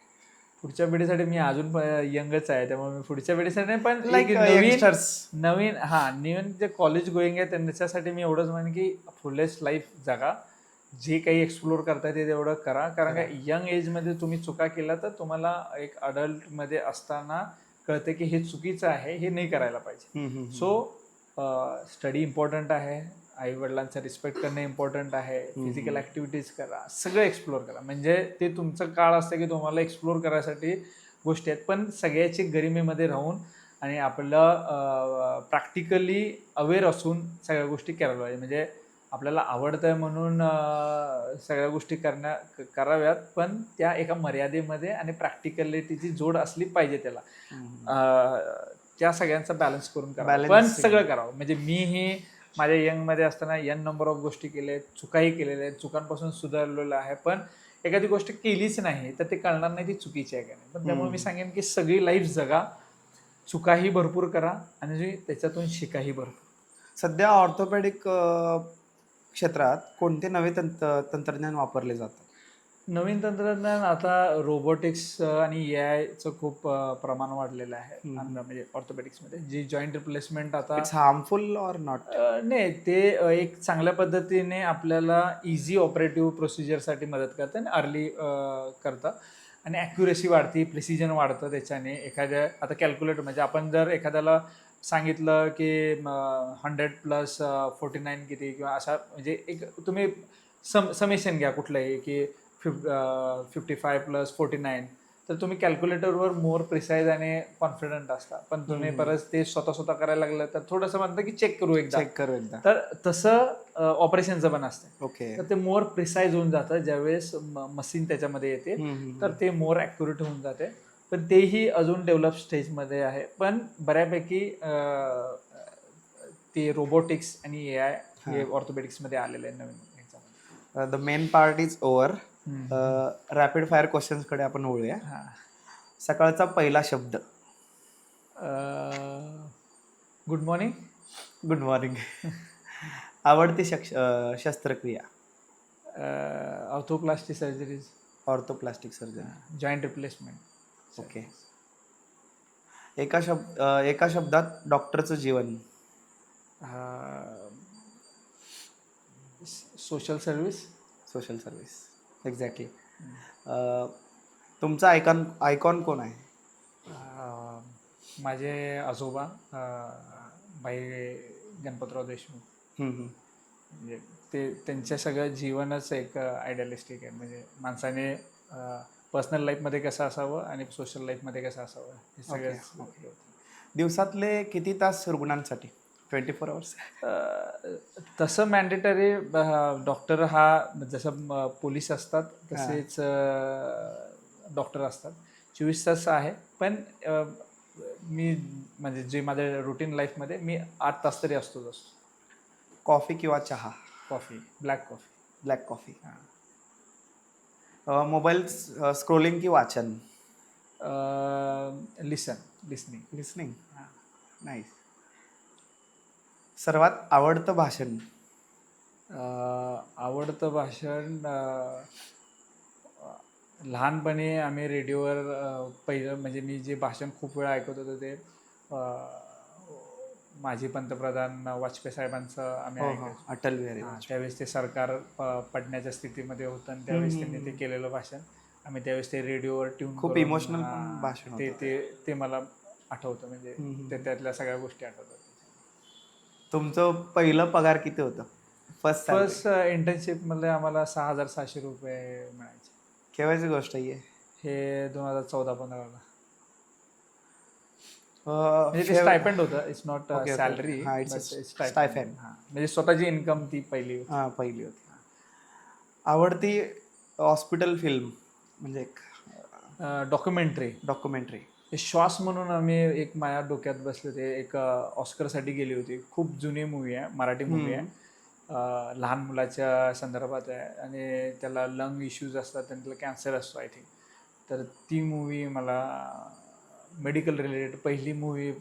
पुढच्या पिढीसाठी मी अजून यंगच आहे, त्यामुळे मी पुढच्या पिढीसाठी नाही, पण नवीन जे कॉलेज गोईंग आहे त्यांच्यासाठी मी एवढंच म्हणेन की फुलेस्ट लाईफ जगा. जे काही एक्सप्लोर करता येते तेवढं करा. कारण का यंग एजमध्ये तुम्ही चुका केला तर तुम्हाला एक अडल्टमध्ये असताना कळते की हे चुकीचं आहे, हे नाही करायला पाहिजे. सो स्टडी इम्पॉर्टंट आहे, आई वडिलांचा रिस्पेक्ट करणं इम्पॉर्टंट आहे, फिजिकल ॲक्टिव्हिटीज करा, सगळं एक्सप्लोर करा. म्हणजे ते तुमचं काळ असतं की तुम्हाला एक्सप्लोर करायसाठी गोष्टी आहेत, पण सगळ्याची गरिमेमध्ये राहून आणि आपलं प्रॅक्टिकली अवेअर असून सगळ्या गोष्टी करायला पाहिजे. म्हणजे आपल्याला आवडतं आहे म्हणून सगळ्या गोष्टी कराव्यात, पण त्या एका मर्यादेमध्ये आणि प्रॅक्टिकलिटीची जोड असली पाहिजे त्याला. त्या सगळ्यांचा बॅलन्स करून करावं, पण सगळं करावं. म्हणजे मीही माझ्या यंगमध्ये असताना एन नंबर ऑफ गोष्टी केल्या आहेत, चुकाही केलेल्या आहेत, चुकांपासून सुधारलेलं आहे. पण एखादी गोष्ट केलीच नाही तर ते कळणार नाही ती चुकीची आहे का नाही. पण त्यामुळे मी सांगेन की सगळी लाईफ जगा, चुकाही भरपूर करा आणि त्याच्यातून शिकाही भरपूर. सध्या ऑर्थोपेडिक क्षेत्रात कोणते नवे तंत्रज्ञान वापरले जातात? नवीन तंत्रज्ञान आता रोबोटिक्स आणि AI चं खूप प्रमाण वाढलेलं आहे. म्हणजे ऑर्थोपेडिक्समध्ये जी जॉईंट रिप्लेसमेंट आता इट्स हार्मफुल ऑर नॉट? नाही, ते एक चांगल्या पद्धतीने आपल्याला इझी ऑपरेटिव्ह प्रोसिजरसाठी मदत करतं आणि अर्ली करतं आणि ॲक्युरेसी वाढते, प्रिसिजन वाढतं त्याच्याने. एखाद्या आता कॅल्क्युलेटर, म्हणजे आपण जर एखाद्याला सांगितलं की 100+49 किती किंवा असा, म्हणजे एक तुम्ही समेशन घ्या कुठलंही की 55+49, तर तुम्ही कॅल्क्युलेटरवर मोर प्रिसाईज आणि कॉन्फिडंट असता. पण तुम्ही परत ते स्वतः करायला लागलं तर थोडंसं म्हणतं की चेक करू एकदा. तर तसं ऑपरेशनचं पण असतं. ओके. तर ते मोर प्रिसाईज होऊन जातं ज्यावेळेस मशीन त्याच्यामध्ये येते, तर ते मोर ॲक्युरेट होऊन जाते. पण तेही अजून डेव्हलप स्टेजमध्ये आहे. पण बऱ्यापैकी ते रोबोटिक्स आणि AI हे ऑर्थोपेडिक्समध्ये आलेलं आहे नवीन ह्याच्यामध्ये. The main part is over. Rapid fire क्वेश्चन्सकडे आपण वळूया. सकाळचा पहिला शब्द? Good morning. Good morning. आवडती शस्त्रक्रिया? Orthoplastic surgeries. Orthoplastic surgery. Joint replacement. Okay. एका शब्दात डॉक्टरचं जीवन? Social service. Social service, exactly. तुमचा आयकॉन कोण आहे? माझे आजोबा भाई गणपतराव देशमुख. म्हणजे त्यांचं सगळं जीवनच एक आयडियलिस्टिक आहे. म्हणजे माणसाने पर्सनल लाईफमध्ये कसं असावं आणि सोशल लाईफमध्ये कसं असावं हे सगळं. दिवसातले किती तास रुग्णांसाठी? 24 आवर्स? तसं मॅन्डेटरी डॉक्टर हा जसं पोलीस असतात तसेच डॉक्टर असतात 24 तास आहे. पण मी म्हणजे जे माझ्या रुटीन लाईफमध्ये मी 8 तास तरी असतोच असतो. कॉफी किंवा चहा? Coffee, black coffee. Black coffee. हां. मोबाईल स्क्रोलिंग की वाचन? लिसनिंग. लिसनिंग. हां. नाईस. सर्वात आवडतं भाषण? आवडतं भाषण लहानपणी आम्ही रेडिओवर पहिलं म्हणजे मी जे भाषण खूप वेळा ऐकत होतो ते माजी पंतप्रधान वाजपेयी साहेबांचं आम्ही हो हो, ऐकायचो. अटल बिहारी हां, वाजपेयी. त्यावेळेस ते सरकार पडण्याच्या स्थितीमध्ये होतं आणि त्यावेळेस त्यांनी ते केलेलं भाषण आम्ही त्यावेळेस ते रेडिओवर ट्यून खूप करून इमोशनल पण भाषण ते होतं ते ते मला आठवतं म्हणजे ते त्यातल्या सगळ्या गोष्टी आठवतात. तुमचं पहिलं पगार किती होतं? First salary? फर्स्ट इंटर्नशिपमध्ये आम्हाला 6,600 रुपये मिळायचे. केव्हाची गोष्ट आहे? हे 2014-15ला. म्हणजे ते फेव स्टायपेंड होतं. It's not okay okay salary हां, इट्स बट अ स्टायपेंड. स्टायफेंड. हां, म्हणजे स्वतःची इन्कम ती पहिली होती. हां, पहिली होती. आवडती हॉस्पिटल फिल्म म्हणजे एक डॉक्युमेंटरी डॉक्युमेंटरी? श्वास म्हणून आम्ही एक माझ्या डोक्यात बसले होते. एक ऑस्करसाठी गेली होती. खूप जुनी मूवी आहे, मराठी मूवी आहे. लहान मुलाच्या संदर्भात आहे आणि त्याला लंग इश्यूज असतात आणि त्याला कॅन्सर असतो आय थिंक. तर ती मूवी मला मेडिकल रिलेटेड पहिली मूवी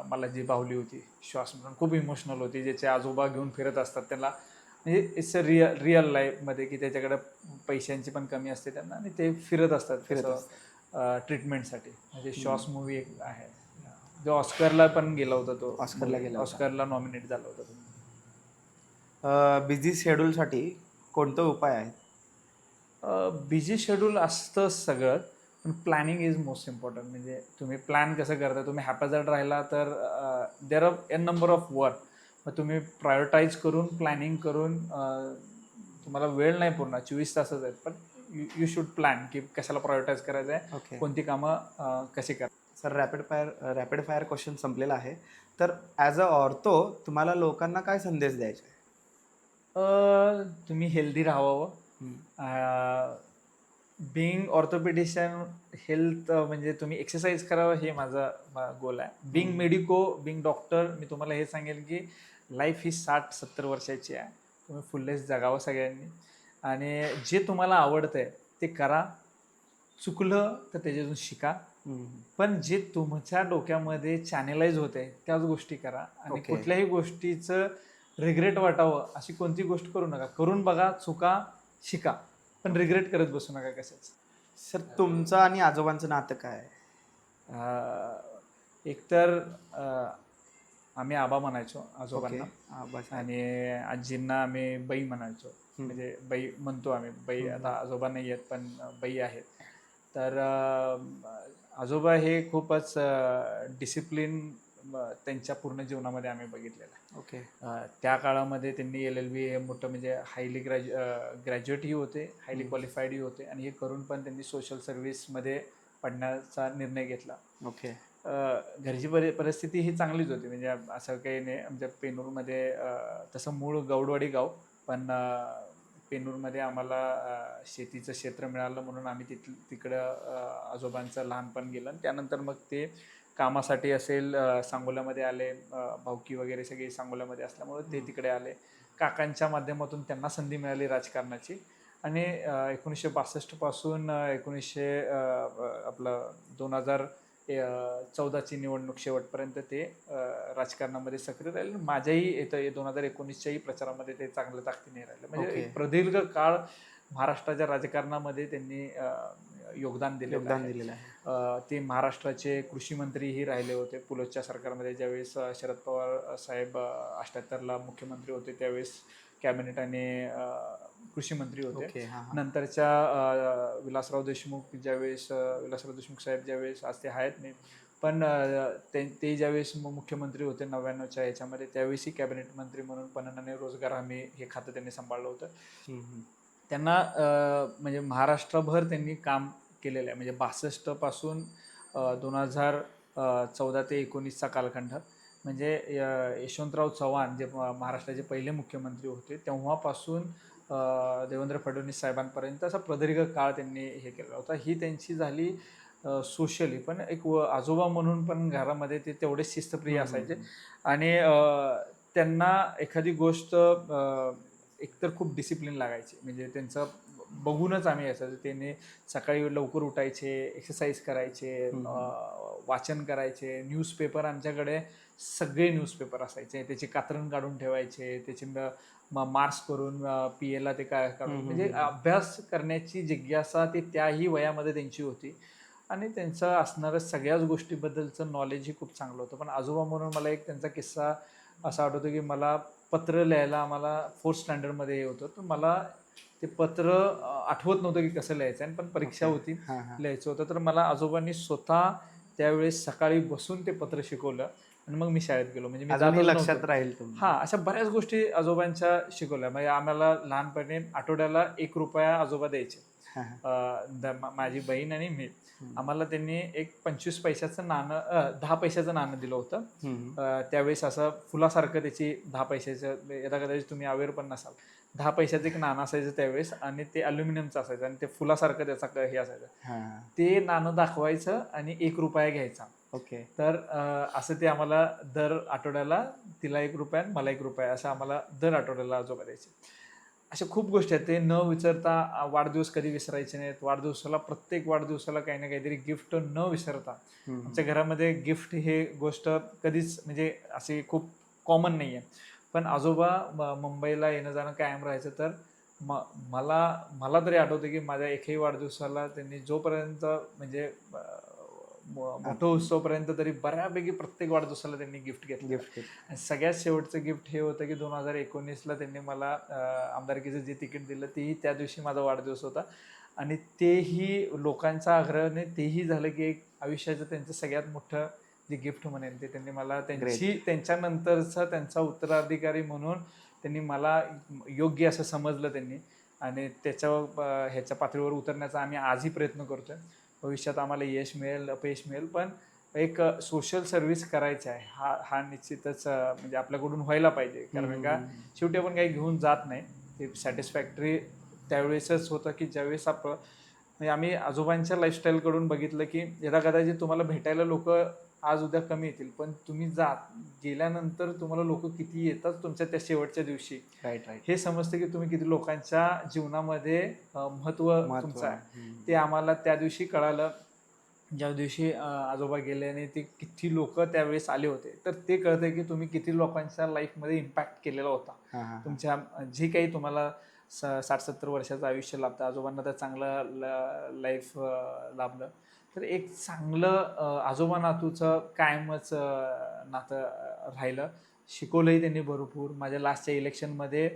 मला जी भावली होती श्वास म्हणून. खूप इमोशनल होती. ज्याचे आजोबा घेऊन फिरत असतात त्याला म्हणजे इट्स अ रिअल लाईफमध्ये की त्याच्याकडे पैशांची पण कमी असते त्यांना आणि ते फिरत असतात ट्रीटमेंटसाठी. म्हणजे श्वास मूवी एक आहे जो ऑस्करला पण गेला होता. तो ऑस्करला गेला होता. ऑस्करला नॉमिनेट झाला होता तो. बिझी शेड्यूलसाठी कोणते उपाय आहेत? बिझी शेड्यूल असतं सगळं पण प्लॅनिंग इज मोस्ट इम्पॉर्टंट. म्हणजे तुम्ही प्लॅन कसं करता. तुम्ही हॅपॅझर्ड राहिला तर there are n number of work. मग तुम्ही प्रायोरिटाईज करून प्लॅनिंग करून तुम्हाला वेळ नाही पूर्ण 24 तासच आहेत पण यू शुड प्लॅन की कशाला प्रायोरिटाईज करायचं आहे, ओके कोणती कामं कशी करायची. सर, रॅपिड फायर क्वेश्चन संपलेला आहे. तर ॲज अ ऑर्थो तुम्हाला लोकांना काय संदेश द्यायचा आहे? तुम्ही हेल्दी राहावं. बिईंग ऑर्थोपेडिशियन हेल्थ म्हणजे तुम्ही एक्सरसाइज करावं हे माझा गोल आहे. बिईंग मेडिको, बिईंग डॉक्टर मी तुम्हाला हे सांगेल की लाईफ ही 60-70 वर्षाची आहे. तुम्ही फुल्लेस जगावं सगळ्यांनी आणि जे तुम्हाला आवडतंय ते करा. चुकलं तर त्याच्यातून शिका. पण जे तुमच्या डोक्यामध्ये चॅनेलाइज होते त्याच गोष्टी करा आणि ओके. कुठल्याही गोष्टीचं रिग्रेट वाटावं अशी कोणती गोष्ट करू नका. करून बघा, चुका, शिका, पण रिग्रेट करत बसू नका कशाच. सर, तुमचं आणि आजोबांचं नातं काय आहे? एकतर आम्ही आबा म्हणायचो ओके. आजोबांना बस. आणि आजींना आम्ही बाई म्हणायचो. म्हणजे बाई म्हणतो आम्ही. बाई आता आजोबा नाही आहेत पण बाई आहेत. तर आजोबा हे खूपच डिसिप्लिन त्यांच्या पूर्ण जीवनामध्ये आम्ही बघितलेलं आहे. ओके. त्या काळामध्ये त्यांनी LLB हे मोठं म्हणजे हायली ग्रॅज्युएटही होते, हायली क्वालिफाईडही होते आणि हे करून पण त्यांनी सोशल सर्व्हिसमध्ये पडण्याचा निर्णय घेतला. ओके. घरची परिस्थिती ही चांगलीच होती. म्हणजे असं काही नाही. आमच्या पेनूरमध्ये तसं मूळ गौडवाडी गाव पण पेनूरमध्ये आम्हाला शेतीचं क्षेत्र मिळालं म्हणून आम्ही तिकडं आजोबांचं लहानपण गेलं आणि त्यानंतर मग ते कामासाठी असेल सांगोल्यामध्ये आले. भाऊकी वगैरे सगळे सांगोल्यामध्ये असल्यामुळे ते तिकडे आले. काकांच्या माध्यमातून त्यांना संधी मिळाली राजकारणाची आणि 1962 पासून 2014ची निवडणूक शेवटपर्यंत ते राजकारणामध्ये सक्रिय राहिले. माझ्याही येतं 2019च्याही प्रचारामध्ये ते चांगल्या ताकदीने राहिले. म्हणजे ओके. एक प्रदीर्घ काळ महाराष्ट्राच्या राजकारणामध्ये त्यांनी योगदान दिलेलं आहे. ते महाराष्ट्राचे कृषी मंत्रीही राहिले होते पुलतच्या सरकारमध्ये. ज्यावेळेस शरद पवार साहेब 78ला मुख्यमंत्री होते त्यावेळेस कॅबिनेट आणि कृषी मंत्री होते. ओके. नंतरच्या विलासराव देशमुख साहेब ज्यावेळेस आज ते आहेत नाही पण ते ज्यावेळेस मुख्यमंत्री होते 99च्या याच्यामध्ये त्यावेळेसही कॅबिनेट मंत्री म्हणून पणन आणि रोजगार हमी हे खातं त्यांनी सांभाळलं होतं. त्यांना म्हणजे महाराष्ट्रभर त्यांनी काम केलेलं आहे. म्हणजे 62 पासून 2014 ते 19चा कालखंड म्हणजे यशवंतराव चव्हाण जे महाराष्ट्राचे पहिले मुख्यमंत्री होते तेव्हापासून देवेंद्र फडणवीस साहेबांपर्यंत असा प्रदीर्घ काळ त्यांनी हे केला होता. ही त्यांची झाली सोशली, पण एक आजोबा म्हणून पण घरामध्ये ते तेवढे शिस्तप्रिय असायचे. आणि त्यांना एखादी गोष्ट एकतर खूप डिसिप्लिन लागायची, म्हणजे त्यांचं बघूनच आम्ही असायचं. त्यांनी सकाळी लवकर उठायचे, एक्सरसाइज करायचे, वाचन करायचे, न्यूजपेपर आमच्याकडे सगळे न्यूजपेपर असायचे, त्याची कात्रण काढून ठेवायचे, त्याची मार्क्स करून पीएला ते काय काढून, म्हणजे अभ्यास करण्याची जिज्ञासा ते त्याही वयामध्ये त्यांची होती. आणि त्यांचं असणारं सगळ्याच गोष्टीबद्दलचं नॉलेजही खूप चांगलं होतं. पण आजोबा म्हणून मला एक त्यांचा किस्सा असा आठवतो की मला पत्र लिहायला आम्हाला 4th स्टँडर्डमध्ये हे होतं, तर मला ते पत्र आठवत नव्हतं की कसं लिहायचं आहे, पण परीक्षा होती, लिहायचं होतं. तर मला आजोबांनी स्वतः त्यावेळेस सकाळी बसून ते पत्र शिकवलं आणि मग मी शाळेत गेलो. म्हणजे मी अजूनही जातच लक्षात नव्हतो. राहील हां, अशा बऱ्याच गोष्टी आजोबांच्या शिकवल्या. म्हणजे आम्हाला लहानपणी आठवड्याला ₹1 आजोबा द्यायचे. माझी बहीण आणि मी. आम्हाला त्यांनी एक 25 पैशाचं नाणं 10 पैशाचं नाणं दिलं होतं. त्यावेळेस असं फुलासारखं त्याची 10 पैशाचं, यदा कदाचित तुम्ही अवेअर पण नसाल, 10 पैशाचं एक नाणं असायचं त्यावेळेस, आणि ते अल्युमिनियमचं असायचं आणि ते फुलासारखं त्याचा हे असायचं. ते नाणं दाखवायचं आणि ₹1 घ्यायचा. ओके. तर असं ते आम्हाला दर आठवड्याला तिला ₹1 आणि मला ₹1 असं आम्हाला दर आठवड्याला आजोबा द्यायचे. अशा खूप गोष्टी आहेत. ते न विसरता वाढदिवस कधी विसरायचे नाहीत. प्रत्येक वाढदिवसाला काही ना काहीतरी गिफ्ट न विसरता. आमच्या घरामध्ये गिफ्ट हे गोष्ट कधीच म्हणजे अशी खूप कॉमन नाही आहे. पण आजोबा मुंबईला येणं जाणं कायम राहायचं. तर मला तरी आठवतं की माझ्या एकही वाढदिवसाला त्यांनी जोपर्यंत म्हणजे मोठं उत्सवपर्यंत तरी बऱ्यापैकी प्रत्येक वाढदिवसाला त्यांनी गिफ्ट घेतलं. आणि सगळ्यात शेवटचं गिफ्ट हे होतं की 2019ला त्यांनी मला आमदारकीचं जे तिकीट दिलं, तेही त्या दिवशी माझा वाढदिवस होता. आणि तेही लोकांच्या आग्रहाने तेही झालं की एक आयुष्याचं त्यांचं सगळ्यात मोठं जे गिफ्ट म्हणेल ते त्यांनी मला त्यांच्यानंतरचा त्यांचा उत्तराधिकारी म्हणून त्यांनी मला योग्य असं समजलं त्यांनी. आणि ह्याच्या पातळीवर उतरण्याचा आम्ही आजही प्रयत्न करतोय. भविष्यात आम्हाला यश मिळेल, अपयश मिळेल, पण एक सोशल सर्व्हिस करायची आहे, हा निश्चितच म्हणजे आपल्याकडून व्हायला पाहिजे. कारण का शेवटी आपण काही घेऊन जात नाही. ते सॅटिस्फॅक्टरी त्यावेळेसच होतं की ज्यावेळेस म्हणजे आम्ही आजोबांच्या लाईफस्टाईलकडून बघितलं की यदा कदाचित तुम्हाला भेटायला लोक आज उद्या कमी येतील, पण तुम्ही गेल्यानंतर तुम्हाला लोक किती येतात तुमच्या त्या शेवटच्या दिवशी, राईट. हे समजतं की तुम्ही किती लोकांच्या जीवनामध्ये महत्त्व तुमचं आहे. ते आम्हाला त्या दिवशी कळालं ज्या दिवशी आजोबा गेले आणि ते किती लोक त्यावेळेस आले होते. तर ते कळतंय की तुम्ही किती लोकांच्या लाईफमध्ये इम्पॅक्ट केलेला होता. तुमच्या जे काही तुम्हाला 60-70 वर्षाचं आयुष्य लाभतं, आजोबांना तर चांगलं लाईफ लाभलं. तर एक चांगलं आजोबा नातूचं कायमच नातं राहिलं. शिकवलंही त्यांनी भरपूर. माझ्या लास्टच्या इलेक्शनमध्ये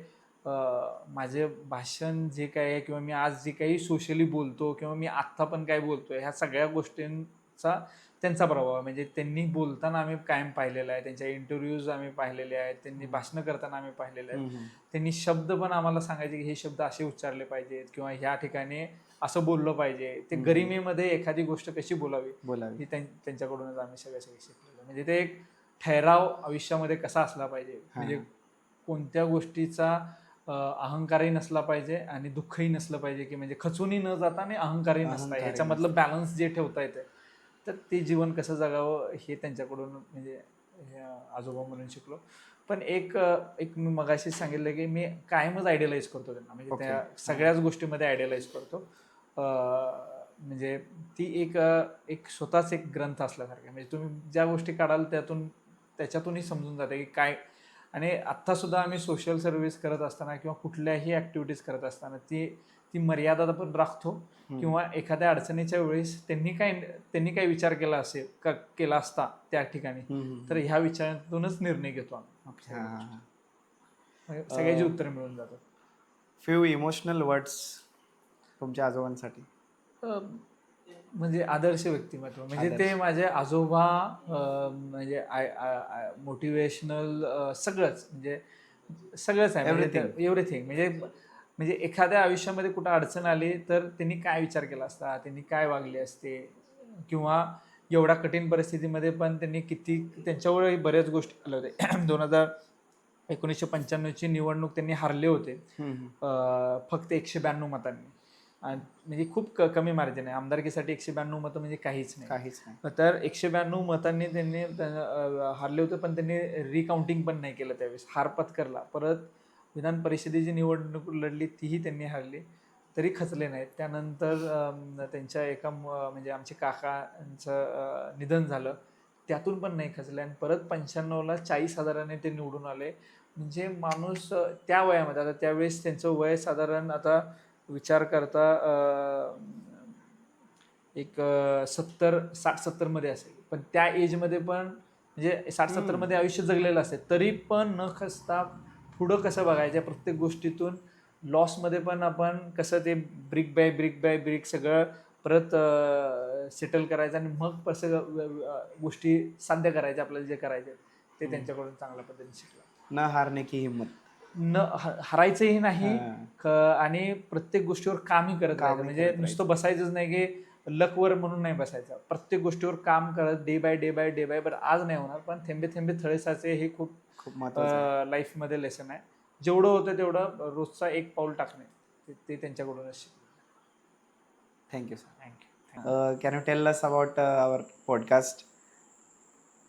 माझे भाषण जे काय आहे किंवा मी आज जे काही सोशली बोलतो किंवा मी आत्ता पण काय बोलतोय, ह्या सगळ्या गोष्टींचा त्यांचा प्रभाव आहे. म्हणजे त्यांनी बोलताना आम्ही कायम पाहिलेला आहे, त्यांच्या इंटरव्ह्यूज आम्ही पाहिलेले आहेत, त्यांनी भाषणं करताना आम्ही पाहिलेले आहेत. त्यांनी शब्द पण आम्हाला सांगायचे की हे शब्द असे उच्चारले पाहिजेत किंवा ह्या ठिकाणी असं बोललं पाहिजे. ते गरिमेमध्ये एखादी गोष्ट कशी बोलावी ही त्यांच्याकडूनच आम्ही सगळं शिकलेलो. म्हणजे ते एक ठहराव आयुष्यामध्ये कसा असला पाहिजे, म्हणजे कोणत्या गोष्टीचा अहंकारही नसला पाहिजे आणि दुःखही नसलं पाहिजे, की म्हणजे खचूनही न जाता आणि अहंकारही नसता, ह्याच्यामधलं बॅलन्स जे ठेवता येते, तर ते जीवन कसं जगावं हे त्यांच्याकडून म्हणजे आजोबा म्हणून शिकलो. पण एक मी मगाशी सांगितलं की मी कायमच आयडियलाइज करतो त्यांना, म्हणजे त्या सगळ्याच गोष्टीमध्ये आयडियलाइज करतो. म्हणजे ती एक स्वतःच एक ग्रंथ असल्यासारखं, म्हणजे तुम्ही ज्या गोष्टी काढाल त्याच्यातूनही समजून जाते की काय. आणि आत्तासुद्धा आम्ही सोशल सर्व्हिस करत असताना किंवा कुठल्याही ॲक्टिव्हिटीज करत असताना ती मर्यादा पण राखतो. किंवा एखाद्या अडचणीच्या वेळेस त्यांनी काय विचार केला असता त्या ठिकाणी, तर ह्या विचारातूनच निर्णय घेतो आम्ही. सगळ्याची उत्तरं मिळून जातात. फ्यू इमोशनल वर्ड्स तुमच्या आजोबांसाठी. म्हणजे आदर्श व्यक्तिमत्व म्हणजे ते माझे आजोबा, म्हणजे मोटिवेशनल सगळंच, म्हणजे सगळंच आहे. एव्हरीथिंग म्हणजे एखाद्या आयुष्यामध्ये कुठं अडचण आली तर त्यांनी काय विचार केला असता, त्यांनी काय वागले असते, किंवा एवढ्या कठीण परिस्थितीमध्ये पण त्यांनी किती त्यांच्यावर बऱ्याच गोष्टी आल्या होत्या. 1995ची निवडणूक त्यांनी हारले होते फक्त 192 मतांनी. म्हणजे खूप कमी मार्जिन आहे. आमदारकीसाठी 192 मतं म्हणजे काहीच नाही. तर 192 मतांनी त्यांनी हारले होते, पण त्यांनी रिकाउंटिंग पण नाही केलं त्यावेळेस, हार पत्करला. परत विधान परिषदेची निवडणूक लढली, तीही त्यांनी हारली, तरी खचले नाहीत. त्यानंतर त्यांच्या एका म्हणजे आमच्या काकांचं निधन झालं, त्यातून पण नाही खचले आणि परत 95ला 40,000ने ते निवडून आले. म्हणजे माणूस त्या वयामध्ये, आता त्यावेळेस त्यांचं वय साधारण, आता विचार करता एक 60-70 मध्ये असेल, पण त्या एजमध्ये पण म्हणजे 60-70 मध्ये आयुष्य जगलेलं असेल, तरी पण न खचता पुढं कसं बघायचं, प्रत्येक गोष्टीतून लॉसमध्ये पण आपण कसं ते ब्रिक बाय ब्रिक सगळं परत सेटल करायचं आणि मग कसं गोष्टी साध्य करायच्या, आपल्याला जे करायचे ते त्यांच्याकडून चांगल्या पद्धतीने शिकलं. न हारने की हिंमत, हरायचंही नाही आणि प्रत्येक गोष्टीवर कामही करत राहायचं. म्हणजे नुसतं बसायचंच नाही की लकवर म्हणून नाही बसायचं, प्रत्येक गोष्टीवर काम करत डे बाय डे, बरं आज नाही होणार, पण थेंबे थेंबे थळे साचे हे खूप महत्त्वाचं लाईफमध्ये लेसन आहे. जेवढं होतं तेवढं रोजचा एक पाऊल टाकणे, ते त्यांच्याकडूनच शिकलो. Thank you sir. Can you tell us about our podcast?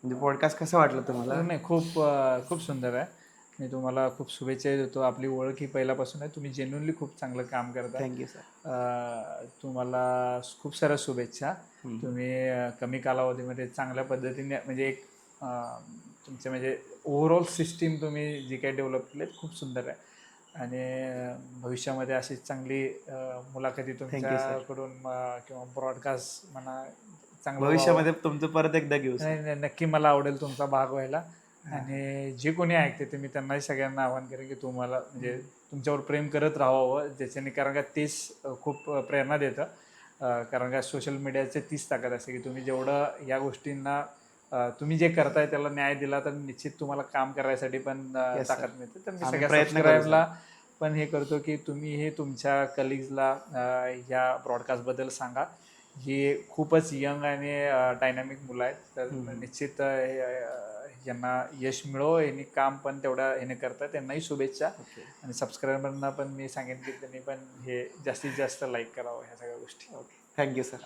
म्हणजे पॉडकास्ट कसं वाटलं तुम्हाला? नाही, खूप सुंदर आहे. मी तुम्हाला खूप शुभेच्छा देतो. आपली ओळख ही पहिल्यापासून आहे. तुम्ही जेन्युनली खूप चांगलं काम करता. Thank you sir. तुम्हाला खूप साऱ्या शुभेच्छा. तुम्ही कमी कालावधीमध्ये चांगल्या पद्धतीने म्हणजे एक तुमचे म्हणजे ओव्हरऑल सिस्टीम तुम्ही जी काही डेव्हलप केली खूप सुंदर आहे आणि भविष्यामध्ये अशी चांगली मुलाखती तुमच्याकडून किंवा ब्रॉडकास्ट म्हणा चांगलं भविष्यामध्ये तुमचं परत एकदा घेऊ. नाही, नक्की मला आवडेल तुमचा भाग व्हायला. आणि जे कोणी ऐकते ते मी त्यांनाही सगळ्यांना आवाहन करेन की तुम्हाला म्हणजे तुमच्यावर प्रेम करत राहावं, ज्याच्याने, कारण का तेच खूप प्रेरणा देतं. कारण का सोशल मीडियाचे तीच ताकद असते की तुम्ही जेवढं या गोष्टींना तुम्ही जे करताय त्याला न्याय दिला तर निश्चित तुम्हाला काम करायसाठी पण ताकद मिळते. तर मी सगळ्या सबस्क्राईबला पण हे करतो की तुम्ही हे तुमच्या कलिग्सला ह्या ब्रॉडकास्टबद्दल सांगा. ही खूपच यंग आणि डायनॅमिक मुलं आहेत, तर निश्चित यांना यश मिळो, यांनी काम पण तेवढ्या ह्याने करतात, त्यांनाही शुभेच्छा. आणि सबस्क्रायबरना पण मी सांगेन की त्यांनी पण हे जास्तीत जास्त लाईक करावं ह्या सगळ्या गोष्टी. Thank you sir.